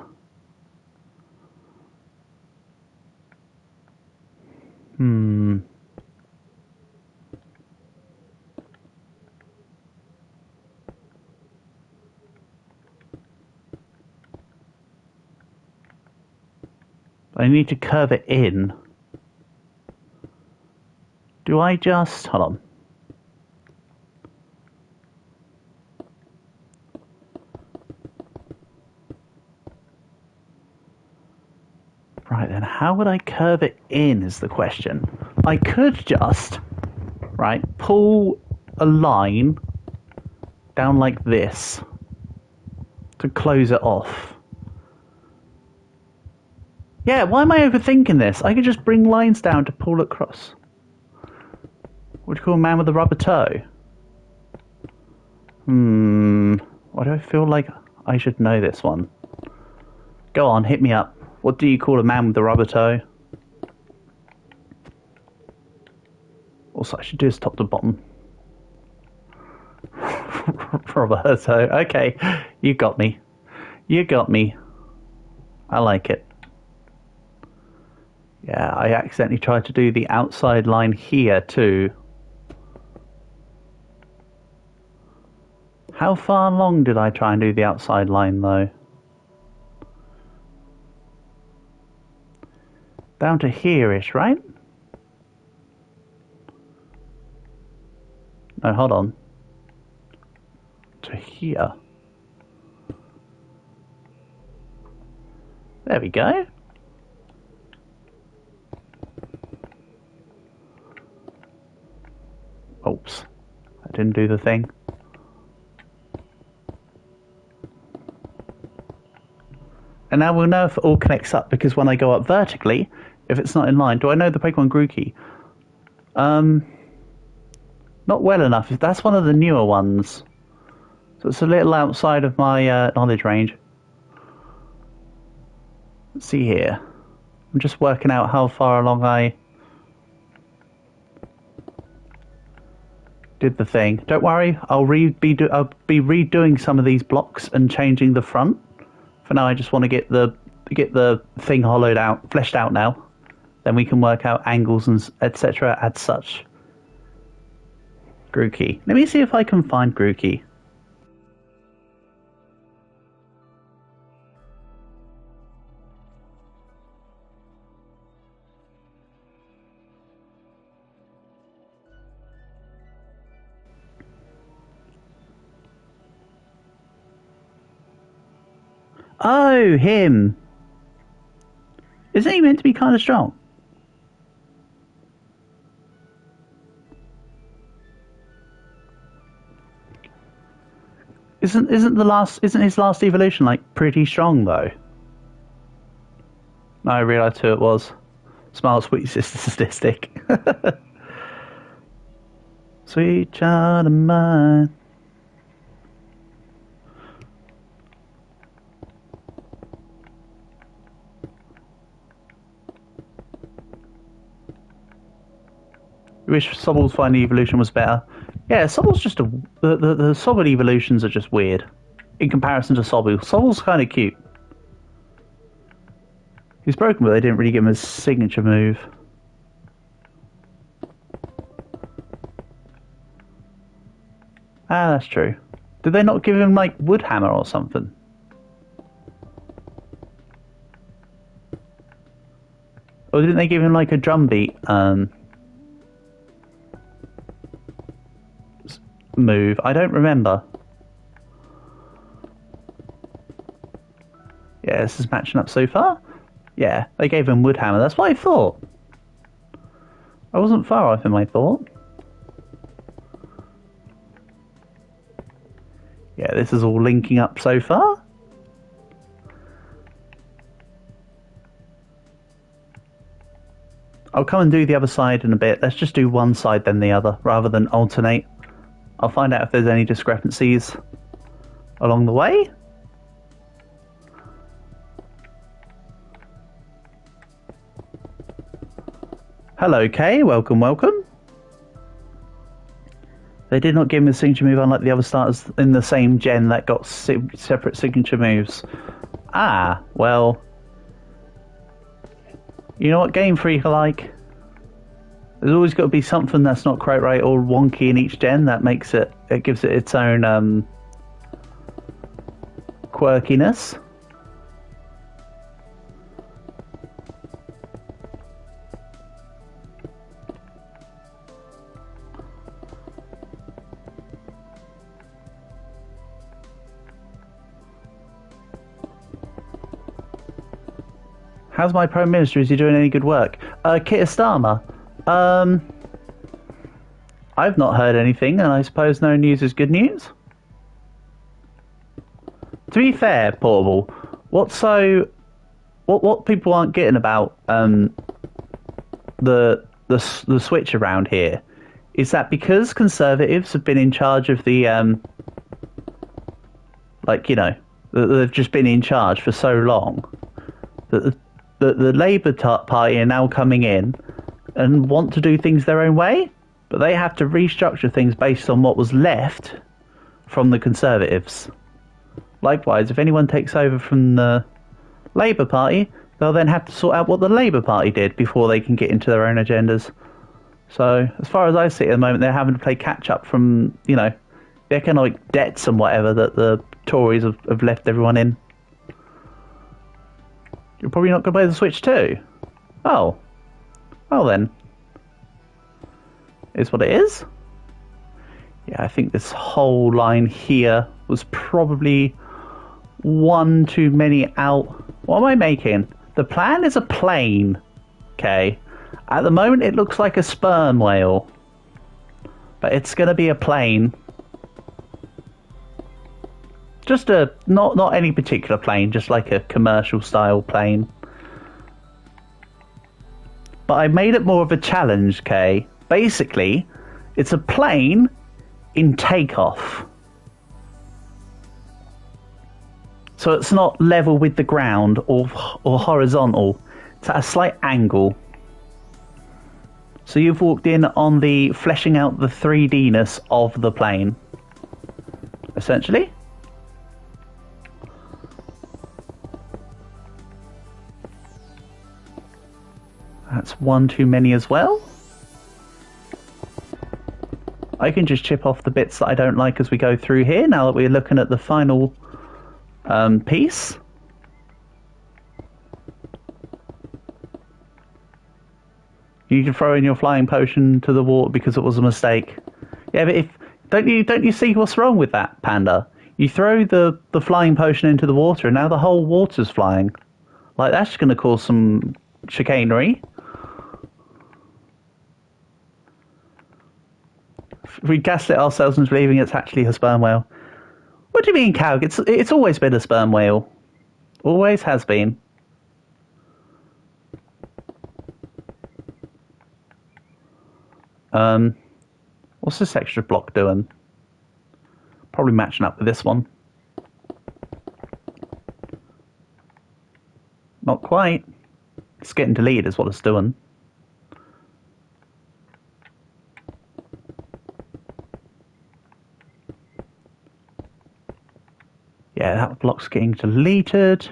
I need to curve it in. Do I just... Hold on. Right then, how would I curve it in is the question. I could just, right, pull a line down like this to close it off. Yeah, why am I overthinking this? I could just bring lines down to pull across. What do you call a man with a rubber toe? Why do I feel like I should know this one? Go on, hit me up. What do you call a man with a rubber toe? Also, I should do this top to bottom. Rubber toe. Okay, you got me. You got me. I like it. Yeah, I accidentally tried to do the outside line here too. How far along did I try and do the outside line though? Down to here-ish, right? No, hold on. To here. There we go. Oops. I didn't do the thing. And now we'll know if it all connects up, because when I go up vertically, if it's not in line... Do I know the Pokemon Grookey? Not well enough. That's one of the newer ones. So it's a little outside of my knowledge range. Let's see here. I'm just working out how far along I... did the thing. Don't worry, I'll be redoing some of these blocks and changing the front. For now, I just want to get the thing hollowed out, fleshed out now. Then we can work out angles and etc. as such. Grookey. Let me see if I can find Grookey. Oh, him. Isn't he meant to be kind of strong? Isn't his last evolution like pretty strong though? No, I realised who it was. Smile, sweet sister statistic. Sweet child of mine. I wish Sobble's final evolution was better. Yeah, Sobble's just the Sobble evolutions are just weird in comparison to Sobble. Sobble's kind of cute. He's broken, but they didn't really give him his signature move. Ah, that's true. Did they not give him like wood hammer or something? Or didn't they give him like a drum beat? Move. I don't remember. Yeah, this is matching up so far. Yeah, they gave him Woodhammer. That's what I thought. I wasn't far off in my thought. Yeah, this is all linking up so far. I'll come and do the other side in a bit. Let's just do one side then the other, rather than alternate. I'll find out if there's any discrepancies along the way. Hello, Kay. Welcome, welcome. They did not give me a signature move unlike the other starters in the same gen that got separate signature moves. Ah, well. You know what Game Freak are like? There's always got to be something that's not quite right or wonky in each gen that makes it, gives it its own quirkiness. How's my Prime Minister? Is he doing any good work? Kitastama. I've not heard anything, and I suppose no news is good news. To be fair, Portable, what people aren't getting about the switch around here is that because Conservatives have been in charge of the they've just been in charge for so long that the Labour Party are now coming in and want to do things their own way, but they have to restructure things based on what was left from the Conservatives. Likewise, if anyone takes over from the Labour Party, they'll then have to sort out what the Labour Party did before they can get into their own agendas. So, as far as I see it at the moment, they're having to play catch-up from, the economic debts and whatever that the Tories have left everyone in. You're probably not going to play the Switch too? Oh. Well then. Is what it is. Yeah, I think this whole line here was probably one too many out. What am I making? The plan is a plane. Okay. At the moment it looks like a sperm whale. But it's going to be a plane. Just a, not any particular plane, just like a commercial style plane. But I made it more of a challenge, okay? Basically, it's a plane in takeoff. So it's not level with the ground or horizontal. It's at a slight angle. So you've walked in on the fleshing out the 3D-ness of the plane, essentially. That's one too many as well. I can just chip off the bits that I don't like as we go through here, now that we're looking at the final piece. You can throw in your flying potion to the water because it was a mistake. Yeah, but don't you see what's wrong with that, Panda? You throw the flying potion into the water and now the whole water's flying. Like, that's going to cause some chicanery. We gaslit ourselves into believing it's actually a sperm whale. What do you mean, Cowg? It's always been a sperm whale. Always has been. What's this extra block doing? Probably matching up with this one. Not quite. It's getting deleted is what it's doing. Yeah, that block's getting deleted.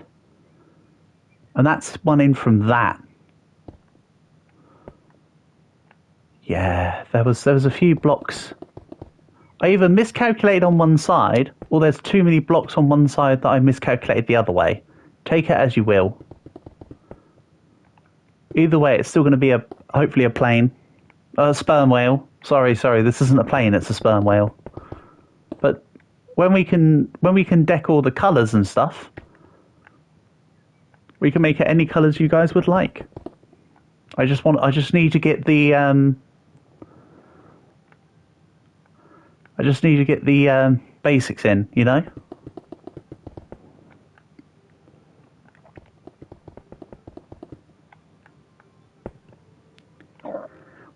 And that's one in from that. Yeah, there was a few blocks. I either miscalculated on one side, or there's too many blocks on one side that I miscalculated the other way. Take it as you will. Either way, it's still going to be hopefully a plane. A sperm whale. Sorry, this isn't a plane, it's a sperm whale. But when we can deck all the colours and stuff, we can make it any colours you guys would like. I just need to get the basics in, you know?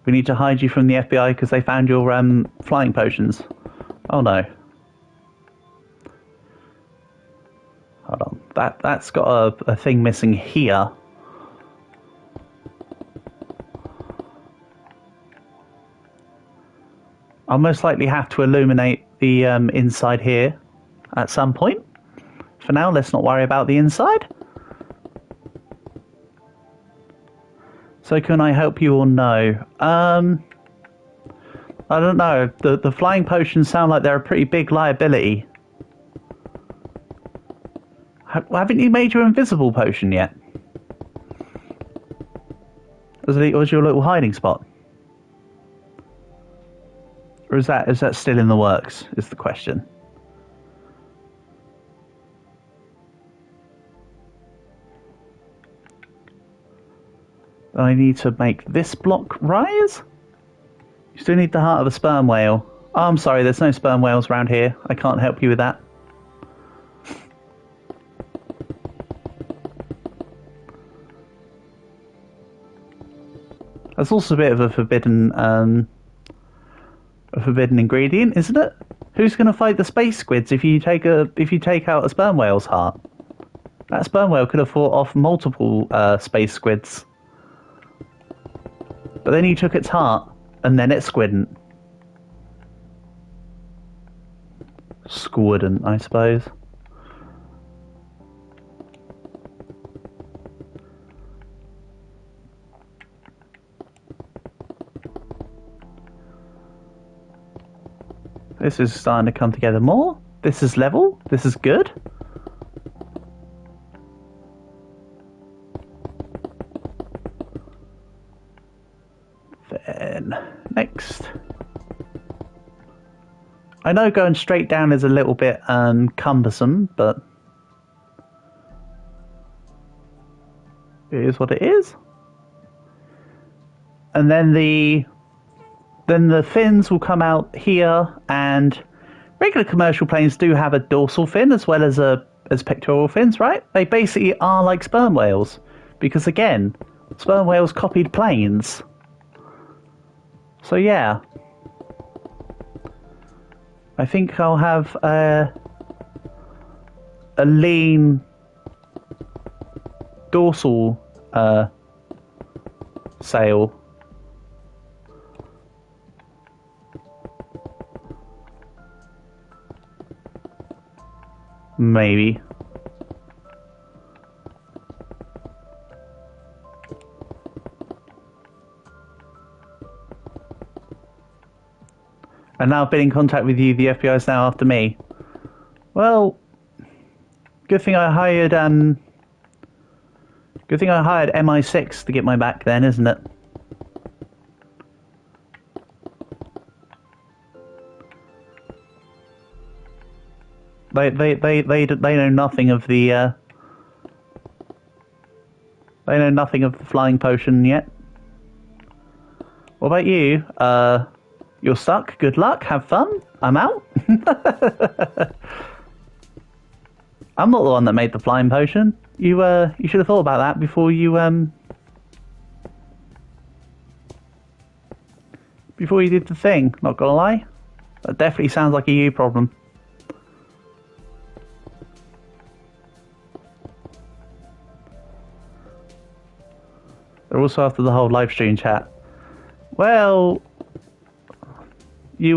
We need to hide you from the FBI because they found your flying potions. Oh no. Hold on. That's got a thing missing here. I'll most likely have to illuminate the inside here at some point. For now, let's not worry about the inside. So can I help you or no? I don't know. The flying potions sound like they're a pretty big liability. Haven't you made your invisible potion yet? Was your little hiding spot? Or is that still in the works, is the question. I need to make this block rise? You still need the heart of a sperm whale. Oh, I'm sorry, there's no sperm whales around here. I can't help you with that. That's also a bit of a forbidden ingredient, isn't it? Who's going to fight the space squids if you take out a sperm whale's heart? That sperm whale could have fought off multiple space squids, but then you took its heart, and then it squidn't. Squidn't, I suppose. This is starting to come together more. This is level. This is good. Then, next. I know going straight down is a little bit cumbersome, but it is what it is. And then the fins will come out here, and regular commercial planes do have a dorsal fin as well as pectoral fins, right? They basically are like sperm whales, because again, sperm whales copied planes. So yeah, I think I'll have a lean dorsal sail Maybe. And now I've been in contact with you, the FBI is now after me. Well, good thing I hired MI6 to get my back then, isn't it? They know nothing of the they know nothing of the flying potion yet. What about you? You're stuck. Good luck. Have fun. I'm out. I'm not the one that made the flying potion. You should have thought about that before you did the thing. Not gonna lie, that definitely sounds like a you problem. They're also after the whole live stream chat. Well, you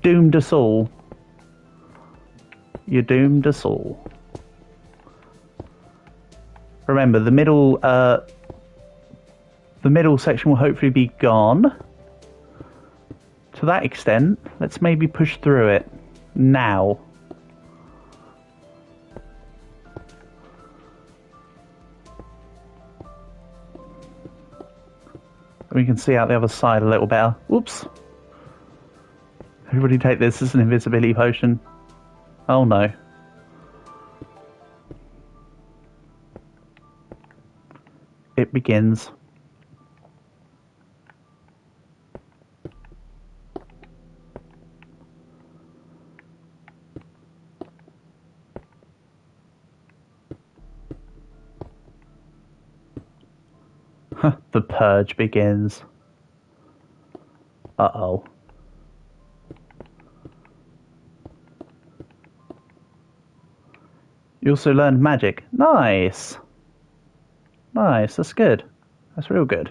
doomed us all. You doomed us all. Remember, the middle section will hopefully be gone. To that extent, let's maybe push through it now. We can see out the other side a little better. Whoops. Everybody take this as an invisibility potion. Oh no. It begins. The purge begins. Uh-oh. You also learned magic. Nice. Nice, that's good. That's real good.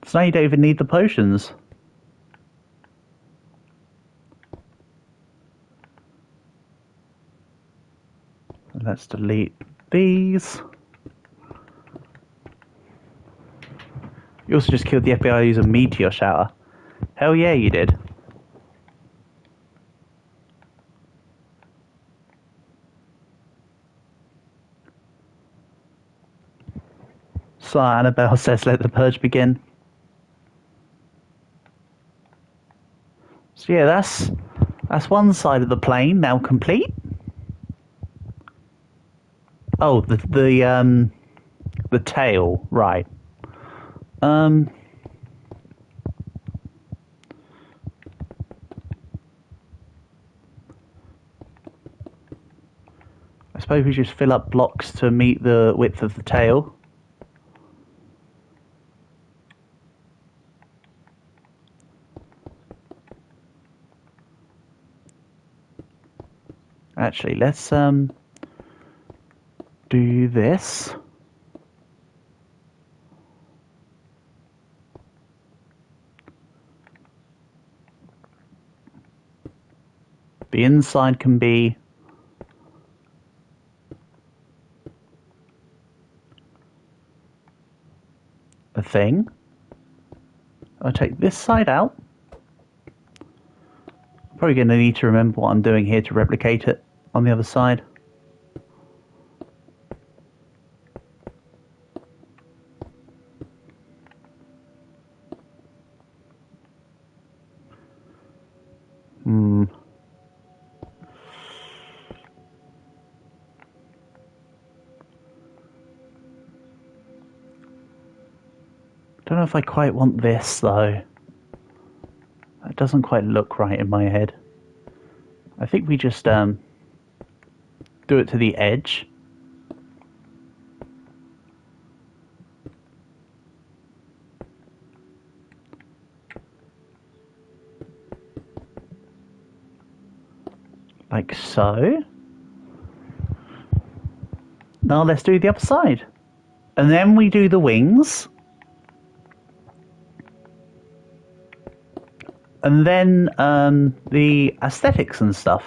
So now you don't even need the potions. Let's delete these. You also just killed the FBI using a meteor shower. Hell yeah, you did. So Annabelle says, let the purge begin. So yeah, that's one side of the plane now complete. Oh, the tail, right. I suppose we just fill up blocks to meet the width of the tail. Actually, let's do this. The inside can be a thing. I'll take this side out. I'm probably going to need to remember what I'm doing here to replicate it on the other side. Don't know if I quite want this though. That doesn't quite look right in my head. I think we just do it to the edge. Like so. Now let's do the other side. And then we do the wings. And then the aesthetics and stuff.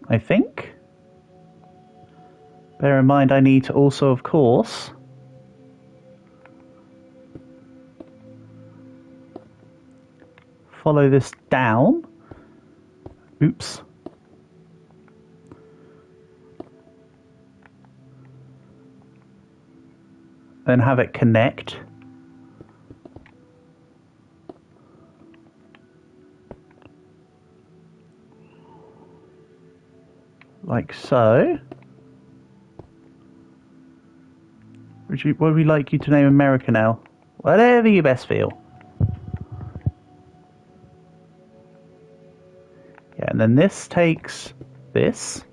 I think. Bear in mind I need to also, of course, follow this down. Oops. Then have it connect. Like so. What would we like you to name America now? Whatever you best feel. Yeah, and then this takes this.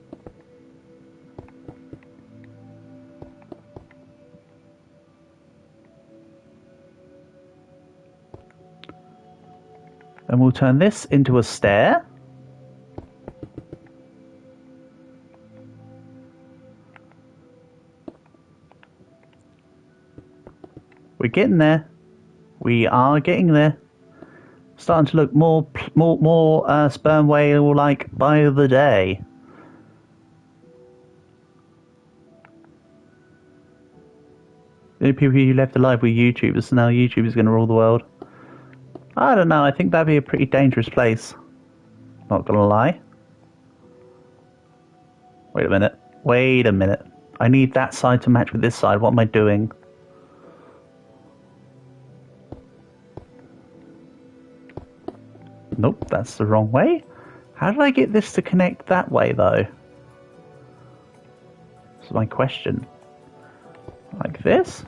And we'll turn this into a stair. We're getting there. We are getting there. Starting to look more sperm whale like by the day. The only people who left alive were YouTubers, so now YouTube is going to rule the world. I don't know, I think that'd be a pretty dangerous place. Not gonna lie. Wait a minute. Wait a minute. I need that side to match with this side. What am I doing? Nope, that's the wrong way. How did I get this to connect that way, though? That's my question. Like this?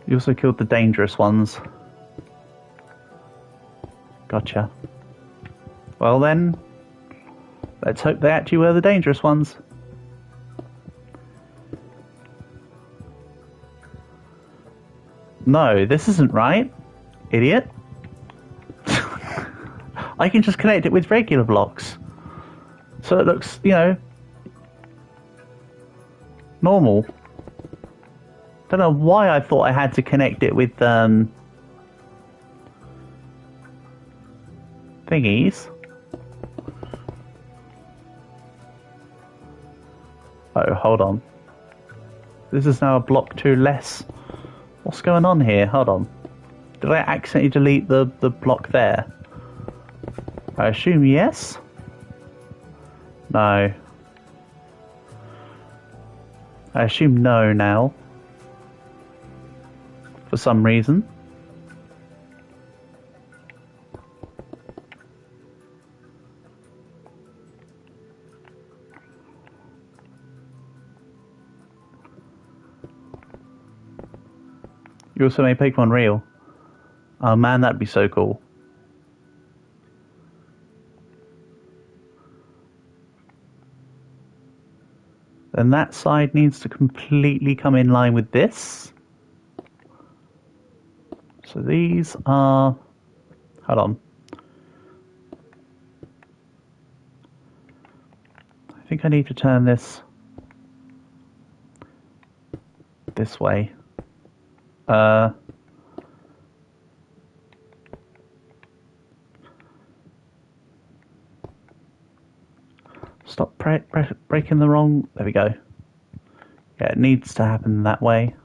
You also killed the dangerous ones. Gotcha. Well then, let's hope they actually were the dangerous ones. No, this isn't right, idiot. I can just connect it with regular blocks. So it looks, you know, normal. Don't know why I thought I had to connect it with thingies. Oh, hold on. This is now a block 2 less. What's going on here? Hold on. Did I accidentally delete the block there? I assume yes? No. I assume no now. For some reason. You also made Pokemon real. Oh man, that'd be so cool. Then that side needs to completely come in line with this. So these are... Hold on. I think I need to turn this way. Stop breaking the wrong... There we go. Yeah, it needs to happen that way.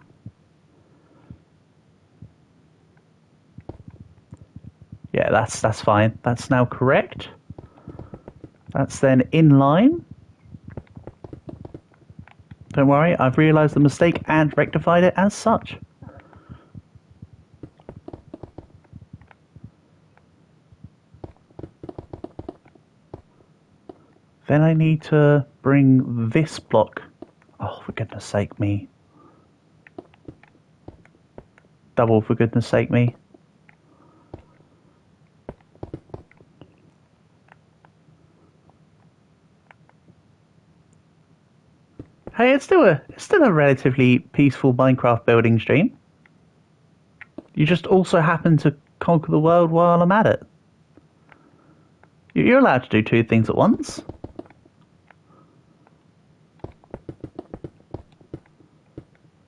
Yeah, that's fine. That's now correct. That's then in line. Don't worry, I've realised the mistake and rectified it as such. Then I need to bring this block... Oh, for goodness sake me. Double for goodness sake me. Hey, it's still a relatively peaceful Minecraft building stream. You just also happen to conquer the world while I'm at it. You're allowed to do two things at once.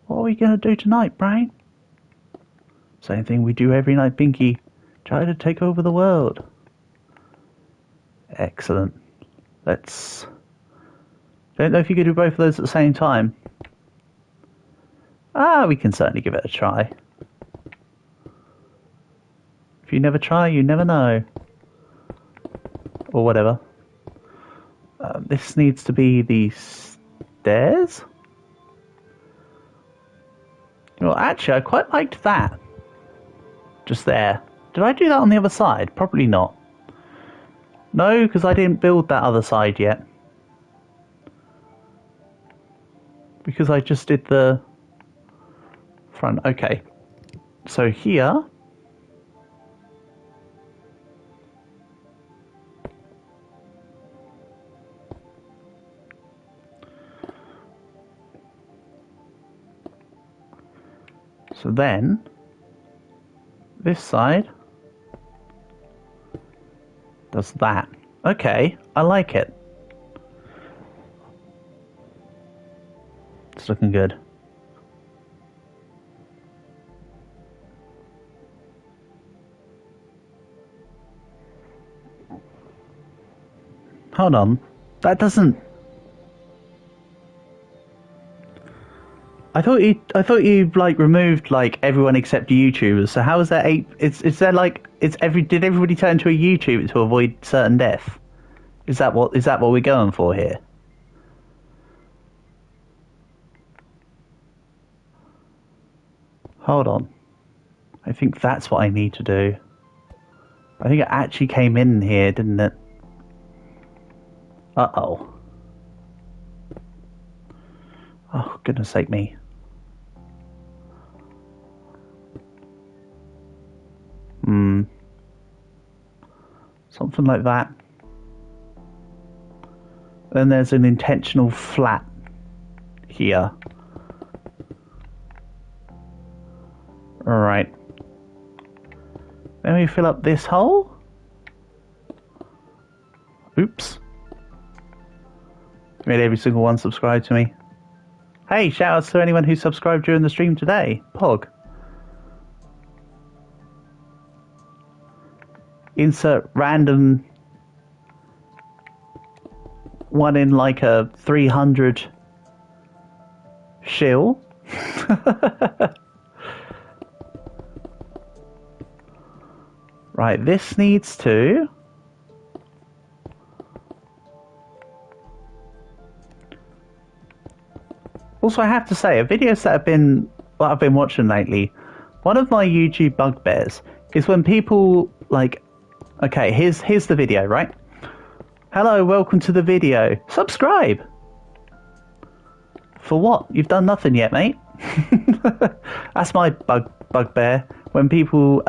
What are we going to do tonight, Brain? Same thing we do every night, Pinky. Try to take over the world. Excellent. Let's... Don't know if you could do both of those at the same time. We can certainly give it a try. If you never try, you never know. Or whatever. This needs to be the stairs? Well, actually, I quite liked that. Just there. Did I do that on the other side? Probably not. No, because I didn't build that other side yet. Because I just did the front. Okay. So here... So then, this side does that. Okay, I like it. It's looking good. Hold on. That doesn't... I thought you like removed like everyone except YouTubers. So how is that eight? Is there like did everybody turn to a YouTuber to avoid certain death? Is that what we're going for here? Hold on. I think that's what I need to do. I think it actually came in here, didn't it? Uh-oh. Oh, goodness sake me. Something like that. Then there's an intentional flat here. Alright. Then we fill up this hole. Oops. Made every single one subscribe to me. Hey, shout outs to anyone who subscribed during the stream today. Pog. Insert random one in like a 300 shill. Right, this needs to... Also, I have to say, videos that I've been watching lately, one of my YouTube bugbears is when people like... Okay, here's the video, right? Hello, welcome to the video. Subscribe! For what? You've done nothing yet, mate. That's my bugbear. When people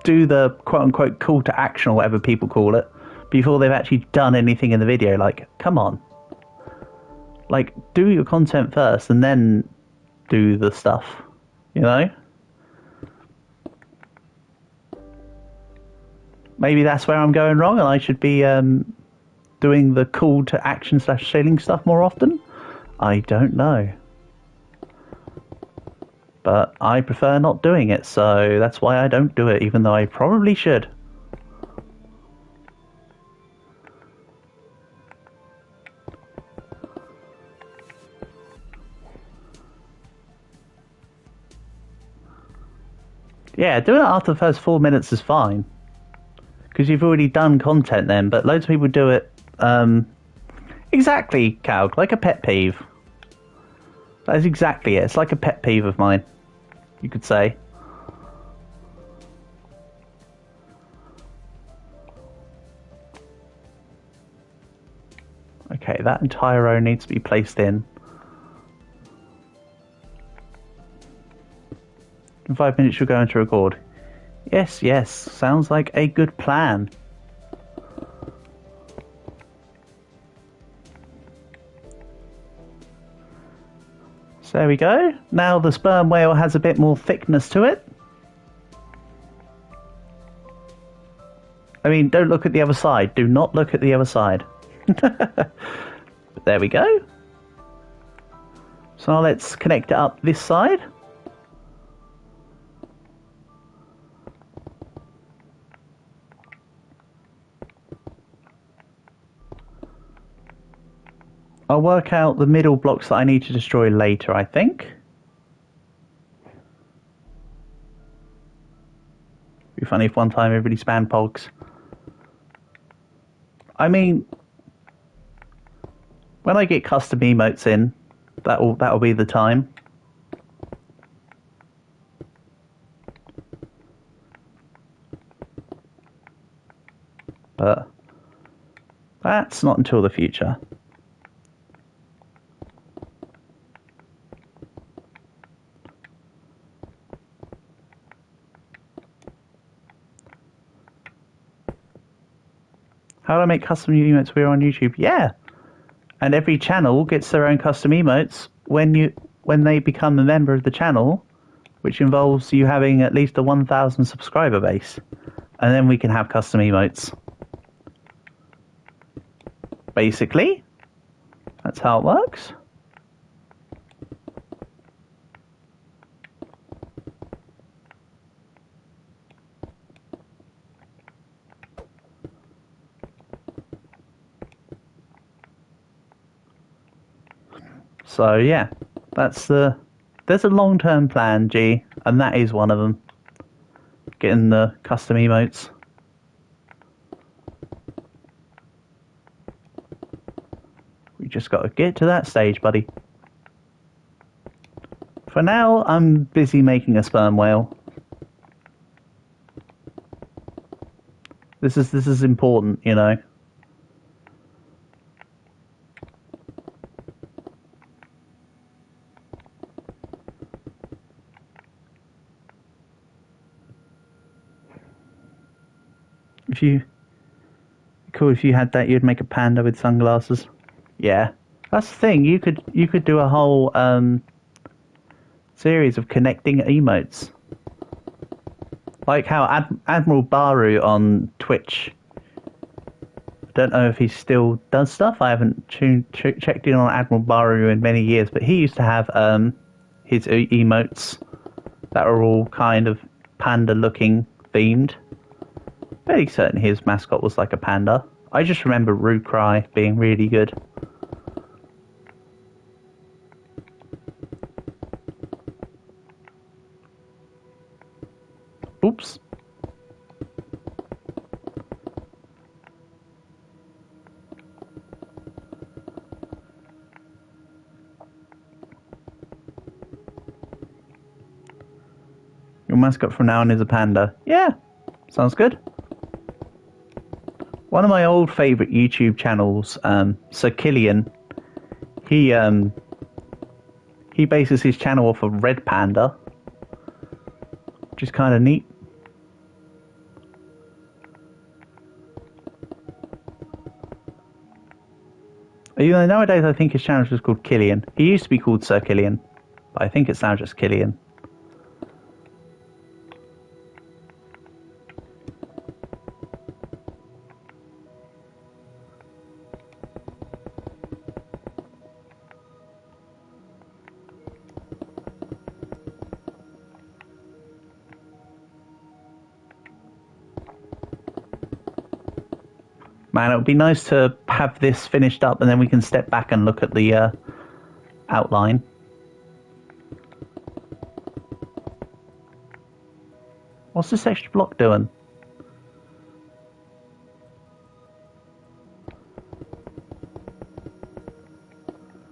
do the quote-unquote call to action or whatever people call it, before they've actually done anything in the video. Like, come on. Like, do your content first and then do the stuff. You know? Maybe that's where I'm going wrong and I should be doing the call to action / shilling stuff more often. I don't know. But I prefer not doing it, so that's why I don't do it, even though I probably should. Yeah, doing it after the first 4 minutes is fine. Because you've already done content then, but loads of people do it, exactly, Calc, like a pet peeve. That is exactly it. It's like a pet peeve of mine, you could say. Okay, that entire row needs to be placed in. In 5 minutes you're going to record. Yes, yes, sounds like a good plan. So there we go. Now the sperm whale has a bit more thickness to it. I mean, don't look at the other side. Do not look at the other side. There we go. So let's connect it up this side. I'll work out the middle blocks that I need to destroy later, I think. It'd be funny if one time everybody spammed pogs. I mean, when I get custom emotes in, that'll be the time. But that's not until the future. How do I make custom emotes here on YouTube? Yeah. And every channel gets their own custom emotes when they become a member of the channel, which involves you having at least a 1,000 subscriber base. And then we can have custom emotes. Basically, that's how it works. So yeah, there's a long-term plan, G, and that is one of them. Getting the custom emotes. We just got to get to that stage, buddy. For now, I'm busy making a sperm whale. This is important, you know. If you had that, you'd make a panda with sunglasses. Yeah, that's the thing. You could do a whole series of connecting emotes, like how Admiral Baru on Twitch. I don't know if he still does stuff. I haven't checked in on Admiral Baru in many years, but he used to have his emotes that were all kind of panda-looking themed. Fairly certain his mascot was like a panda. I just remember Rude Cry being really good. Oops. Your mascot from now on is a panda. Yeah, sounds good. One of my old favourite YouTube channels, Sir Killian, he bases his channel off of Red Panda, which is kind of neat. You know, nowadays I think his channel is just called Killian. He used to be called Sir Killian, but I think it's now just Killian. Man, it would be nice to have this finished up and then we can step back and look at the outline. What's this extra block doing?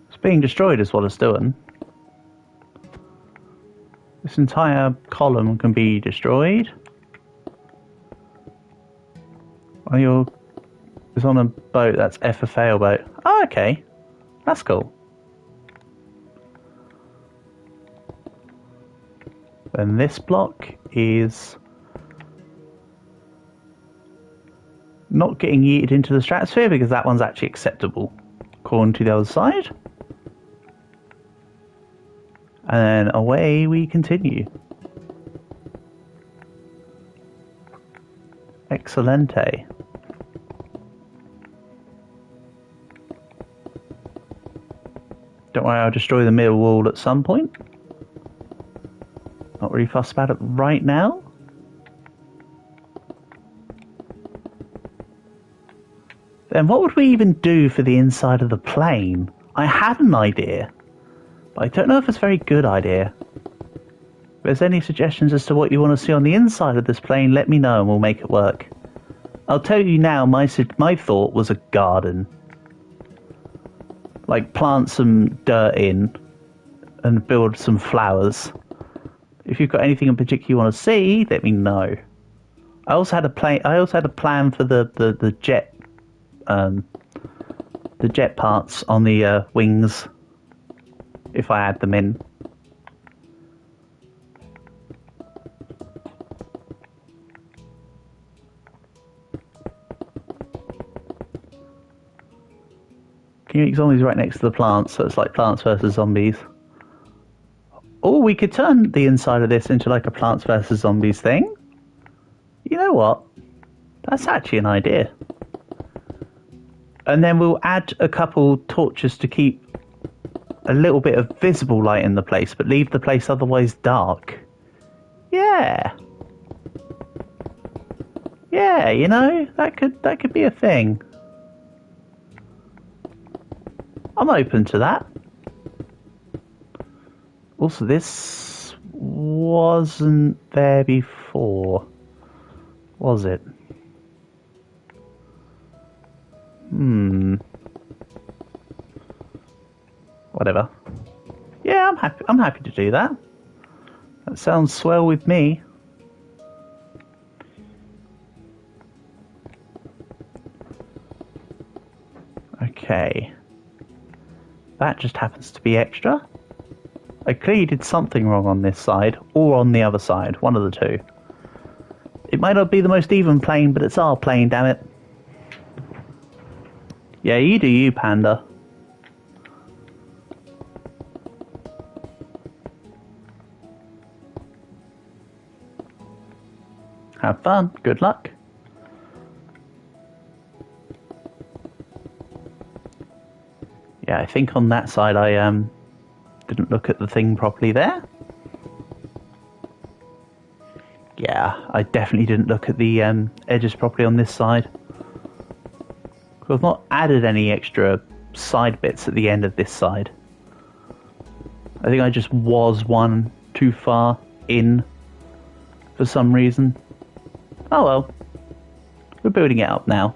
It's being destroyed is what it's doing. This entire column can be destroyed. Oh, you're... It's on a boat, that's F a fail boat. Oh, okay. That's cool. Then this block is not getting yeeted into the stratosphere because that one's actually acceptable according to the other side. And then away we continue. Excelente. Don't worry, I'll destroy the middle wall at some point. Not really fussed about it right now. Then what would we even do for the inside of the plane? I had an idea, but I don't know if it's a very good idea. If there's any suggestions as to what you want to see on the inside of this plane, let me know and we'll make it work. I'll tell you now, my thought was a garden. Like, plant some dirt in and build some flowers. If you've got anything in particular you want to see, let me know. I also had a plan for the jet parts on the wings, if I add them in. Community Zombies right next to the plants, so it's like Plants vs Zombies. Or we could turn the inside of this into like a Plants vs Zombies thing. You know what? That's actually an idea. And then we'll add a couple torches to keep a little bit of visible light in the place, but leave the place otherwise dark. Yeah. Yeah, you know, that could be a thing. I'm open to that. Also, this wasn't there before, was it? Whatever. Yeah, I'm happy to do that. That sounds swell with me. Okay. That just happens to be extra. I clearly did something wrong on this side, or on the other side, one of the two. It might not be the most even plane, but it's our plane, damn it. Yeah, you do you, Panda. Have fun, good luck. Yeah, I think on that side I didn't look at the thing properly there. Yeah, I definitely didn't look at the edges properly on this side. I've not added any extra side bits at the end of this side. I think I just was one too far in for some reason. Oh well, we're building it up now.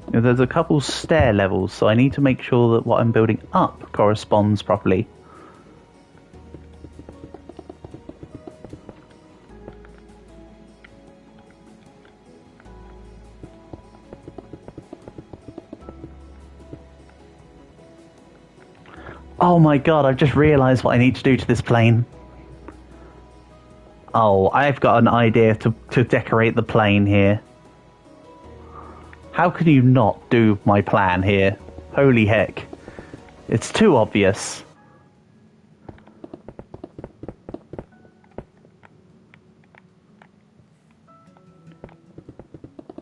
There's a couple stair levels, so I need to make sure that what I'm building up corresponds properly. Oh my god, I've just realised what I need to do to this plane. Oh, I've got an idea to decorate the plane here. How can you not do my plan here? Holy heck. It's too obvious.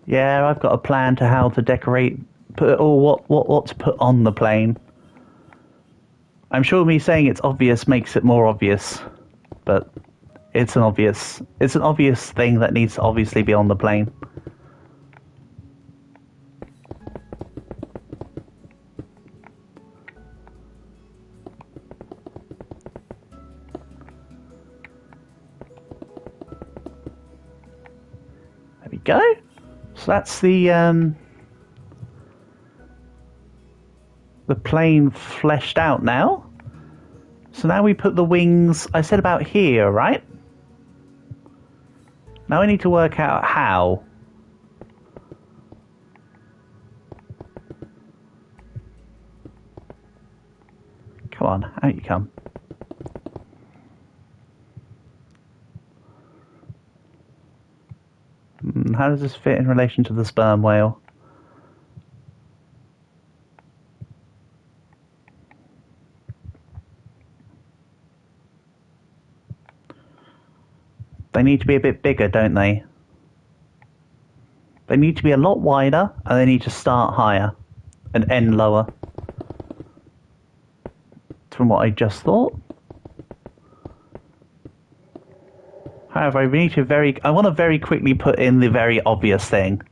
Yeah, I've got a plan to how to decorate, what to put on the plane. I'm sure me saying it's obvious makes it more obvious, but it's an obvious thing that needs to obviously be on the plane. There we go. So that's the plane fleshed out now. So now we put the wings, I said about here, right? Now I need to work out how. Come on, out you come. How does this fit in relation to the sperm whale? They need to be a bit bigger, don't they? They need to be a lot wider, and they need to start higher and end lower. From what I just thought. However, I need to I want to very quickly put in the very obvious thing.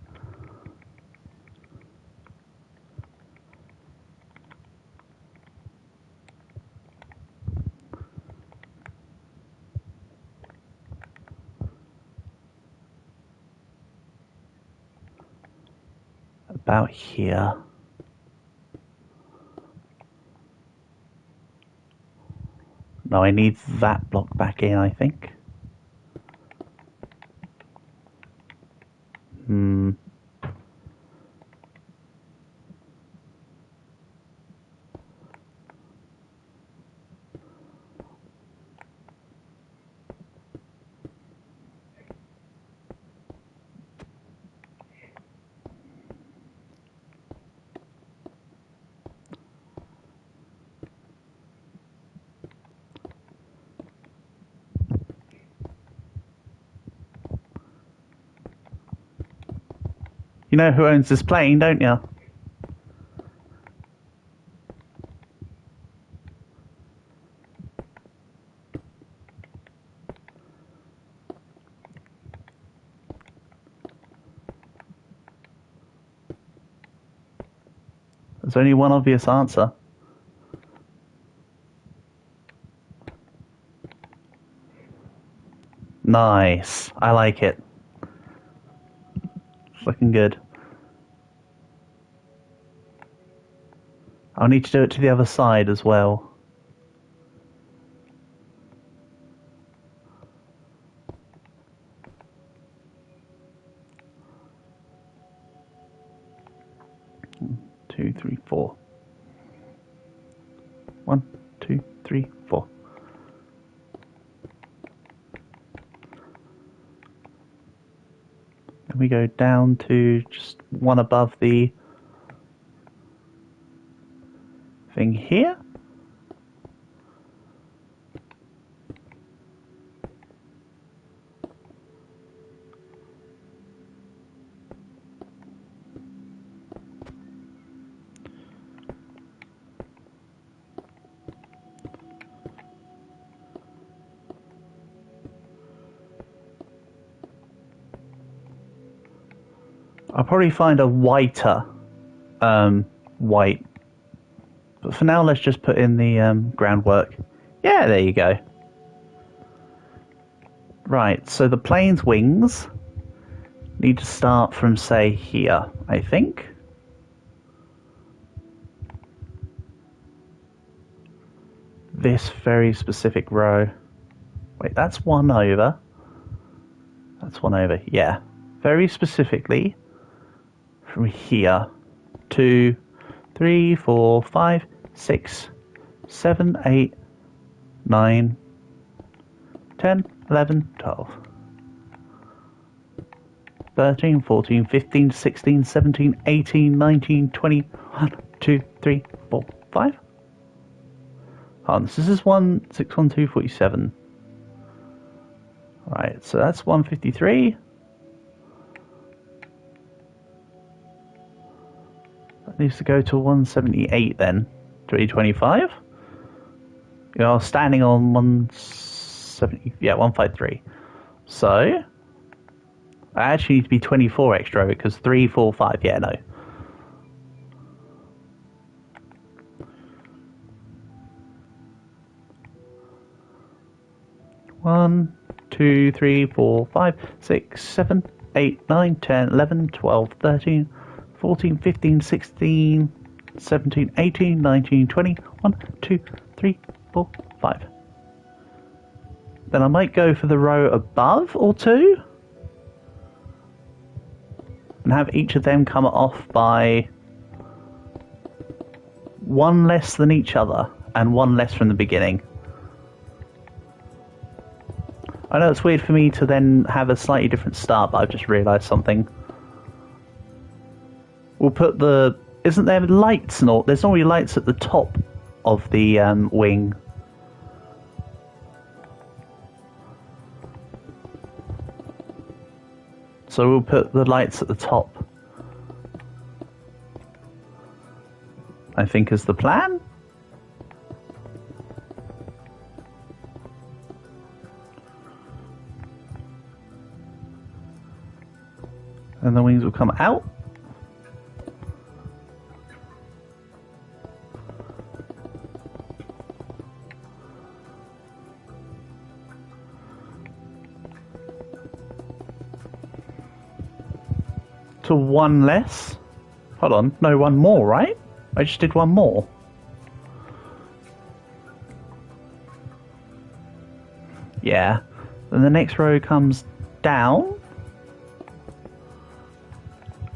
About here. No, I need that block back in, I think. You know who owns this plane, don't you? There's only one obvious answer. Nice. I like it. It's looking good. I'll need to do it to the other side as well. Two, three, four. 1, 2, 3, 4. And we go down to just one above the thing here. I'll probably find a whiter white. But for now, let's just put in the groundwork. Yeah, there you go. Right, so the plane's wings need to start from, say, here, I think. This very specific row. Wait, that's one over. That's one over, yeah. Very specifically, from here, 2, 3, 4, 5, 6, 7, 8, 9, 10, 11, 12, 13, 14, 15, 16, 17, 18, 19, 20, 1, 2, 3, 4, 5. This is 1, 6, 1, 2, 47. Right, so that's 153. That needs to go to 178 then. 325. You're standing on 170. Yeah, 153. So I actually need to be 24 extra because 3, 4, 5. Yeah, no. One, 2, 3, 4, 5, 6, 7, 8, 9, 10, 11, 12, 13, 14, 15, 16, 17, 18, 19, 20, 1, 2, 3, 4, 5. Then I might go for the row above or two and have each of them come off by one less than each other and one less from the beginning. I know it's weird for me to then have a slightly different start, but I've just realised something. We'll put the... Isn't there lights? There's normally lights at the top of the wing. So we'll put the lights at the top. I think is the plan. And the wings will come out. To one less. Hold on, no, one more, right? I just did one more. Yeah. Then the next row comes down.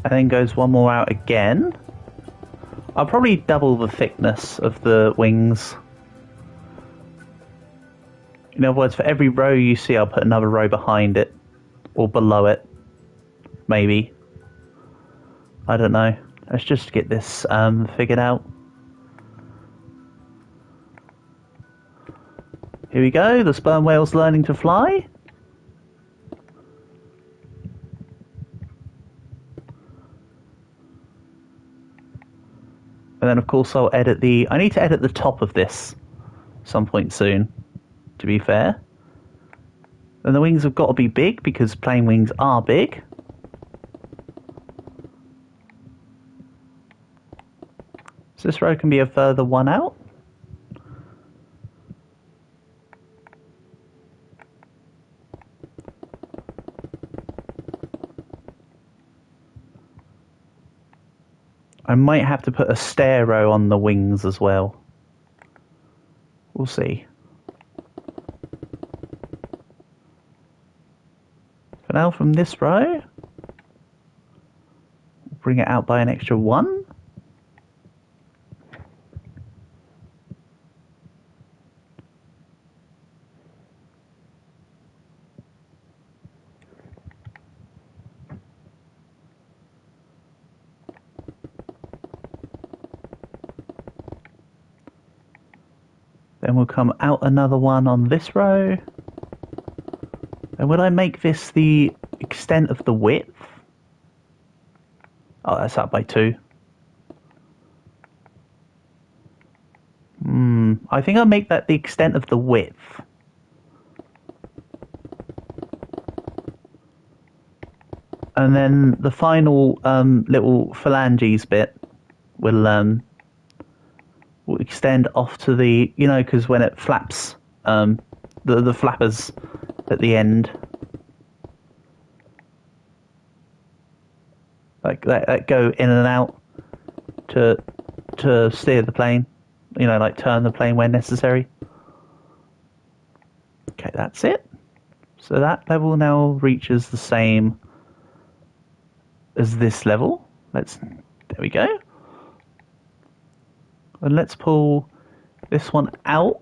And then goes one more out again. I'll probably double the thickness of the wings. In other words, for every row you see, I'll put another row behind it. Or below it. Maybe. I don't know. Let's just get this figured out. Here we go. The sperm whale's learning to fly. And then, of course, I'll edit the... I need to edit the top of this some point soon, to be fair. And the wings have got to be big, because plane wings are big. So this row can be a further one out. I might have to put a stair row on the wings as well. We'll see. For now, from this row, bring it out by an extra one. Then we'll come out another one on this row. And will I make this the extent of the width? Oh, that's up by 2. I think I'll make that the extent of the width. And then the final little phalanges bit will extend off to the, you know, because when it flaps, the flappers at the end, like that go in and out to steer the plane, you know, like turn the plane when necessary. Okay, that's it. So that level now reaches the same as this level. There we go. And let's pull this one out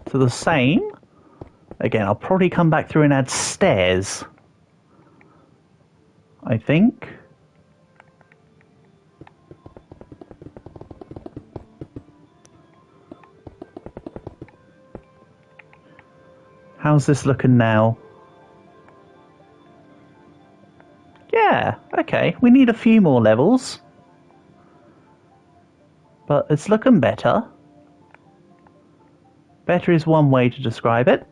to the same. Again, I'll probably come back through and add stairs, I think. How's this looking now? Yeah, okay. We need a few more levels. But it's looking better. Better is one way to describe it.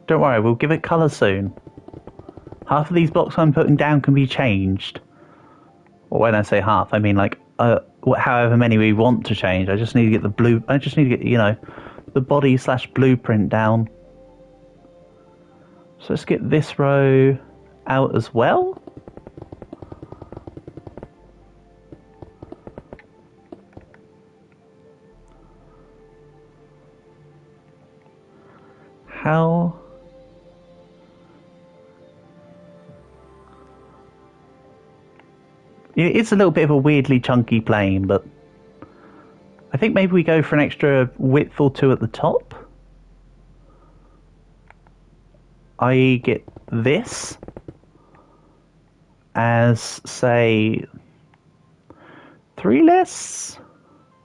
Don't worry, we'll give it colour soon. Half of these blocks I'm putting down can be changed. Well, when I say half, I mean like however many we want to change. I just need to get the blue. I just need to get, you know, the body / blueprint down. So let's get this row out as well. How? It's a little bit of a weirdly chunky plane, but I think maybe we go for an extra width or 2 at the top. I get this as, say, 3 less.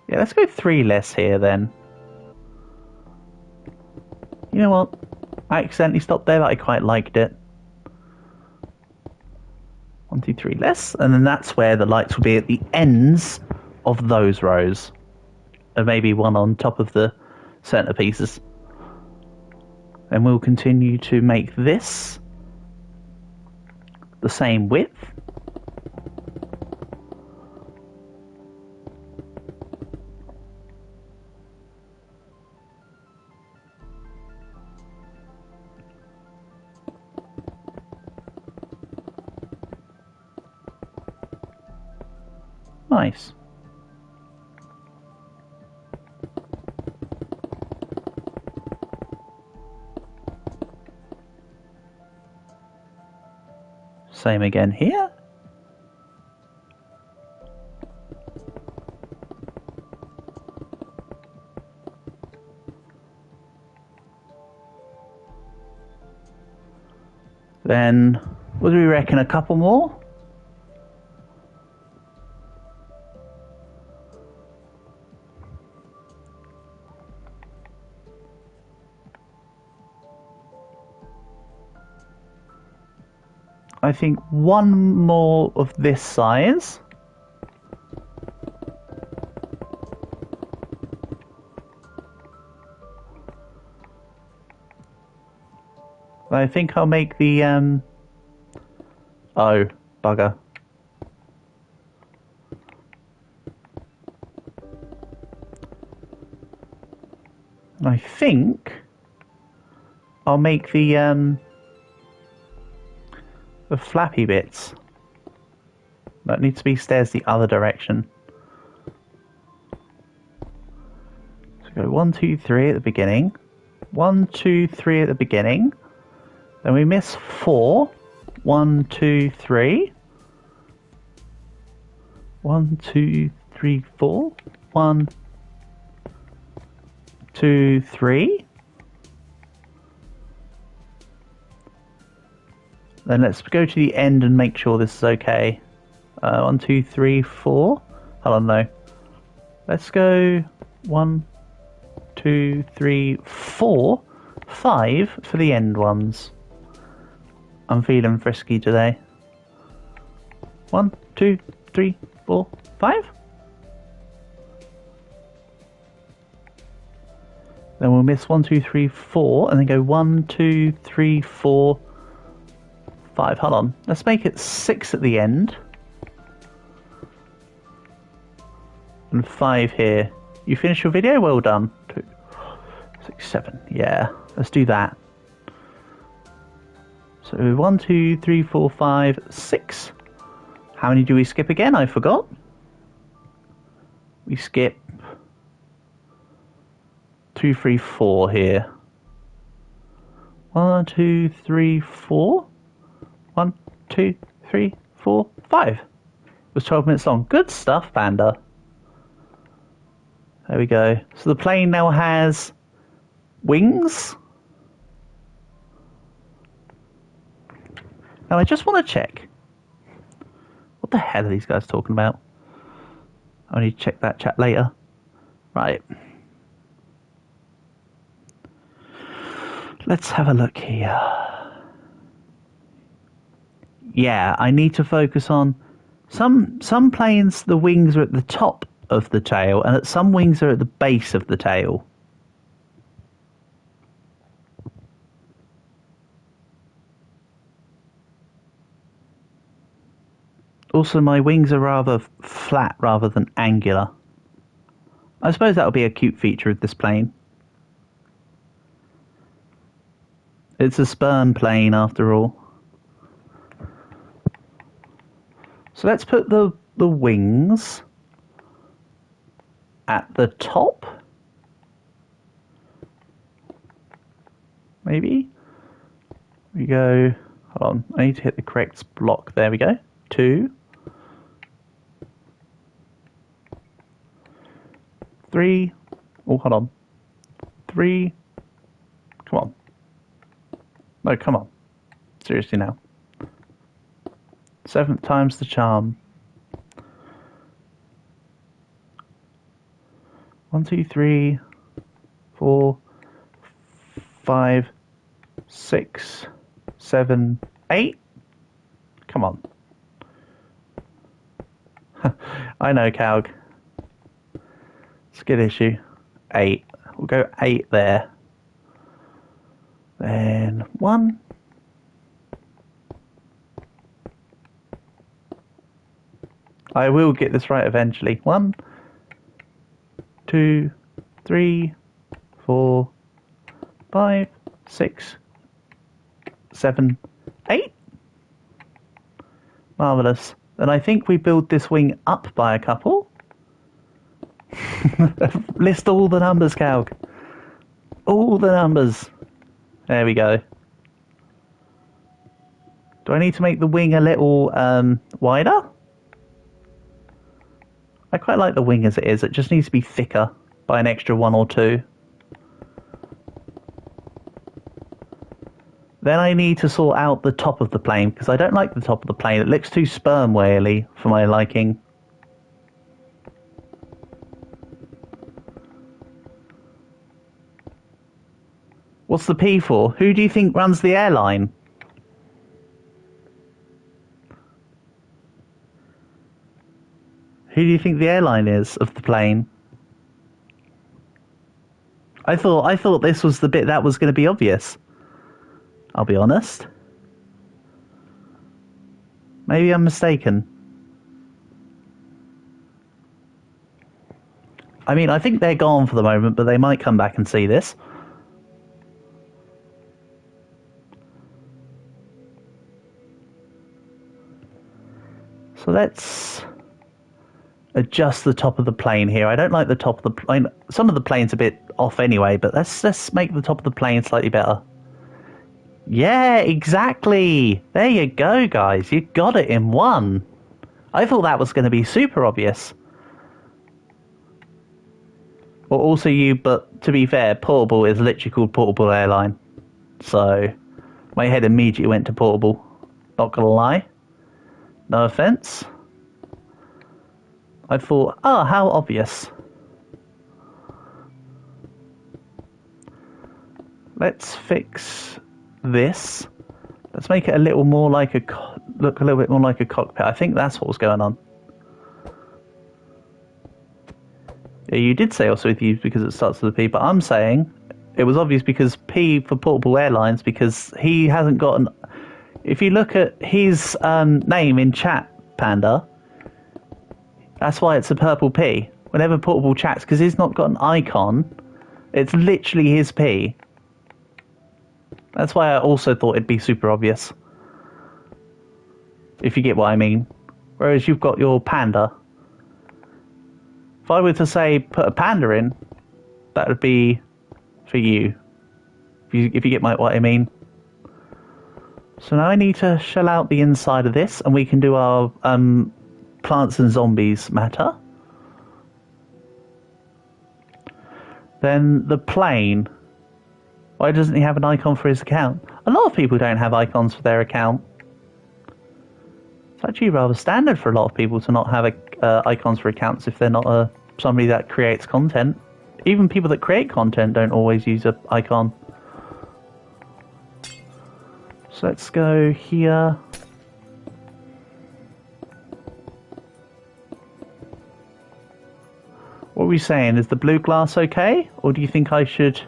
Yeah, let's go 3 less here then. You know what? I accidentally stopped there, but I quite liked it. 1, 2, 3 less, and then that's where the lights will be at the ends of those rows. And maybe one on top of the centerpieces. And we'll continue to make this the same width. Nice. Same again here. Then, what do we reckon? A couple more? I think one more of this size. I think I'll make the, oh, bugger. I think I'll make the flappy bits. That needs to be stairs the other direction. So go 1, 2, 3 at the beginning. 1, 2, 3 at the beginning. Then we miss 4. 1, 2, 3. 1, 2, 3, 4. 1, 2, 3. Then let's go to the end and make sure this is okay. 1, 2, 3, 4. Hold on, no. Let's go 1, 2, 3, 4, 5 for the end ones. I'm feeling frisky today. 1, 2, 3, 4, 5. Then we'll miss 1, 2, 3, 4, and then go 1, 2, 3, 4, 5. Hold on. Let's make it 6 at the end. And 5 here. You finished your video? Well done. 2, 6, 7. Yeah, let's do that. So 1, 2, 3, 4, 5, 6. How many do we skip again? I forgot. We skip 2, 3, 4 here. 1, 2, 3, 4. 1, 2, 3, 4, 5. It was 12 minutes long. Good stuff, Panda. There we go. So the plane now has wings. Now I just want to check. What the hell are these guys talking about? I need to check that chat later. Right. Let's have a look here. Yeah, I need to focus on some planes. The wings are at the top of the tail, and some wings are at the base of the tail. Also, my wings are rather flat rather than angular. I suppose that'll be a cute feature of this plane. It's a sperm plane after all. So let's put the wings at the top. Maybe. We go, hold on, I need to hit the correct block. There we go. 2. 3. Oh, hold on. 3. Come on. No, come on. Seriously now. 7th time's the charm. 1, 2, 3, 4, 5, 6, 7, 8. Come on. I know, Calg. It's a good issue. 8. We'll go 8 there. Then 1. I will get this right eventually. 1, 2, 3, 4, 5, 6, 7, 8. Marvellous. Then I think we build this wing up by a couple. List all the numbers, Calc. All the numbers. There we go. Do I need to make the wing a little wider? I quite like the wing as it is. It just needs to be thicker by an extra 1 or 2. Then I need to sort out the top of the plane, because I don't like the top of the plane. It looks too sperm whaley for my liking. What's the P for? Who do you think runs the airline? Who do you think the airline is of the plane? I thought this was the bit that was going to be obvious. I'll be honest. Maybe I'm mistaken. I mean, I think they're gone for the moment, but they might come back and see this. So let's adjust the top of the plane here. I don't like the top of the plane. Some of the plane's a bit off anyway, but let's make the top of the plane slightly better. Yeah, exactly. There you go, guys. You got it in one. I thought that was going to be super obvious. Well, also but to be fair, Portable is literally called Portable Airline. So my head immediately went to Portable. Not going to lie. No offence. I thought, oh, how obvious. Let's fix this. Let's make it a little more like look a little bit more like a cockpit. I think that's what was going on. Yeah, you did say also with you because it starts with a P, but I'm saying it was obvious because P for Portable Airlines, because he hasn't got an... If you look at his name in chat, Panda, that's why it's a purple P. Whenever Portable chats, because he's not got an icon, it's literally his P. That's why I also thought it'd be super obvious. If you get what I mean. Whereas you've got your Panda. If I were to say put a Panda in, that would be for you. If you get what I mean. So now I need to shell out the inside of this, and we can do our plants and zombies matter. Then the plane. Why doesn't he have an icon for his account? A lot of people don't have icons for their account. It's actually rather standard for a lot of people to not have icons for accounts if they're not somebody that creates content. Even people that create content don't always use an icon. So let's go here. What are we saying? Is the blue glass okay? Or do you think I should...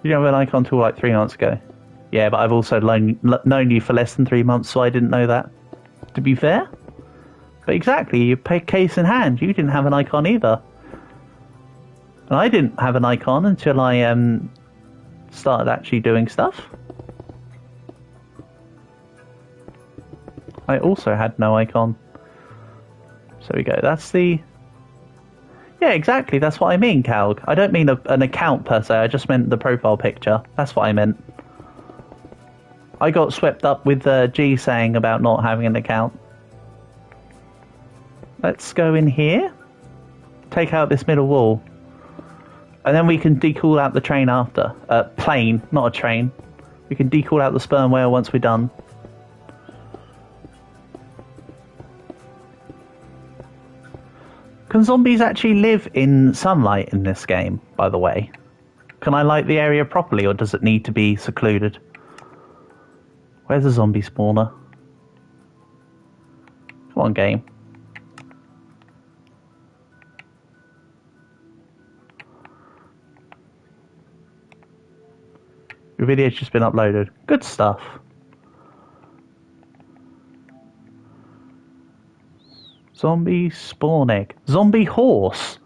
You didn't have an icon until like 3 months ago. Yeah, but I've also known you for less than 3 months, so I didn't know that. To be fair. But exactly, you pay case in hand. You didn't have an icon either. And I didn't have an icon until I started actually doing stuff. I also had no icon. So we go. That's the... Yeah, exactly. That's what I mean, Calg. I don't mean an account per se. I just meant the profile picture. That's what I meant. I got swept up with G saying about not having an account. Let's go in here. Take out this middle wall. And then we can decall out the train after. Plane, not a train. We can decall out the sperm whale once we're done. Can zombies actually live in sunlight in this game, by the way? Can I light the area properly, or does it need to be secluded? Where's the zombie spawner? Come on, game. Your video's just been uploaded. Good stuff. Zombie spawn egg. Zombie horse.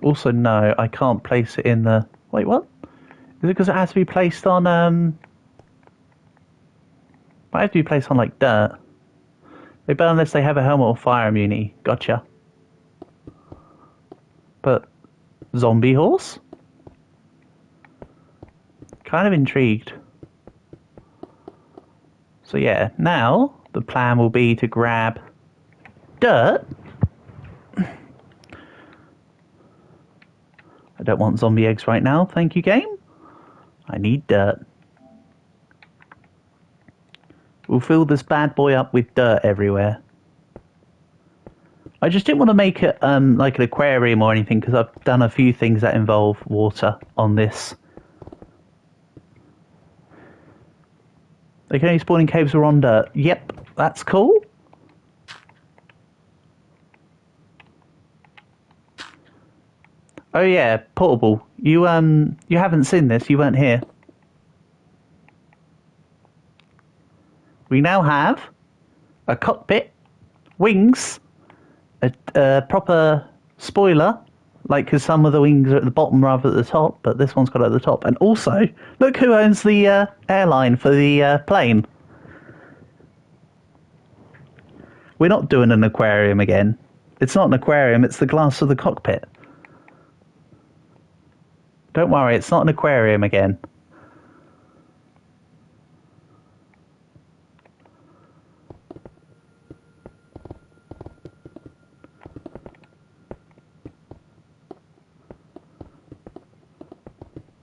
Also, no, I can't place it in the... Wait, what? Is it because it has to be placed on, Might have to be placed on, like, dirt. They burn unless they have a helmet or fire immunity. Gotcha. But, zombie horse? Kind of intrigued. So yeah, now the plan will be to grab dirt. I don't want zombie eggs right now, thank you, game. I need dirt. We'll fill this bad boy up with dirt everywhere. I just didn't want to make it like an aquarium or anything, because I've done a few things that involve water on this. They can only spawn in caves or on dirt. Yep, that's cool. Oh yeah, portable. You haven't seen this. You weren't here. We now have a cockpit, wings, a proper spoiler, like, because some of the wings are at the bottom rather than at the top, but this one's got it at the top. And also, look who owns the airline for the plane. We're not doing an aquarium again. It's not an aquarium, it's the glass of the cockpit. Don't worry, it's not an aquarium again.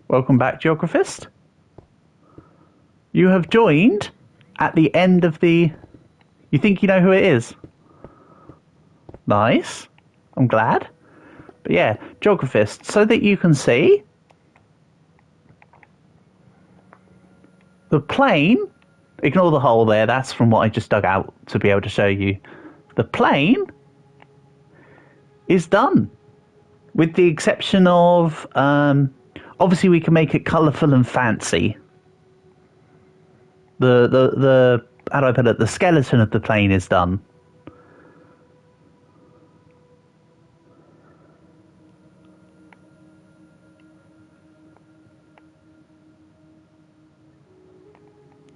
Welcome back, Geographist. You have joined at the end of the... You think you know who it is? Nice. I'm glad. But yeah, Geographist, so that you can see the plane, ignore the hole there, that's from what I just dug out to be able to show you. The plane is done. With the exception of... obviously, we can make it colourful and fancy. The how do I put it? The skeleton of the plane is done.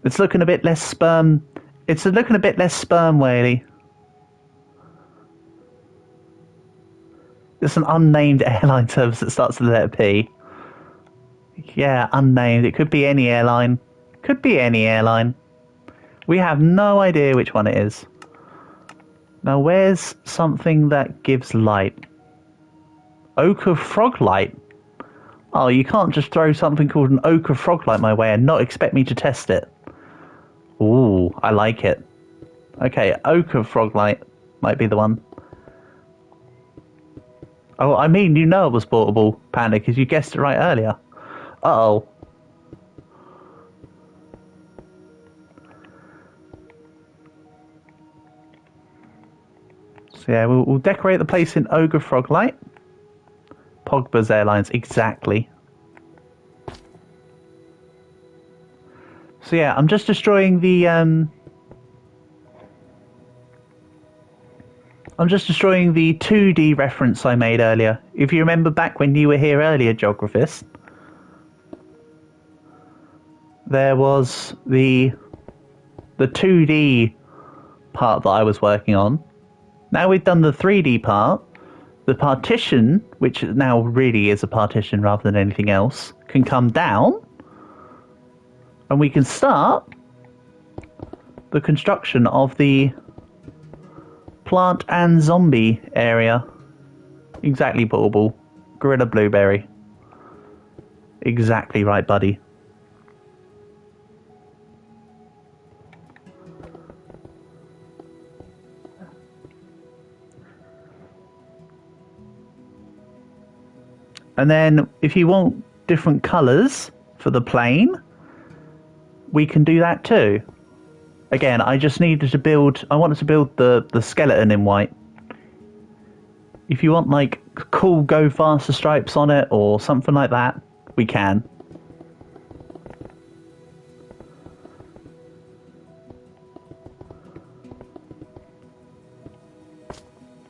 It's looking a bit less sperm. It's looking a bit less sperm whaley. It's an unnamed airline service that starts with the letter P. Yeah, unnamed. It could be any airline. Could be any airline. We have no idea which one it is. Now, where's something that gives light? Ochre frog light. Oh, you can't just throw something called an ochre frog light my way and not expect me to test it. Ooh, I like it. Okay, ochre frog light might be the one. Oh, I mean, you know it was portable, Panda, because you guessed it right earlier. Uh-oh. So yeah, we'll decorate the place in Ogre Frog Light. Pogba's Airlines, exactly. So yeah, I'm just destroying the I'm just destroying the 2D reference I made earlier. If you remember back when you were here earlier, Geographist, there was the 2D part that I was working on. Now we've done the 3D part, the partition, which now really is a partition rather than anything else, can come down, and we can start the construction of the plant and zombie area. Exactly, Bauble. Gorilla Blueberry. Exactly right, buddy. And then if you want different colours for the plane, we can do that too. Again, I just needed to build... I wanted to build the skeleton in white. If you want, like, cool Go Faster stripes on it or something like that, we can.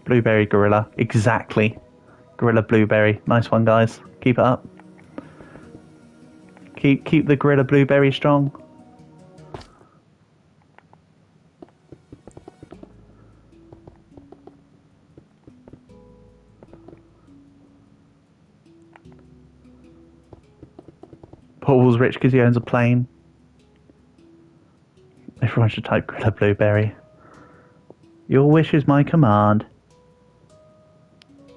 Blueberry gorilla. Exactly. Gorilla blueberry. Nice one, guys. Keep it up. Keep the gorilla blueberry strong. Paul's rich because he owns a plane. Everyone should type gorilla blueberry. Your wish is my command.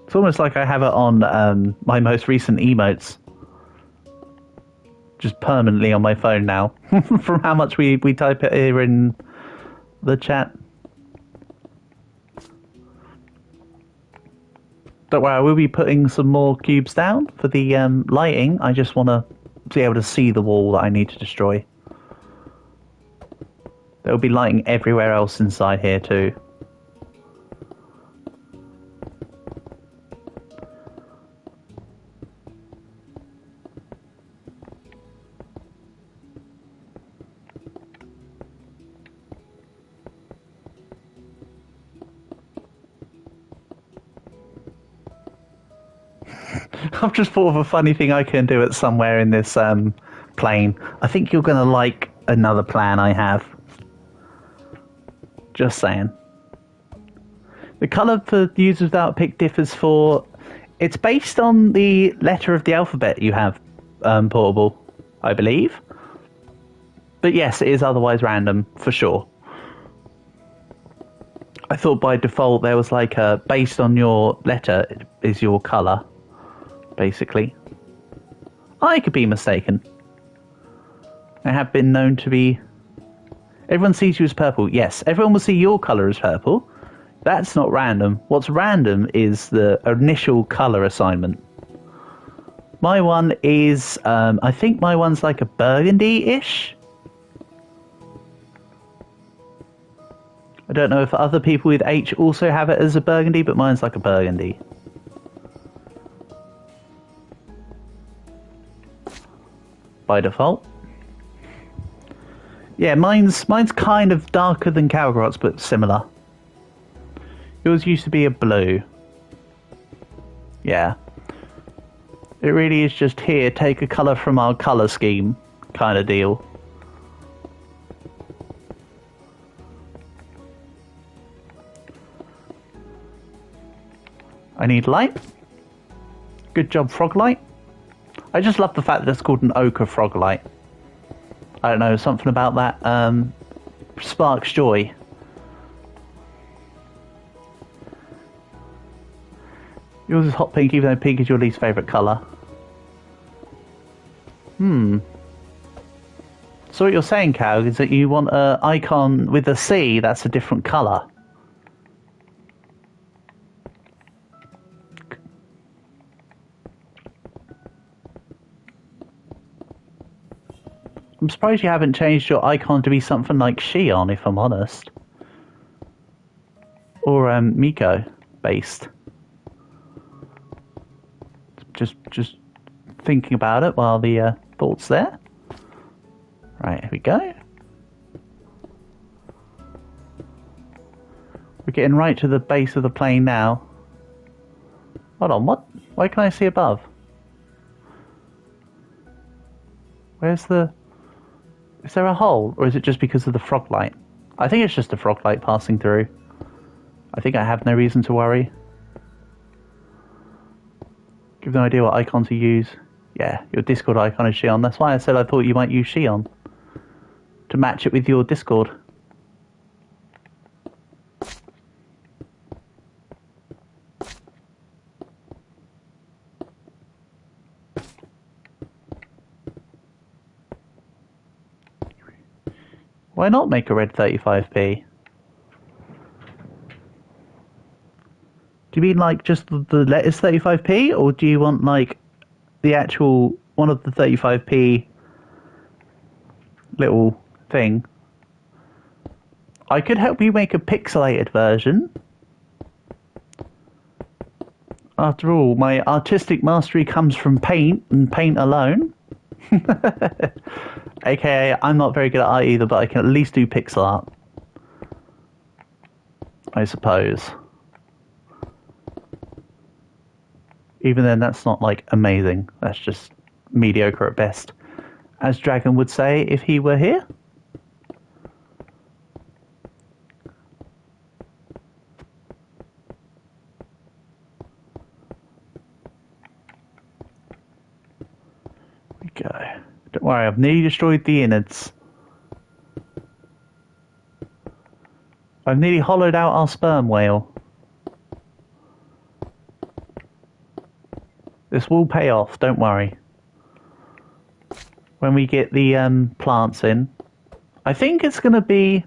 It's almost like I have it on my most recent emotes. Just permanently on my phone now. From how much we type it here in the chat. Don't worry, I will be putting some more cubes down for the lighting. I just want to be able to see the wall that I need to destroy. There will be lighting everywhere else inside here too. I've just thought of a funny thing I can do it somewhere in this plane. I think you're going to like another plan I have. Just saying. The colour for users without pick differs for... It's based on the letter of the alphabet you have, Portable, I believe. But yes, it is otherwise random, for sure. I thought by default there was like a... Based on your letter is your colour. Basically. I could be mistaken. I have been known to be... Everyone sees you as purple. Yes, everyone will see your colour as purple. That's not random. What's random is the initial colour assignment. My one is... I think my one's like a burgundy-ish. I don't know if other people with H also have it as a burgundy, but mine's like a burgundy. By default. Yeah, mine's kind of darker than Calgrot's, but similar. Yours used to be a blue. Yeah. It really is just here, take a colour from our colour scheme kind of deal. I need light. Good job, frog light. I just love the fact that it's called an ochre frog light. I don't know, something about that sparks joy. Yours is hot pink, even though pink is your least favourite colour. So what you're saying, Cow, is that you want an icon with a C that's a different colour. I'm surprised you haven't changed your icon to be something like Shion, if I'm honest. Or Miko based. Just thinking about it while the thought's there. Right, here we go. We're getting right to the base of the plane now. Hold on, what? Why can I see above? Where's the... Is there a hole, or is it just because of the frog light? I think it's just a frog light passing through. I think I have no reason to worry. Give no idea what icon to use. Yeah, your Discord icon is Shion. That's why I said I thought you might use Shion. To match it with your Discord. Why not make a red 35p? Do you mean like just the letters 35p, or do you want like the actual one of the 35p little thing, I could help you make a pixelated version. After all, my artistic mastery comes from paint and paint alone. AKA, I'm not very good at art either, but I can at least do pixel art, I suppose. Even then, that's not, like, amazing. That's just mediocre at best. As Dragon would say if he were here. There we go. Don't worry, I've nearly destroyed the innards. I've nearly hollowed out our sperm whale. This will pay off, don't worry. When we get the plants in. I think it's going to be...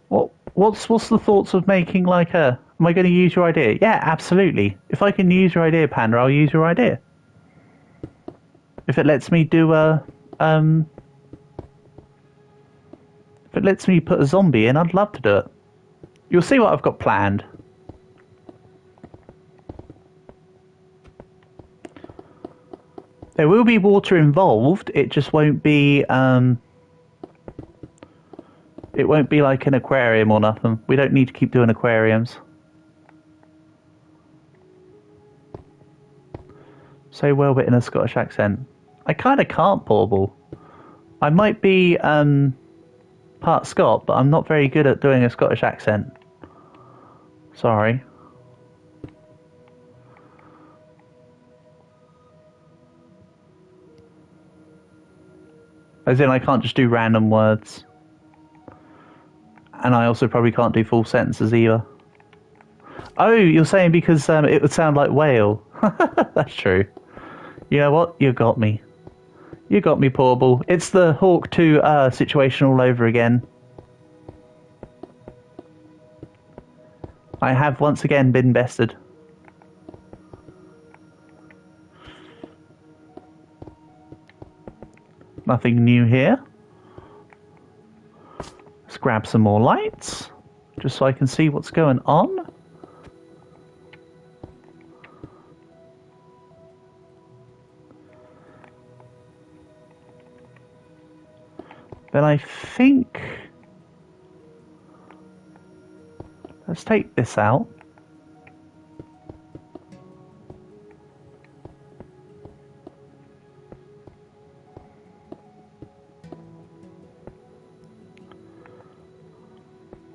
What's the thoughts of making like a... Am I going to use your idea? Yeah, absolutely. If I can use your idea, Panda, I'll use your idea. If it lets me do a... if it lets me put a zombie in, I'd love to do it. You'll see what I've got planned. There will be water involved. It just won't be. It won't be like an aquarium or nothing. We don't need to keep doing aquariums. Say well, but in a Scottish accent. I kind of can't, Portable. I might be part Scot, but I'm not very good at doing a Scottish accent. Sorry. As in, I can't just do random words. And I also probably can't do full sentences either. Oh, you're saying because it would sound like whale. That's true. You know what? You got me. You got me, Portable. It's the Hawk 2 situation all over again. I have once again been bested. Nothing new here. Let's grab some more lights, just so I can see what's going on. Then I think... Let's take this out.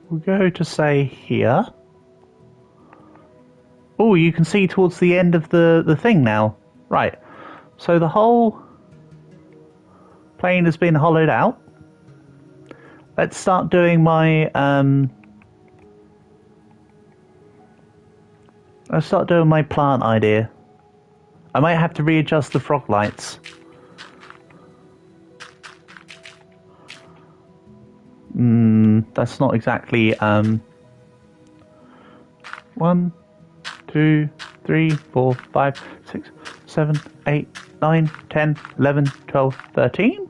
We'll go to say here. Oh, you can see towards the end of the thing now. Right. So the whole plane has been hollowed out. Let's start doing my let's start doing my plant idea. I might have to readjust the frog lights. That's not exactly 1, 2, 3, 4, 5, 6, 7, 8, 9, 10, 11, 12, 13.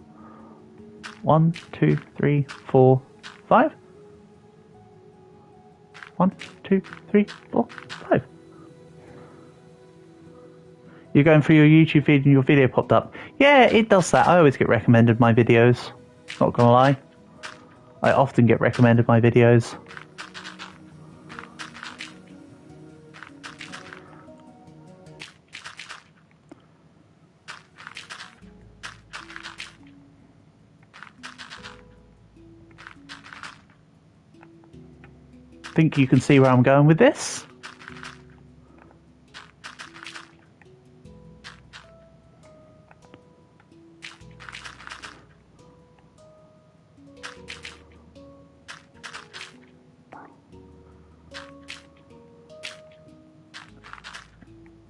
1, 2, 3, 4, 5. 1, 2, 3, 4, 5. You're going through your YouTube feed and your video popped up. Yeah, it does that. I always get recommended my videos. Not gonna lie. I often get recommended my videos. Think you can see where I'm going with this?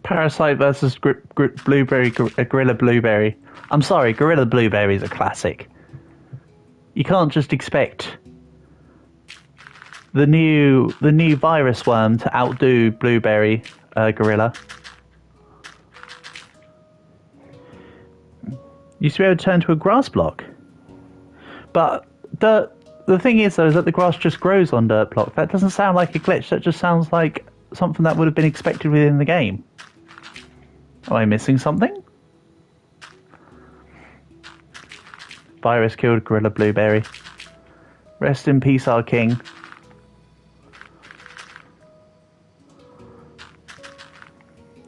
Parasite versus Blueberry, Gorilla Blueberry. I'm sorry, Gorilla Blueberry is a classic. You can't just expect the new virus worm to outdo Blueberry gorilla. Used to be able to turn to a grass block. But the thing is, though, is that the grass just grows on dirt block. That doesn't sound like a glitch. That just sounds like something that would have been expected within the game. Am I missing something? Virus killed Gorilla Blueberry. Rest in peace, our king.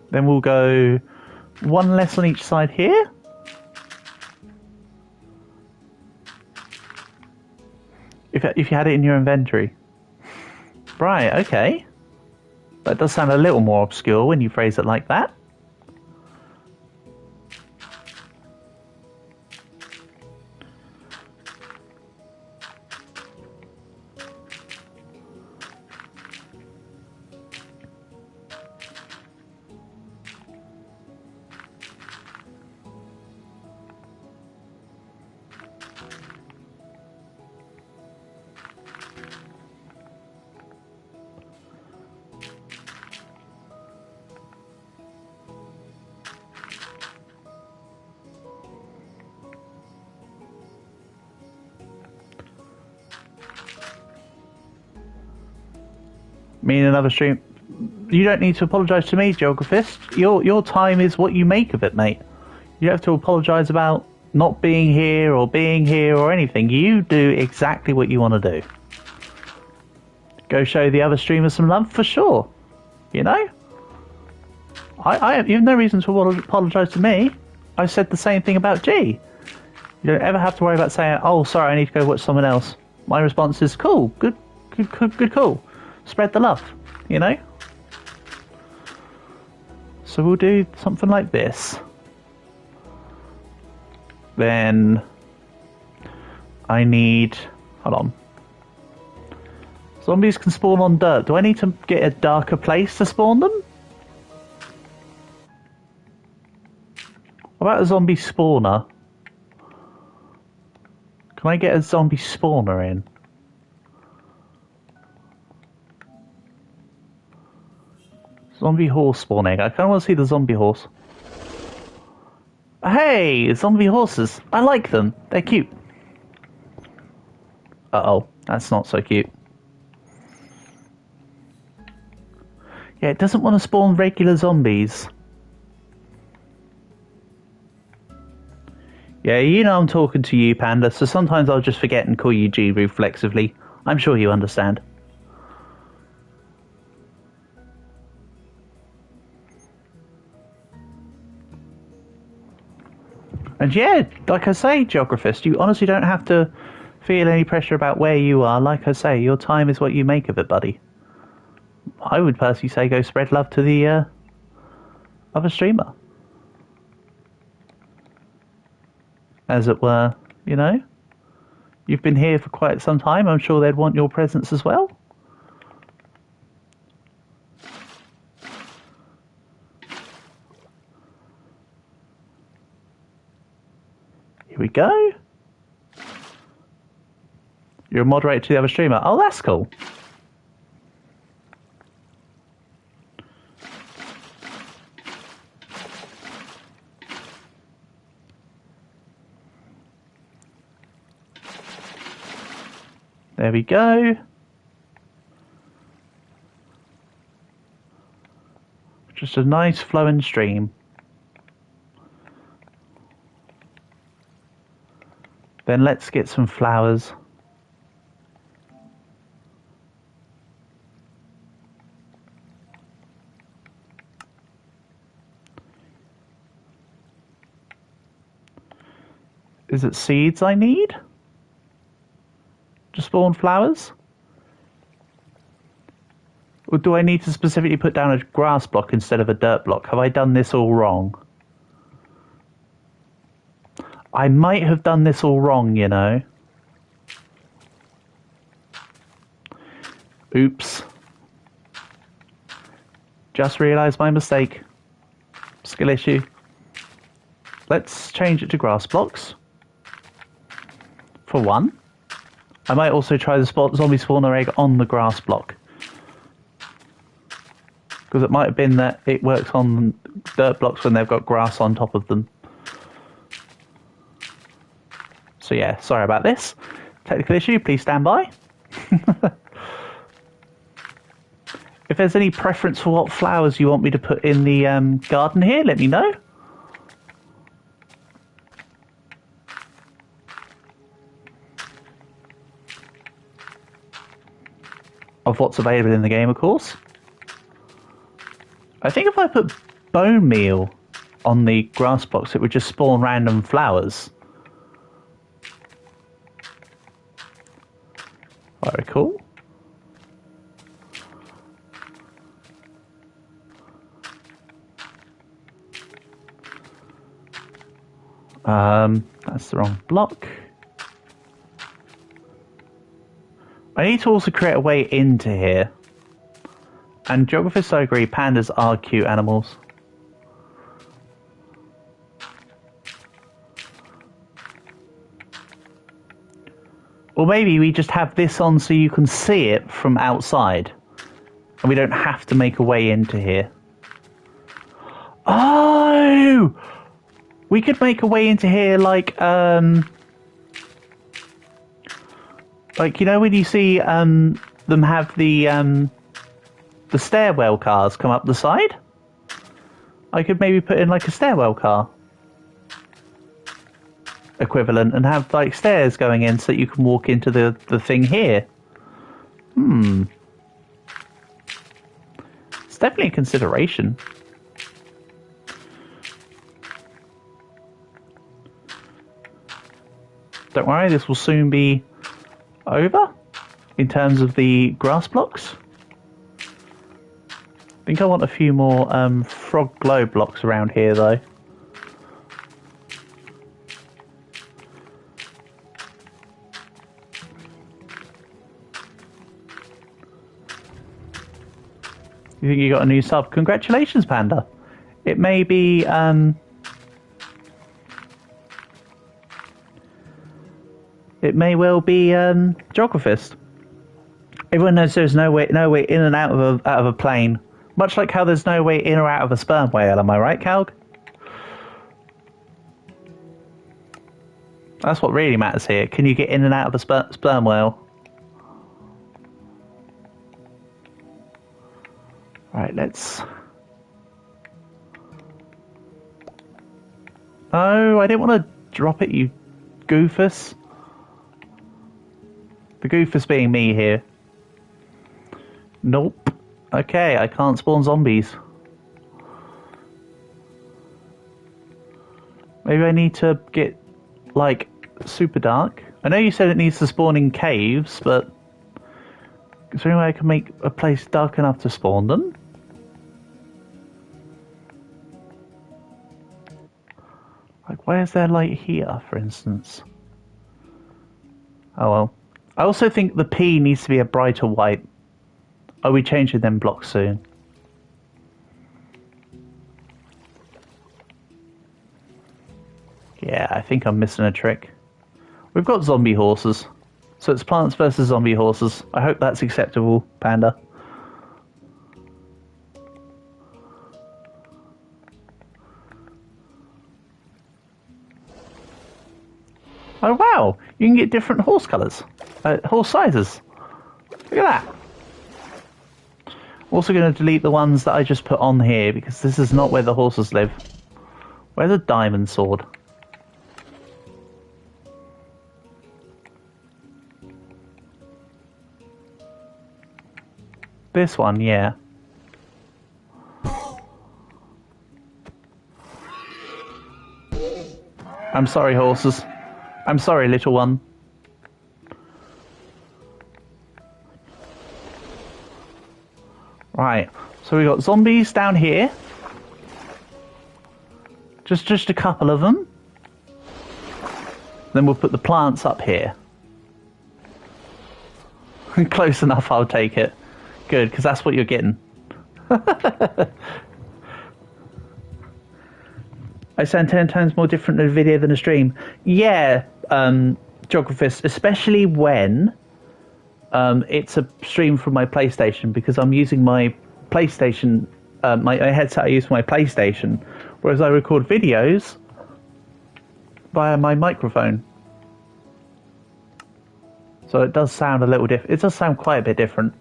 Then we'll go one less on each side here. If you had it in your inventory. Right, okay. That does sound a little more obscure when you phrase it like that. Me in another stream. You don't need to apologise to me, Geographist. Your time is what you make of it, mate. You don't have to apologise about not being here or anything. You do exactly what you want to do. Go show the other streamers some love for sure. You know? You have no reason to apologise to me. I said the same thing about G. You don't ever have to worry about saying, oh, sorry, I need to go watch someone else. My response is, cool, good, cool. Spread the love, you know? So we'll do something like this. Then I need... Hold on. Zombies can spawn on dirt. Do I need to get a darker place to spawn them? What about a zombie spawner? Can I get a zombie spawner in? Zombie horse spawning. I kind of want to see the zombie horse. Hey, zombie horses. I like them. They're cute. Uh-oh, that's not so cute. Yeah, it doesn't want to spawn regular zombies. Yeah, you know I'm talking to you, Panda, so sometimes I'll just forget and call you G reflexively. I'm sure you understand. And yeah, like I say, Geographist, you honestly don't have to feel any pressure about where you are. Like I say, your time is what you make of it, buddy. I would personally say go spread love to the other streamer. As it were, you know? You've been here for quite some time. I'm sure they'd want your presence as well. Here we go. You're a moderator to the other streamer. Oh, that's cool. There we go. Just a nice flowing stream. Then let's get some flowers. Is it seeds I need to spawn flowers? Or do I need to specifically put down a grass block instead of a dirt block? Have I done this all wrong? I might have done this all wrong, you know. Oops. Just realised my mistake. Skill issue. Let's change it to grass blocks. For one. I might also try the zombie spawner egg on the grass block. Because it might have been that it works on dirt blocks when they've got grass on top of them. So yeah, sorry about this. Technical issue, please stand by. If there's any preference for what flowers you want me to put in the garden here, let me know. Of what's available in the game, of course. I think if I put bone meal on the grass blocks, it would just spawn random flowers. Very cool. That's the wrong block. I need to also create a way into here. And geographers, I agree, pandas are cute animals. Or maybe we just have this on so you can see it from outside. And we don't have to make a way into here. Oh! We could make a way into here like you know when you see them have the stairwell cars come up the side? I could maybe put in like a stairwell car equivalent and have like stairs going in so that you can walk into the thing here. It's definitely a consideration. Don't worry, this will soon be over in terms of the grass blocks. I think I want a few more frog glow blocks around here though. You think you got a new sub? Congratulations, Panda. It may be it may well be Geographist. Everyone knows there's no way in and out of a plane. Much like how there's no way in or out of a sperm whale, am I right, Calg? That's what really matters here. Can you get in and out of a sperm whale? Right, let's... Oh, I didn't want to drop it, you goofus. The goofus being me here. Nope. Okay, I can't spawn zombies. Maybe I need to get, like, super dark. I know you said it needs to spawn in caves, but... is there any way I can make a place dark enough to spawn them? Like, where's there light here, for instance? Oh well. I also think the P needs to be a brighter white. Are we changing them blocks soon? Yeah, I think I'm missing a trick. We've got zombie horses. So it's plants versus zombie horses. I hope that's acceptable, Panda. Oh wow, you can get different horse colours. Horse sizes. Look at that. Also going to delete the ones that I just put on here because this is not where the horses live. Where's a diamond sword? This one, yeah. I'm sorry, horses. I'm sorry, little one. Right, so we got zombies down here. Just a couple of them. Then we'll put the plants up here. Close enough, I'll take it. Good, because that's what you're getting. I sound 10 times more different in a video than a stream. Yeah, Geographist, especially when it's a stream from my PlayStation, because I'm using my PlayStation my headset I use for my PlayStation, whereas I record videos via my microphone. So it does sound a little different. It does sound quite a bit different.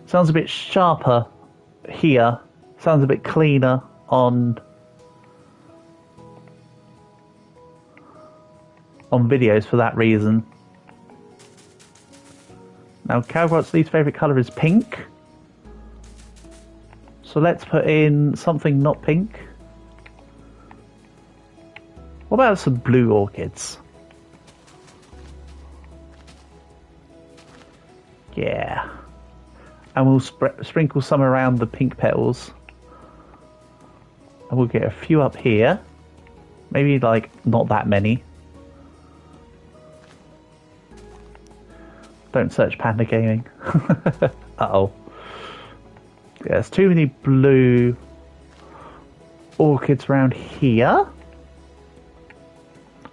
Sounds a bit sharper here. Sounds a bit cleaner on videos for that reason. Now, Calgrot's least favourite colour is pink. So let's put in something not pink. What about some blue orchids? Yeah. And we'll sprinkle some around the pink petals. And we'll get a few up here. Maybe, like, not that many. Don't search Panda Gaming. Uh-oh. Yeah, there's too many blue orchids around here.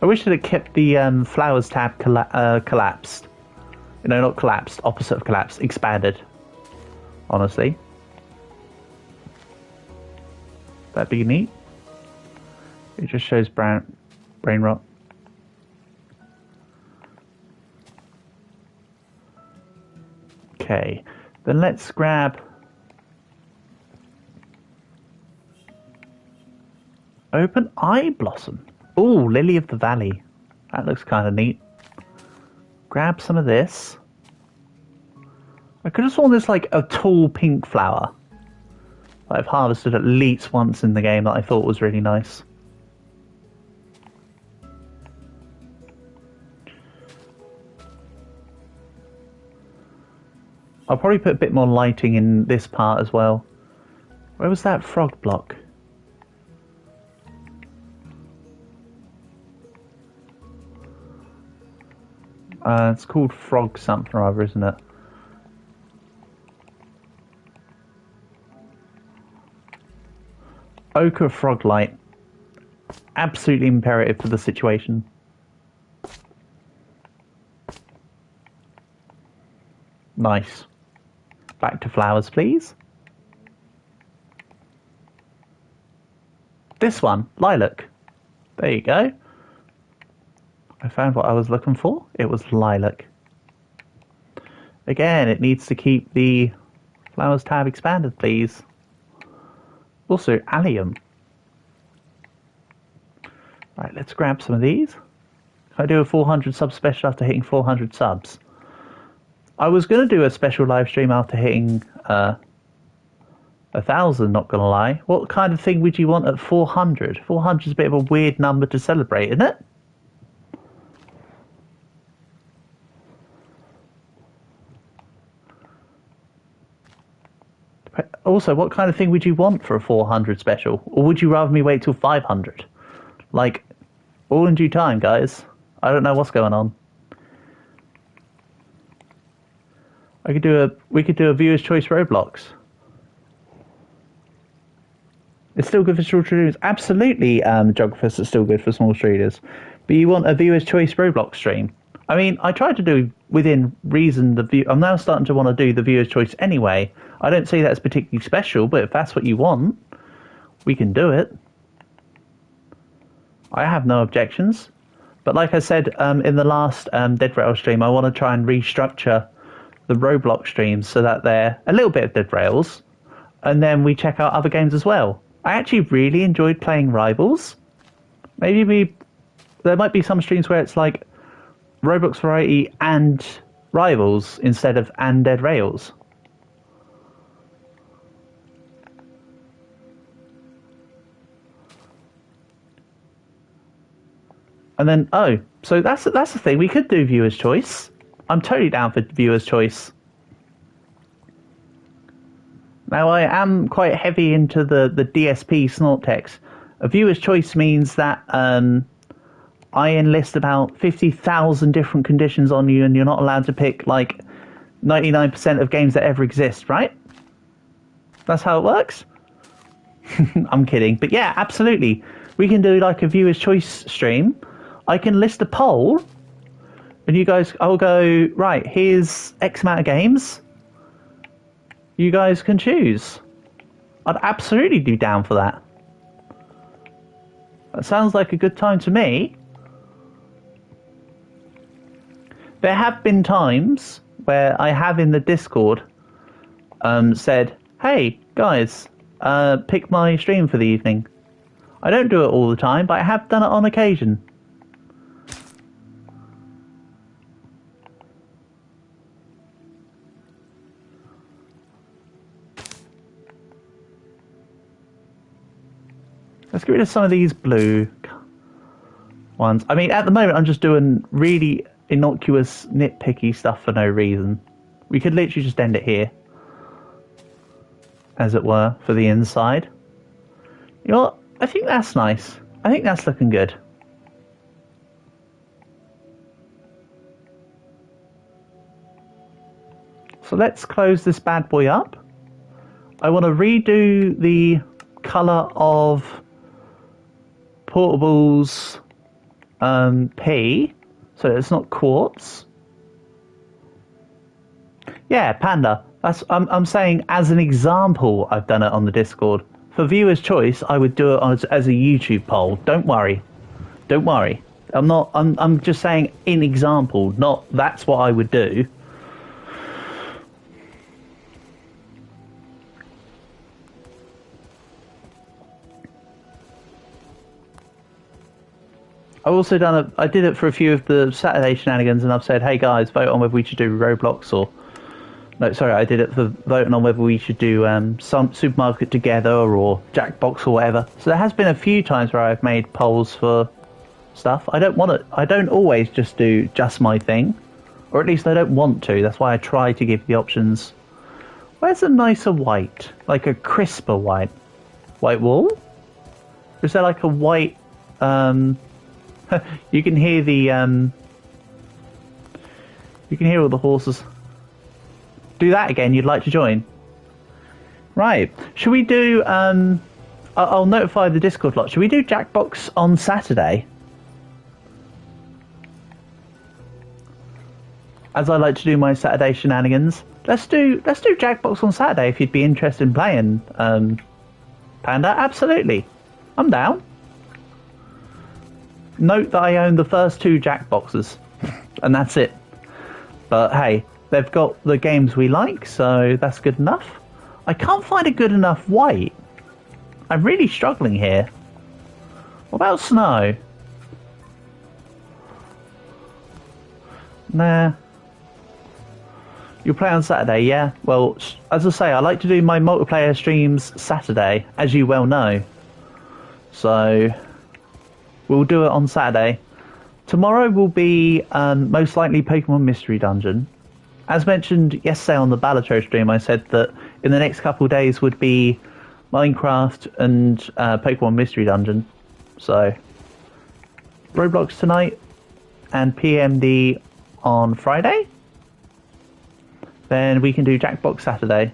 I wish that it kept the flowers tab collapsed. No, not collapsed. Opposite of collapsed. Expanded. Honestly. That'd be neat. It just shows brain rot. Okay. Then let's grab... Open Eye Blossom. Ooh, Lily of the Valley. That looks kind of neat. Grab some of this. I could have sworn there's like a tall pink flower that I've harvested at least once in the game that I thought was really nice. I'll probably put a bit more lighting in this part as well. Where was that frog block? It's called frog something or other, isn't it? Ochre frog light. Absolutely imperative for the situation. Nice. Back to flowers, please. This one, lilac. There you go. I found what I was looking for. It was lilac. Again, it needs to keep the flowers tab expanded, please. Also, allium. Right, let's grab some of these. Can I do a 400 sub special after hitting 400 subs? I was going to do a special live stream after hitting 1,000, not going to lie. What kind of thing would you want at 400? 400 is a bit of a weird number to celebrate, isn't it? Also, what kind of thing would you want for a 400 special? Or would you rather me wait till 500? Like, all in due time, guys. I don't know what's going on. We could do a viewer's choice Roblox. It's still good for small streamers. Absolutely, Geographers, it's still good for small streamers. But you want a viewer's choice Roblox stream. I mean, I tried to do within reason I'm now starting to want to do the viewer's choice anyway. I don't say that's particularly special, but if that's what you want, we can do it. I have no objections. But like I said in the last Dead Rail stream, I want to try and restructure the Roblox streams so that they're a little bit of Dead Rails, and then we check out other games as well. I actually really enjoyed playing Rivals. Maybe there might be some streams where it's like Roblox Variety and Rivals instead of and Dead Rails. And then, so that's the thing. We could do viewer's choice. I'm totally down for viewer's choice. Now, I am quite heavy into the DSP snort text. A viewer's choice means that I enlist about 50,000 different conditions on you, and you're not allowed to pick, like, 99% of games that ever exist, right? That's how it works? I'm kidding. But yeah, absolutely. We can do, like, a viewer's choice stream. I can list a poll, and you guys, I'll go, right, here's X amount of games. You guys can choose. I'd absolutely be down for that. That sounds like a good time to me. There have been times where I have in the Discord said, hey, guys, pick my stream for the evening. I don't do it all the time, but I have done it on occasion. Let's get rid of some of these blue ones. I mean, at the moment, I'm just doing really innocuous, nitpicky stuff for no reason. We could literally just end it here, as it were, for the inside. You know what? I think that's nice. I think that's looking good. So let's close this bad boy up. I want to redo the colour of Portable's P, so it's not quartz. Yeah, Panda. That's I'm saying as an example. I've done it on the Discord for viewers' choice. I would do it as a YouTube poll. Don't worry, don't worry. I'm not. I'm just saying in example. Not that's what I would do. I've also done it. I did it for a few of the Saturday shenanigans, and I've said, "Hey guys, vote on whether we should do Roblox or." No, sorry, I did it for voting on whether we should do some supermarket together or Jackbox or whatever. So there has been a few times where I've made polls for stuff. I don't want it. I don't always just do just my thing, or at least I don't want to. That's why I try to give the options. Where's a nicer white, like a crisper white wall? Or is there like a white? You can hear the you can hear all the horses. Do that again. You'd like to join? Right. Should we do? I'll notify the Discord lot. Should we do Jackbox on Saturday? As I like to do my Saturday shenanigans. Let's do Jackbox on Saturday if you'd be interested in playing. Panda, absolutely. I'm down. Note that I own the first 2 Jackboxes, and that's it. But hey, they've got the games we like, so that's good enough. I can't find a good enough white. I'm really struggling here. What about snow? Nah. You'll play on Saturday, yeah? Well, as I say, I like to do my multiplayer streams Saturday, as you well know. So we'll do it on Saturday. Tomorrow will be most likely Pokemon Mystery Dungeon. As mentioned yesterday on the Balatro stream, I said that in the next couple of days would be Minecraft and Pokemon Mystery Dungeon. So Roblox tonight and PMD on Friday. Then we can do Jackbox Saturday.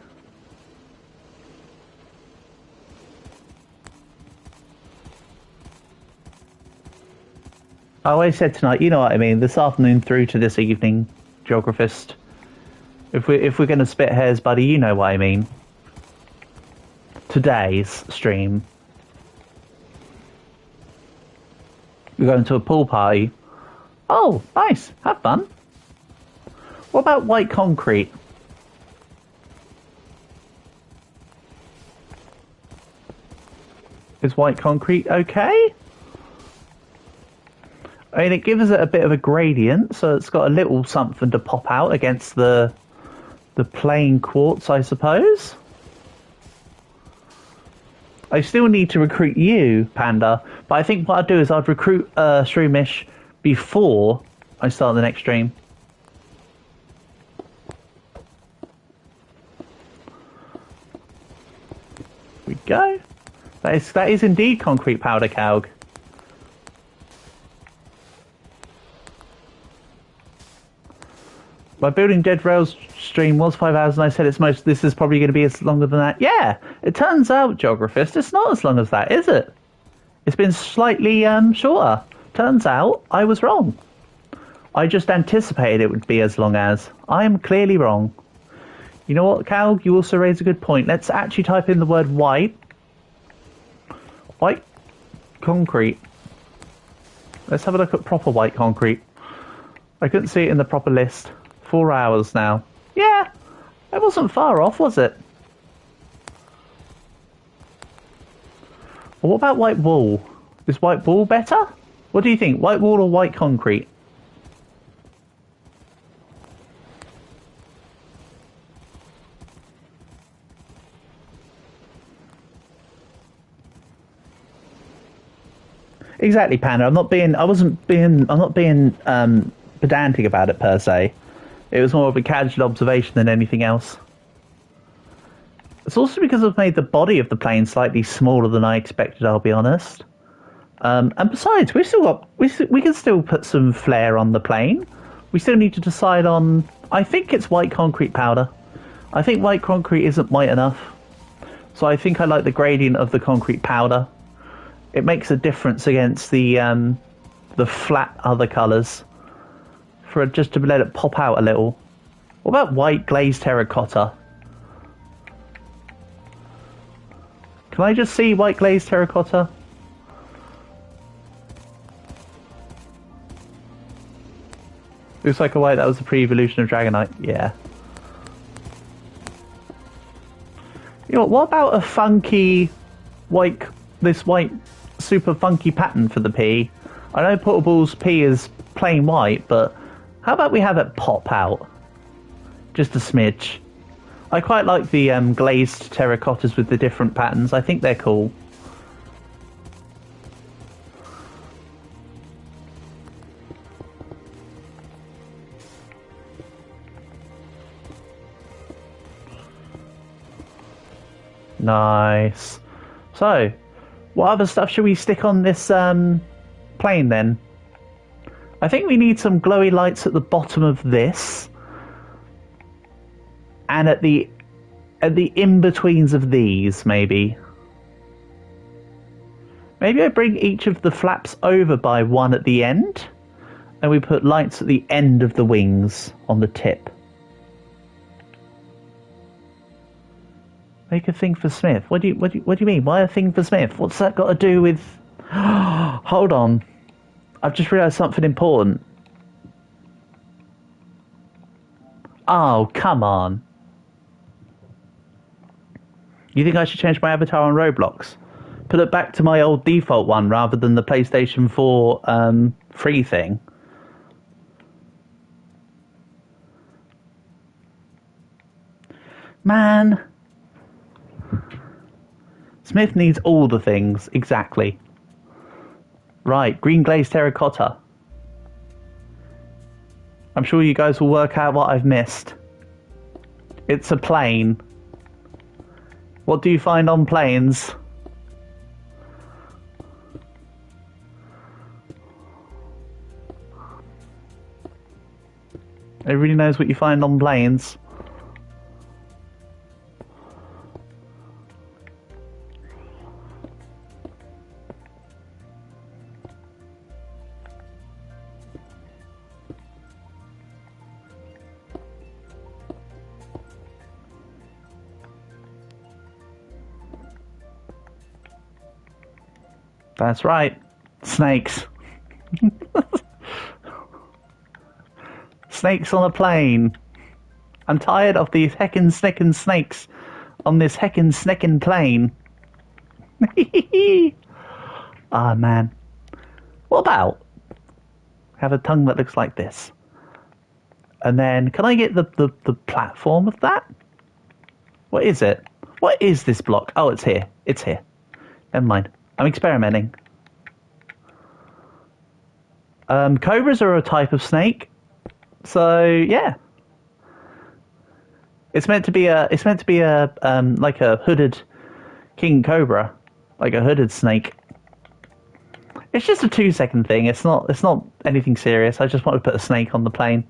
I always said tonight, you know what I mean, this afternoon through to this evening, Geographist. If we're going to spit hairs, buddy, you know what I mean. Today's stream. We're going to a pool party. Oh, nice. Have fun. What about white concrete? Is white concrete okay? I mean, it gives it a bit of a gradient, so it's got a little something to pop out against the plain quartz, I suppose. I still need to recruit you, Panda, but I think what I'd do is I'd recruit Shroomish before I start the next stream. There we go. That is indeed concrete powder, Calg. My Building Dead Rails stream was 5 hours, and I said this is probably going to be as longer than that. Yeah, it turns out, Geographist, it's not as long as that, is it? It's been slightly shorter. Turns out I was wrong. I just anticipated it would be as long as. I am clearly wrong. You know what, Cal? You also raise a good point. Let's actually type in the word white. White concrete. Let's have a look at proper white concrete. I couldn't see it in the proper list. 4 hours now. Yeah, it wasn't far off, was it? Well, what about white wool? Is white wool better? What do you think? White wool or white concrete? Exactly, Panda. I'm not being pedantic about it per se. It was more of a casual observation than anything else. It's also because I've made the body of the plane slightly smaller than I expected, I'll be honest. And besides, we can still put some flair on the plane. We still need to decide on... I think it's white concrete powder. I think white concrete isn't white enough. So I think I like the gradient of the concrete powder. It makes a difference against the flat other colours. Just to let it pop out a little. What about white glazed terracotta? Can I just see white glazed terracotta? Looks like a white that was the pre-evolution of Dragonite. Yeah. You know, what about a funky white... This white super funky pattern for the P? I know Portable's P is plain white, but how about we have it pop out? Just a smidge. I quite like the glazed terracottas with the different patterns. I think they're cool. Nice. So, what other stuff should we stick on this plane then? I think we need some glowy lights at the bottom of this. And at the in-betweens of these, maybe. Maybe I bring each of the flaps over by one at the end. And we put lights at the end of the wings on the tip. Make a thing for Smith. What do you mean? Why a thing for Smith? What's that got to do with... Hold on. I've just realised something important. Oh, come on. You think I should change my avatar on Roblox? Put it back to my old default one rather than the PlayStation 4 free thing? Man... Smith needs all the things, exactly. Right, green glazed terracotta. I'm sure you guys will work out what I've missed. It's a plane. What do you find on planes? Everybody knows what you find on planes. That's right. Snakes. Snakes on a plane. I'm tired of these heckin' snickin' snakes on this heckin' snickin' plane. Ah, man. What about have a tongue that looks like this? And then, can I get the platform of that? What is it? What is this block? Oh, it's here. It's here. Never mind. I'm experimenting. Cobras are a type of snake, so yeah. It's meant to be a like a hooded king cobra, like a hooded snake. It's just a 2-second thing. It's not anything serious. I just want to put a snake on the plane.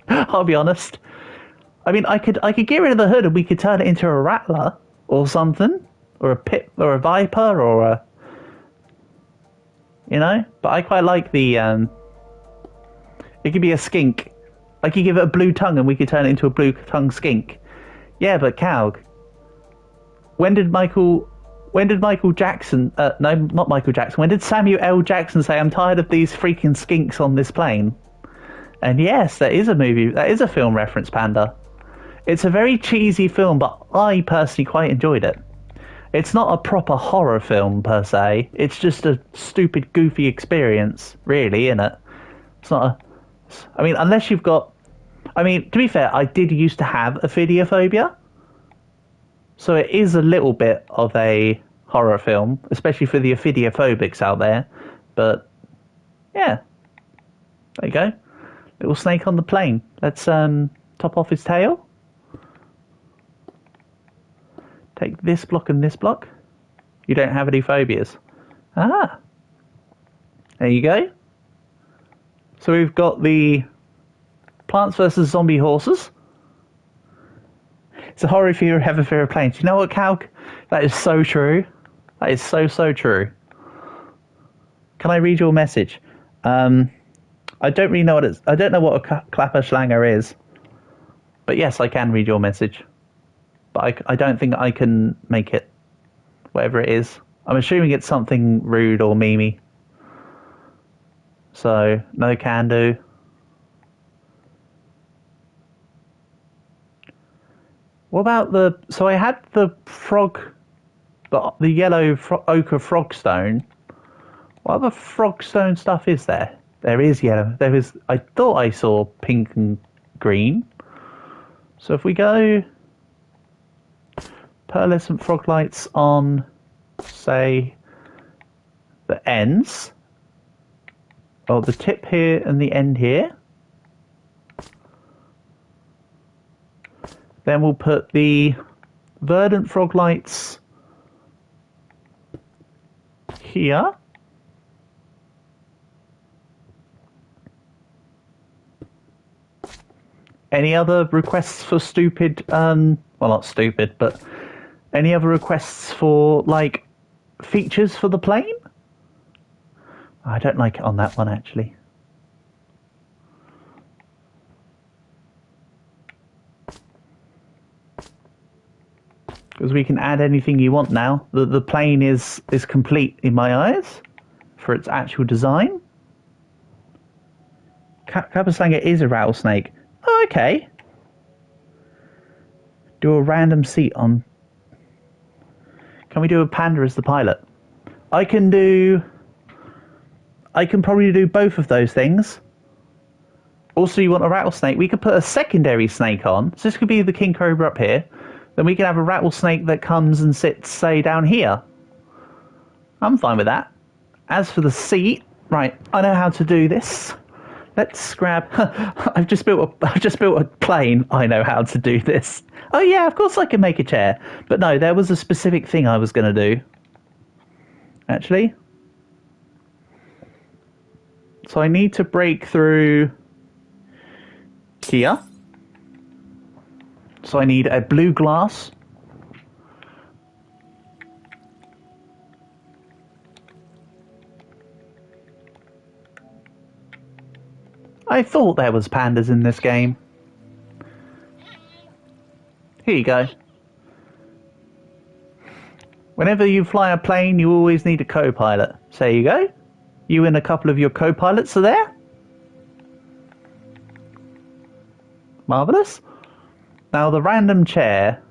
I'll be honest. I mean, I could get rid of the hood and we could turn it into a rattler or something. Or a pit, or a viper, or a... You know? But I quite like the, It could be a skink. I could give it a blue tongue and we could turn it into a blue tongue skink. Yeah, but Calg, when did Michael Jackson, no, not Michael Jackson, when did Samuel L. Jackson say, I'm tired of these freaking skinks on this plane? And yes, that is a film reference, Panda. It's a very cheesy film, but I personally quite enjoyed it. It's not a proper horror film, per se. It's just a stupid, goofy experience, really, isn't it? It's not a... I mean, unless you've got... I mean, to be fair, I did used to have a phobia. So it is a little bit of a horror film, especially for the ophidiophobics out there. But, yeah. There you go. Little snake on the plane. Let's top off his tail. Take this block and this block. You don't have any phobias. Ah. There you go. So we've got the Plants vs. Zombie Horses. It's a horror if you have a fear of planes. You know what, Calc? That is so true. That is so, so true. Can I read your message? I don't really know what I don't know what a Klapperschlanger is. But yes, I can read your message. But I don't think I can make it. Whatever it is. I'm assuming it's something rude or memey. So, no can do. What about so I had the frog, the yellow ochre frogstone. What other frogstone stuff is there? There is yellow. I thought I saw pink and green. So if we go pearlescent frog lights on, say, the ends, or the tip here and the end here. Then we'll put the verdant frog lights here. Any other requests for stupid, well, not stupid, but any other requests for, like, features for the plane? I don't like it on that one, actually. Because we can add anything you want now. The plane is complete in my eyes for its actual design. Klapperschlanger is a rattlesnake. Oh, okay. Do a random seat on... Can we do a panda as the pilot? I can probably do both of those things. Also, you want a rattlesnake. We could put a secondary snake on. So this could be the king cobra up here. Then we can have a rattlesnake that comes and sits, say, down here. I'm fine with that. As for the seat, right, I know how to do this. Let's grab... I've just built a plane. I know how to do this. Oh yeah, of course I can make a chair. But no, there was a specific thing I was going to do. Actually. So I need to break through here. So I need a blue glass. I thought there was pandas in this game. Here you go. Whenever you fly a plane, you always need a co-pilot. So there you go. You and a couple of your co-pilots are there. Marvellous. Now the random chair,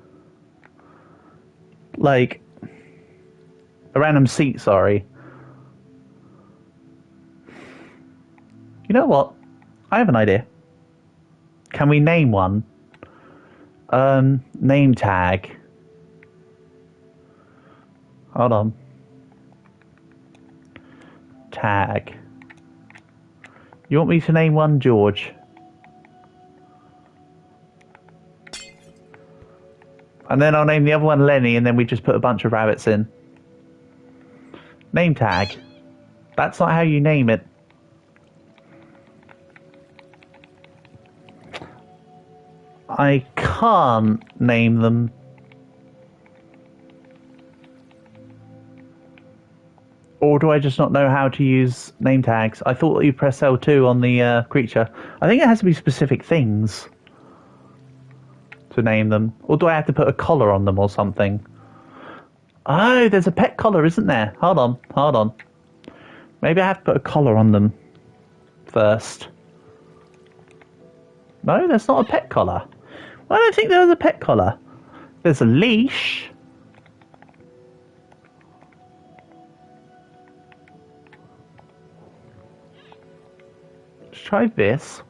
like, a random seat, sorry. You know what? I have an idea. Can we name one? Name tag. Hold on. Tag. You want me to name one George? And then I'll name the other one Lenny, and then we just put a bunch of rabbits in. Name tag. That's not how you name it. I can't name them. Or do I just not know how to use name tags? I thought that you press L2 on the creature. I think it has to be specific things to name them. Or do I have to put a collar on them or something? Oh, there's a pet collar, isn't there? Hold on. Maybe I have to put a collar on them first. No, there's not a pet collar. I don't think there was a pet collar. There's a leash. Let's try this.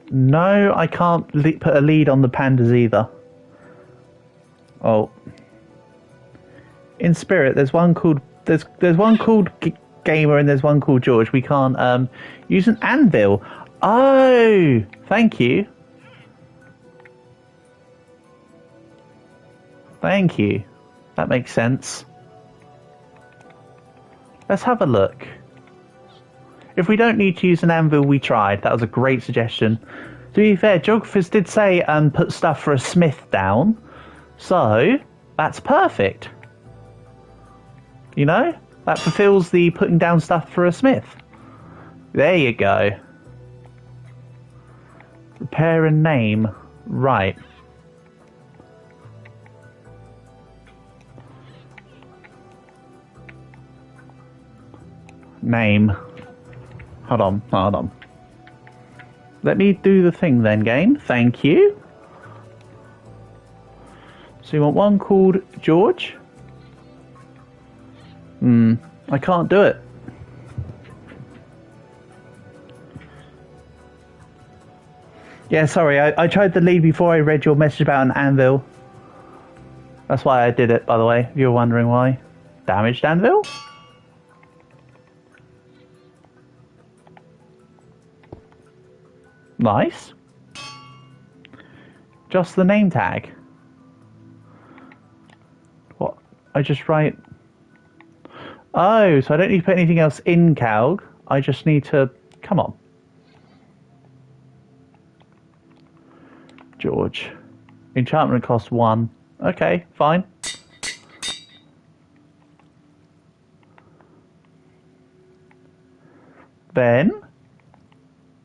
No, I can't put a lead on the pandas either. Oh. In spirit, there's one called Gamer and there's one called George. We can't use an anvil. Oh, thank you. Thank you. That makes sense. Let's have a look. If we don't need to use an anvil, we tried. That was a great suggestion. To be fair, geographers did say put stuff for a smith down. So, that's perfect. You know? That fulfills the putting down stuff for a smith. There you go. Repair and name. Right. Name. Hold on. Let me do the thing then, game. Thank you. So you want one called George? I can't do it. Yeah, sorry, I tried the lead before I read your message about an anvil. That's why I did it, by the way, if you're wondering why. Damaged anvil? Nice. Just the name tag. What? I just write... Oh, so I don't need to put anything else in Calg. I just need to... Come on. George. Enchantment costs 1. Okay, fine. Then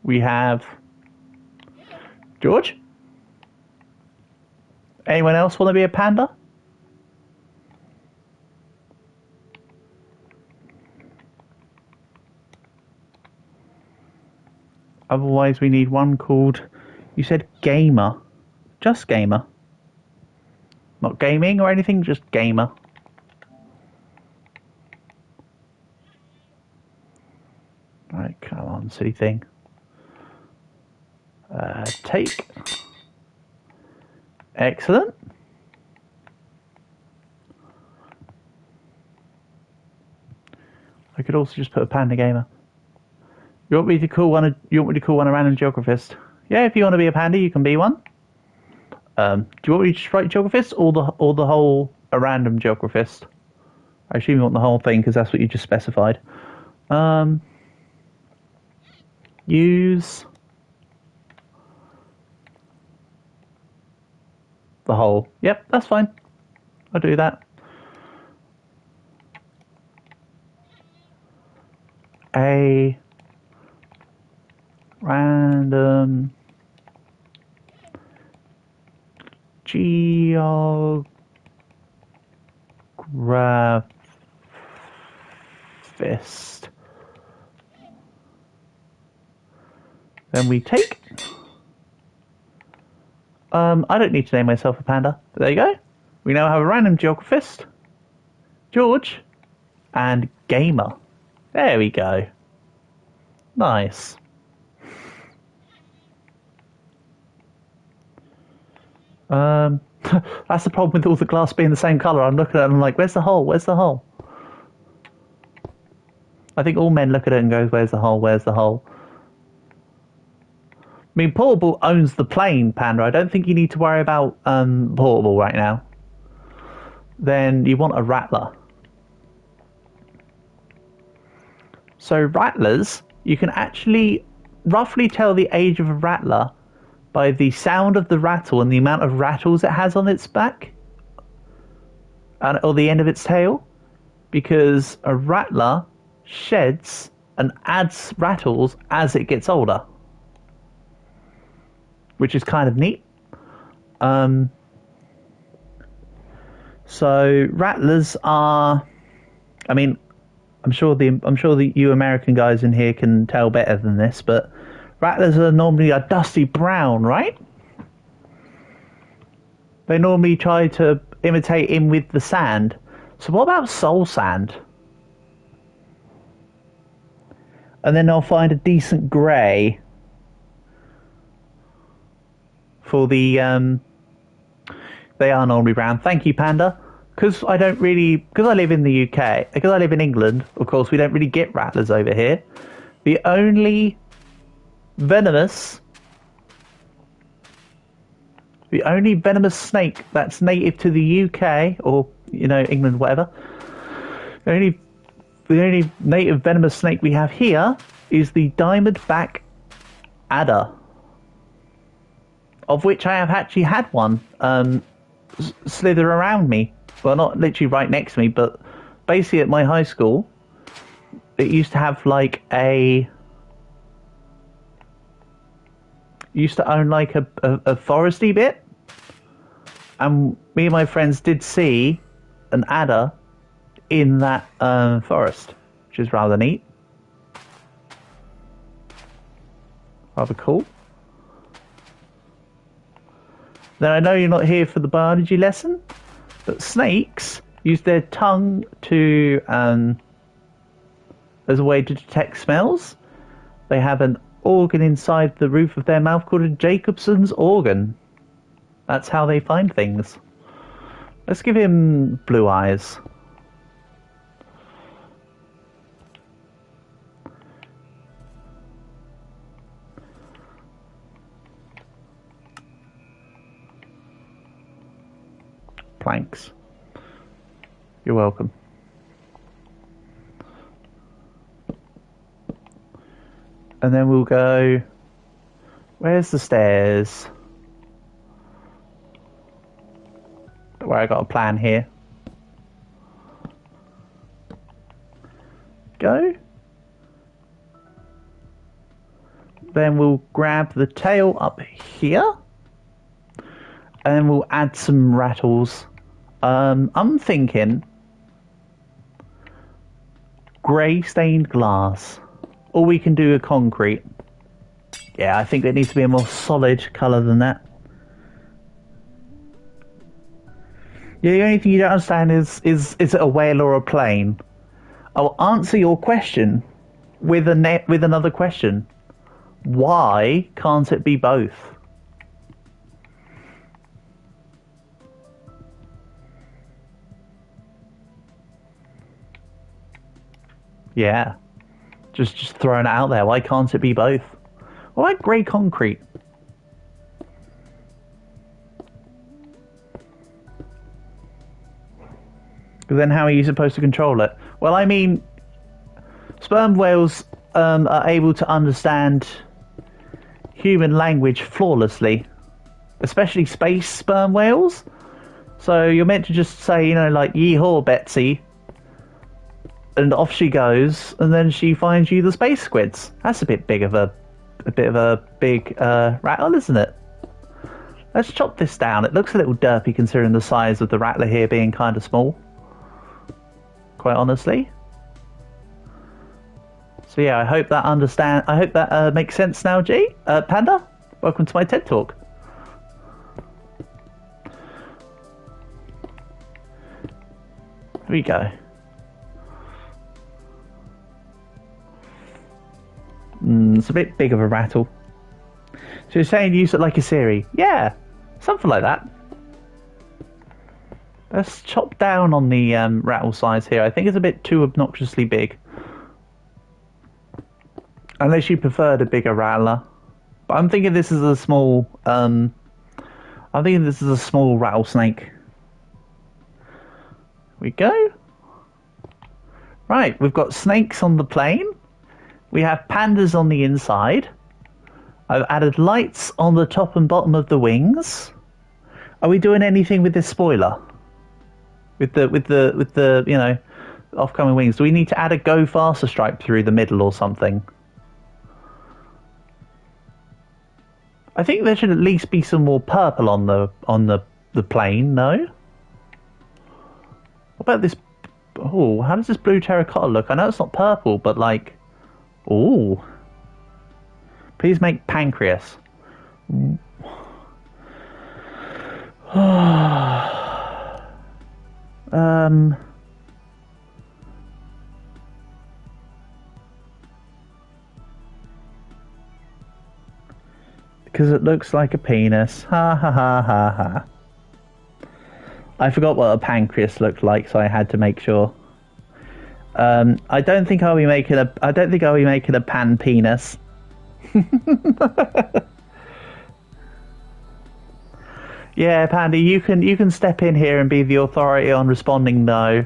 we have George. Anyone else want to be a panda? Otherwise we need one called, you said Gamer. Just Gamer. Not gaming or anything, just Gamer. Right, come on, silly thing. Take. Excellent. I could also just put a panda gamer. You want me to call one a random geographist? Yeah, if you want to be a panda, you can be one. Do you want me to just write geographist or the whole a random geographist? I assume you want the whole thing because that's what you just specified. Use the whole. Yep, that's fine. I'll do that. A random geographist. Then we take. I don't need to name myself a panda. But there you go. We now have a random geographist, George, and Gamer. There we go. Nice. That's the problem with all the glass being the same colour. I'm looking at it and I'm like, where's the hole? Where's the hole? I think all men look at it and go, where's the hole? Where's the hole? I mean, Portable owns the plane, Panda. I don't think you need to worry about Portable right now. Then you want a rattler. So rattlers, you can actually roughly tell the age of a rattler by the sound of the rattle and the amount of rattles it has on its back. Or the end of its tail. because a rattler sheds and adds rattles as it gets older, which is kind of neat. So rattlers are, I mean, I'm sure that you American guys in here can tell better than this, but rattlers are normally a dusty brown, right? They normally try to imitate in with the sand. So what about soul sand? And then they'll find a decent grey for the they are normally brown. Thank you, Panda. Because I live in the UK, because I live in England, of course, we don't really get rattlers over here. The only venomous snake that's native to the UK, or, England, whatever, the only native venomous snake we have here is the diamondback adder, of which I have actually had one slither around me. Well, not literally right next to me, but basically at my high school, it used to have used to own like a foresty bit, and me and my friends did see an adder in that forest, which is rather neat, rather cool. Then I know you're not here for the biology lesson, but snakes use their tongue to as a way to detect smells. They have an organ inside the roof of their mouth called a Jacobson's organ. That's how they find things. Let's give him blue eyes. Planks. You're welcome. And then we'll go... Where's the stairs? Don't worry, I got a plan here. Go. Then we'll grab the tail up here. And then we'll add some rattles. I'm thinking grey stained glass. Or we can do a concrete. Yeah, I think it needs to be a more solid colour than that. Yeah, the only thing you don't understand is it a whale or a plane? I'll answer your question with another question. Why can't it be both? Yeah. Just throwing it out there. Why can't it be both? What about grey concrete? But then how are you supposed to control it? Well, I mean, sperm whales are able to understand human language flawlessly. Especially space sperm whales. So you're meant to just say, like, yee-haw, Betsy. And off she goes, and then she finds you the space squids. That's a bit big of a big rattle, isn't it? Let's chop this down. It looks a little derpy considering the size of the rattler here being kind of small. Quite honestly. So yeah, I hope that makes sense now, G. Panda, welcome to my TED Talk. Here we go. It's a bit big of a rattle. So you're saying use it like a Siri? Yeah, something like that. Let's chop down on the rattle size here. I think it's a bit too obnoxiously big. Unless you preferred a bigger rattler. But I'm thinking this is a small... I'm thinking this is a small rattlesnake. Here we go. Right, we've got snakes on the plane. We have pandas on the inside. I've added lights on the top and bottom of the wings. Are we doing anything with this spoiler? With the Off-coming wings. Do we need to add a go faster stripe through the middle or something? I think there should at least be some more purple on the plane, no? What about this? Oh, how does this blue terracotta look? I know it's not purple, but like, oh. Please make pancreas. Because it looks like a penis. Ha ha ha ha ha. I forgot what a pancreas looked like, so I had to make sure. I don't think I'll be making a pan penis. Yeah, Pandy, you can step in here and be the authority on responding no.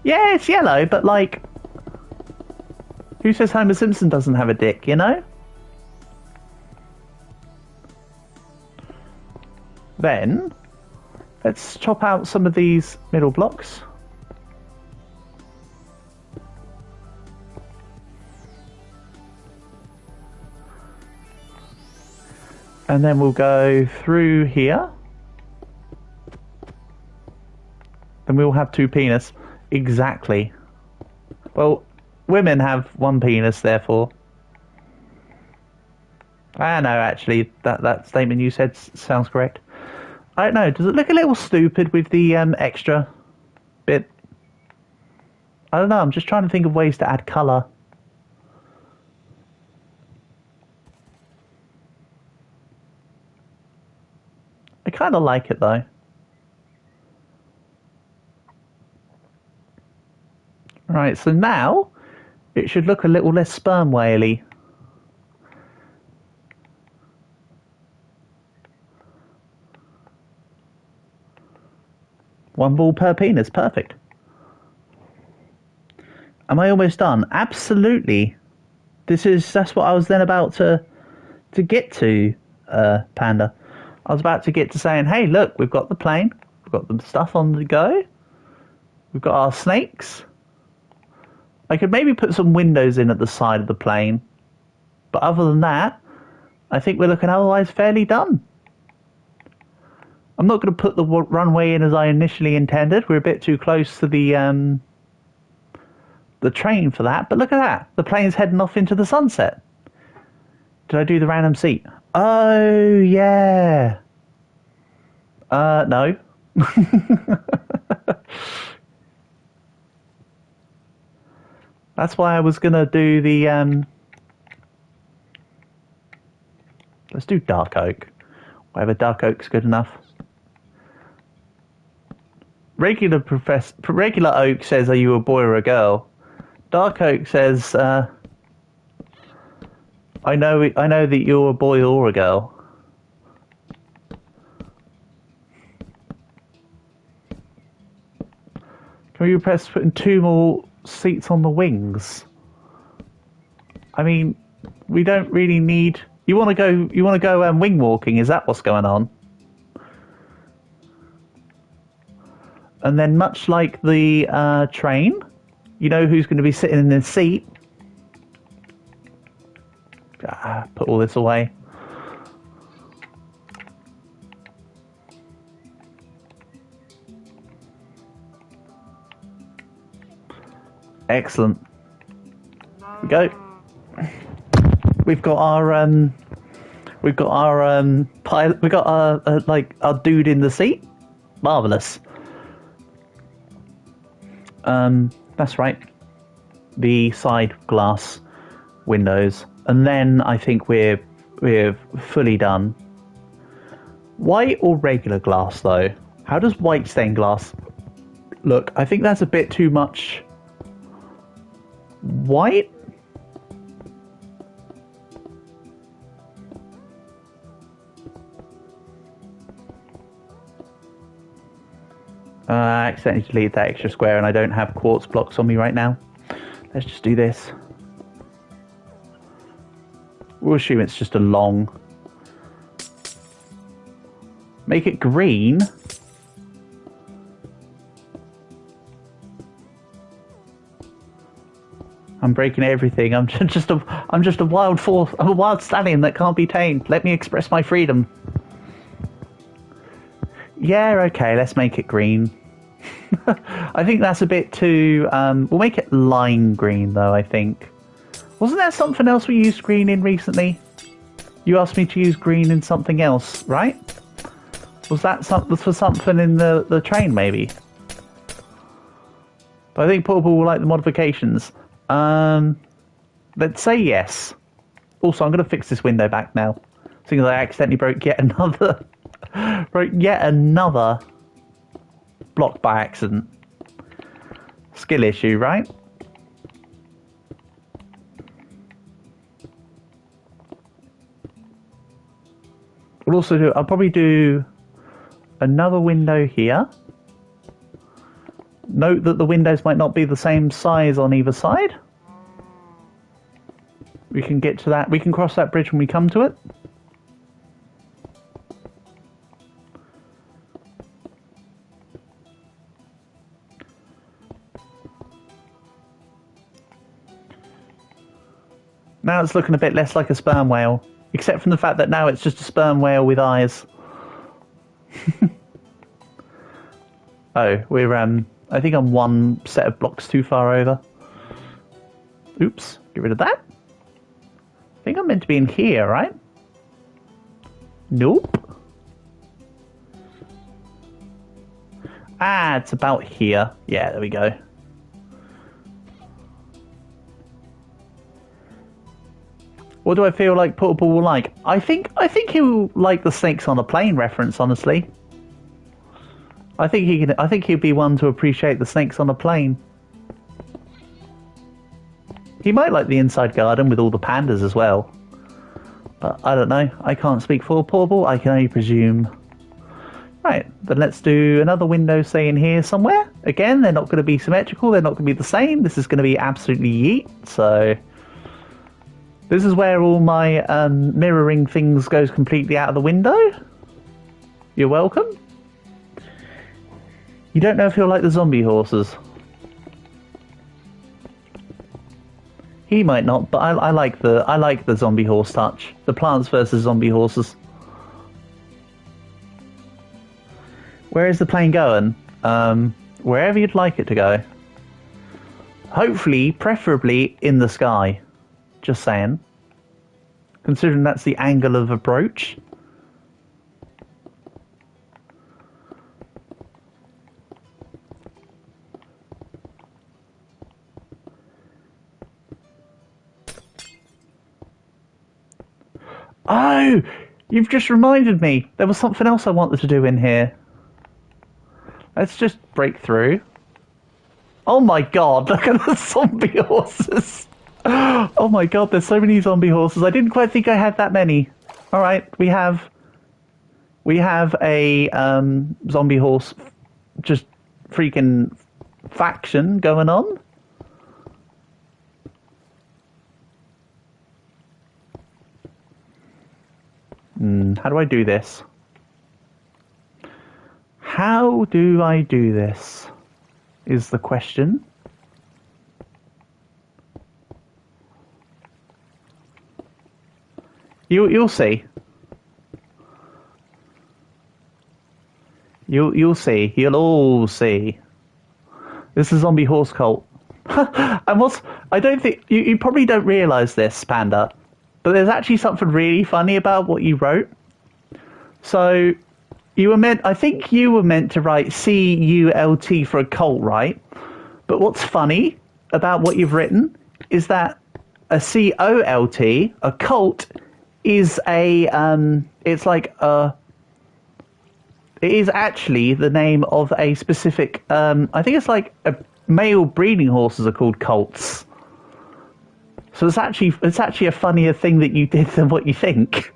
Yeah, it's yellow, but like, who says Homer Simpson doesn't have a dick, you know? Then, let's chop out some of these middle blocks. And then we'll go through here. Then we will have two penis. Exactly. Well, women have one penis, therefore. Ah, no, actually, that statement you said sounds correct. I don't know, does it look a little stupid with the extra bit? I don't know, I'm just trying to think of ways to add colour. I kind of like it, though. Right, so now it should look a little less sperm whaley. One ball per penis, perfect. Am I almost done? Absolutely. That's what I was then about to get to, Panda. I was about to get to saying, hey, look, we've got the plane, we've got the stuff on the go, we've got our snakes. I could maybe put some windows in at the side of the plane, but other than that, I think we're looking otherwise fairly done. I'm not going to put the runway in as I initially intended. We're a bit too close to the train for that, but look at that. The plane's heading off into the sunset. Did I do the random seat? Oh, yeah. No. That's why I was going to do the, let's do dark oak. Whatever, dark oak's good enough. Regular oak says, are you a boy or a girl? Dark oak says, I know that you're a boy or a girl. Can we request putting 2 more seats on the wings? I mean, we don't really need. You want to go wing walking? Is that what's going on? And then, much like the train, you know who's going to be sitting in this seat. Put all this away. Excellent. Here we go. We've got our pilot. We got our dude in the seat. Marvelous. That's right. The side glass windows, and then I think we're fully done. White or regular glass though? How does white stained glass look? I think that's a bit too much. White? I accidentally deleted that extra square and I don't have quartz blocks on me right now. Let's just do this. We'll assume it's just a long. Make it green. I'm breaking everything. I'm just a wild force. I'm a wild stallion that can't be tamed. Let me express my freedom. Yeah, okay, let's make it green. I think that's a bit too... we'll make it lime green, though, I think. Wasn't there something else we used green in recently? You asked me to use green in something else, right? Was that for something in the train, maybe? But I think Portable will like the modifications. Let's say yes. Also, I'm going to fix this window back now. Seeing as I accidentally broke yet another... block by accident. Skill issue, right? We'll also do... I'll probably do another window here. Note that the windows might not be the same size on either side. We can get to that. We can cross that bridge when we come to it. Now it's looking a bit less like a sperm whale, except from the fact that now it's just a sperm whale with eyes. Oh, we're I think I'm one set of blocks too far over. Oops, get rid of that. I think I'm meant to be in here, right? Nope. Ah, it's about here. Yeah, there we go. What do I feel like Portable will like? I think he'll like the snakes on a plane reference, honestly. I think he'll be one to appreciate the snakes on a plane. He might like the inside garden with all the pandas as well. But I don't know. I can't speak for Portable. I can only presume. Right, then let's do another window, say in here somewhere. Again, they're not going to be symmetrical. They're not going to be the same. This is going to be absolutely yeet. So this is where all my mirroring things goes completely out of the window. You're welcome. You don't know if he'll like the zombie horses. He might not, but I like the zombie horse touch. The Plants vs Zombie Horses. Where is the plane going? Wherever you'd like it to go. Hopefully, preferably in the sky. Just saying. Considering that's the angle of approach. Oh! You've just reminded me. There was something else I wanted to do in here. Let's just break through. Oh my god, look at the zombie horses. Oh my god, there's so many zombie horses. I didn't quite think I had that many. Alright, we have a zombie horse just freaking faction going on. How do I do this? How do I do this? Is the question. You'll see. You'll see. You'll all see. This is zombie horse cult. I don't think you probably don't realise this, Panda, but there's actually something really funny about what you wrote. So I think you were meant to write CULT for a cult, right? But what's funny about what you've written is that a COLT, a cult, is it's like it is actually the name of a specific, I think it's like male breeding horses are called colts. So it's actually a funnier thing that you did than what you think.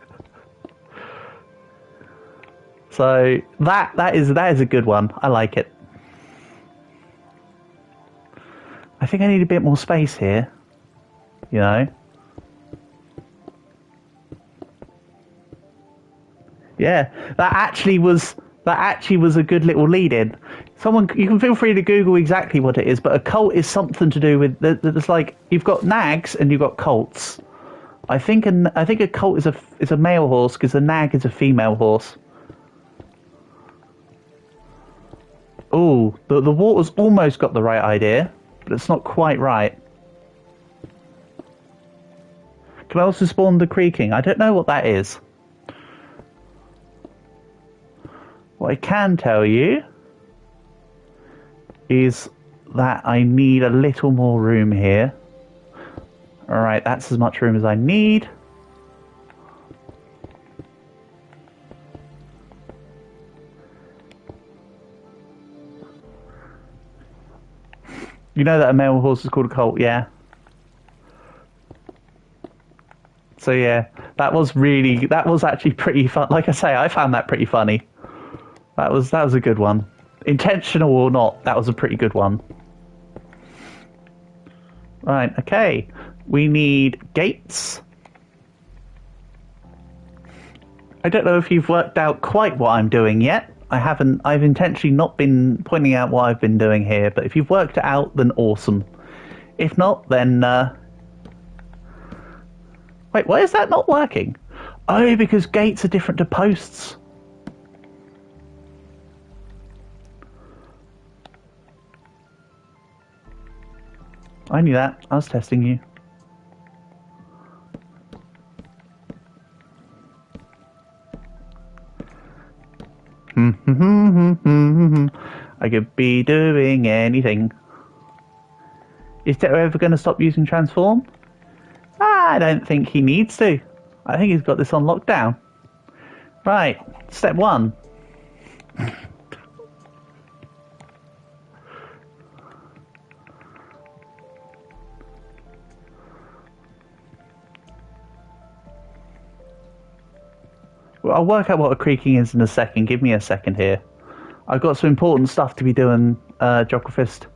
So that is a good one. I like it. I think I need a bit more space here. You know? Yeah, that actually was That actually was a good little lead-in. Someone, you can feel free to Google exactly what it is, but a colt is something to do with. There's like you've got nags and you've got colts. I think a colt is a male horse because a nag is a female horse. Oh, the water's almost got the right idea, but it's not quite right. Can I also spawn the creaking? I don't know what that is. What I can tell you is that I need a little more room here. Alright, that's as much room as I need. You know that a male horse is called a colt, yeah? So yeah, that was actually pretty fun. Like I say, I found that pretty funny. That was a good one. Intentional or not, that was a pretty good one. Right, okay. We need gates. I don't know if you've worked out quite what I'm doing yet. I've intentionally not been pointing out what I've been doing here, but if you've worked it out, then awesome. If not, then... Wait, why is that not working? Oh, because gates are different to posts. I knew that. I was testing you. I could be doing anything. Is Teo ever going to stop using transform? I don't think he needs to. I think he's got this on lockdown. Right, step 1. Well, I'll work out what a creaking is in a second. Give me a second here. I've got some important stuff to be doing, Geographist.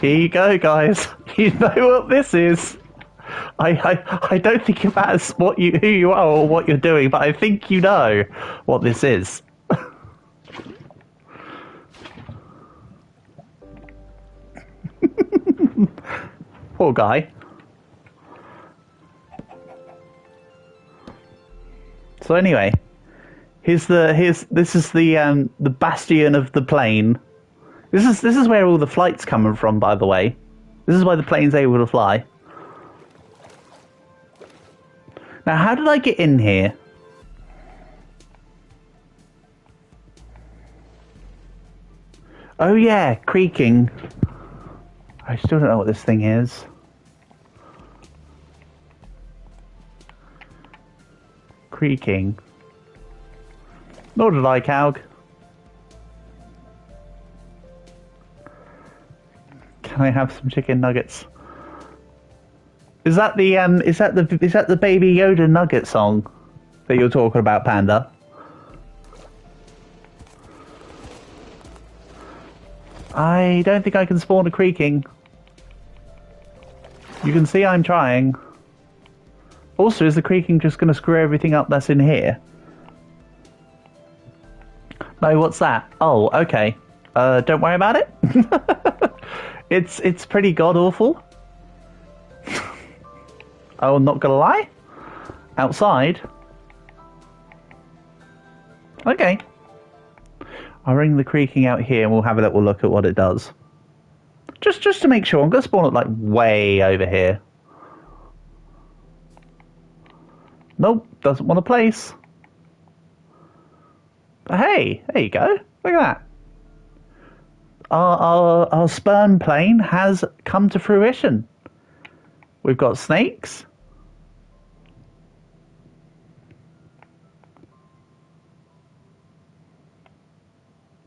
Here you go, guys. You know what this is. I don't think it matters who you are or what you're doing, but I think you know what this is. Poor guy. So anyway, this is the bastion of the plane. This is where all the flight's coming from, by the way. This is why the plane's able to fly. Now, how did I get in here? Oh yeah, creaking. I still don't know what this thing is. Creaking. Nor did I, Calg. Can I have some chicken nuggets? Is that the Baby Yoda nugget song that you're talking about, Panda? I don't think I can spawn a creaking. You can see I'm trying. Also, is the creaking just going to screw everything up that's in here? No, what's that? Oh, okay. Don't worry about it. It's pretty god-awful. I'm not gonna lie. Outside. Okay. I'll ring the creaking out here and we'll have a little look at what it does. Just to make sure, I'm gonna spawn it like way over here. Nope, doesn't want a place. But hey, there you go. Look at that. Our sperm plane has come to fruition. We've got snakes.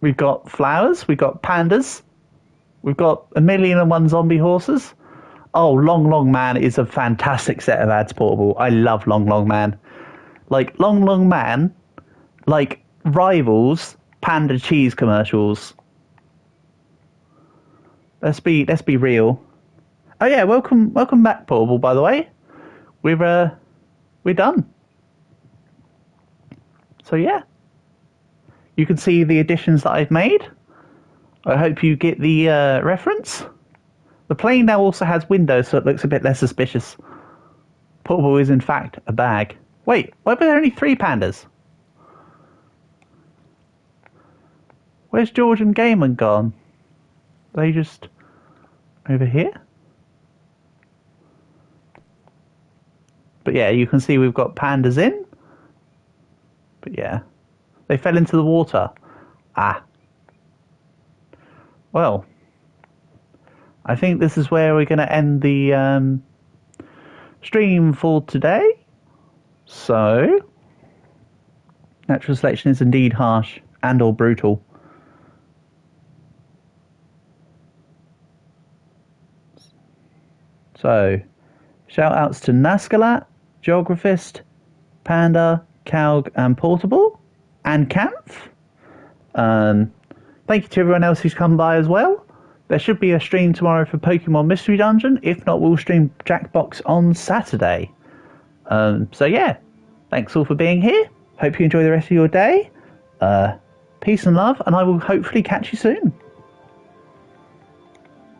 We've got flowers. We've got pandas. We've got 1,000,001 zombie horses. Oh, Long Long Man is a fantastic set of ads portable. I love Long Long Man. Like, Long Long Man, like, rivals Panda cheese commercials. Let's be real. Oh yeah, welcome back, Portable. By the way, we're done. So yeah, you can see the additions that I've made. I hope you get the reference. The plane now also has windows, so it looks a bit less suspicious. Portable is in fact a bag. Wait, why were there only 3 pandas? Where's George and Gaiman gone? Are they just over here? But yeah, you can see we've got pandas in. But yeah, they fell into the water. Ah. Well, I think this is where we're going to end the stream for today. So, natural selection is indeed harsh and or brutal. So, shout outs to Naskalat, Geographist, Panda, Calg, and Portable, and Kampf. Thank you to everyone else who's come by as well. There should be a stream tomorrow for Pokemon Mystery Dungeon. If not, we'll stream Jackbox on Saturday. So yeah, thanks all for being here. Hope you enjoy the rest of your day. Peace and love, and I will hopefully catch you soon.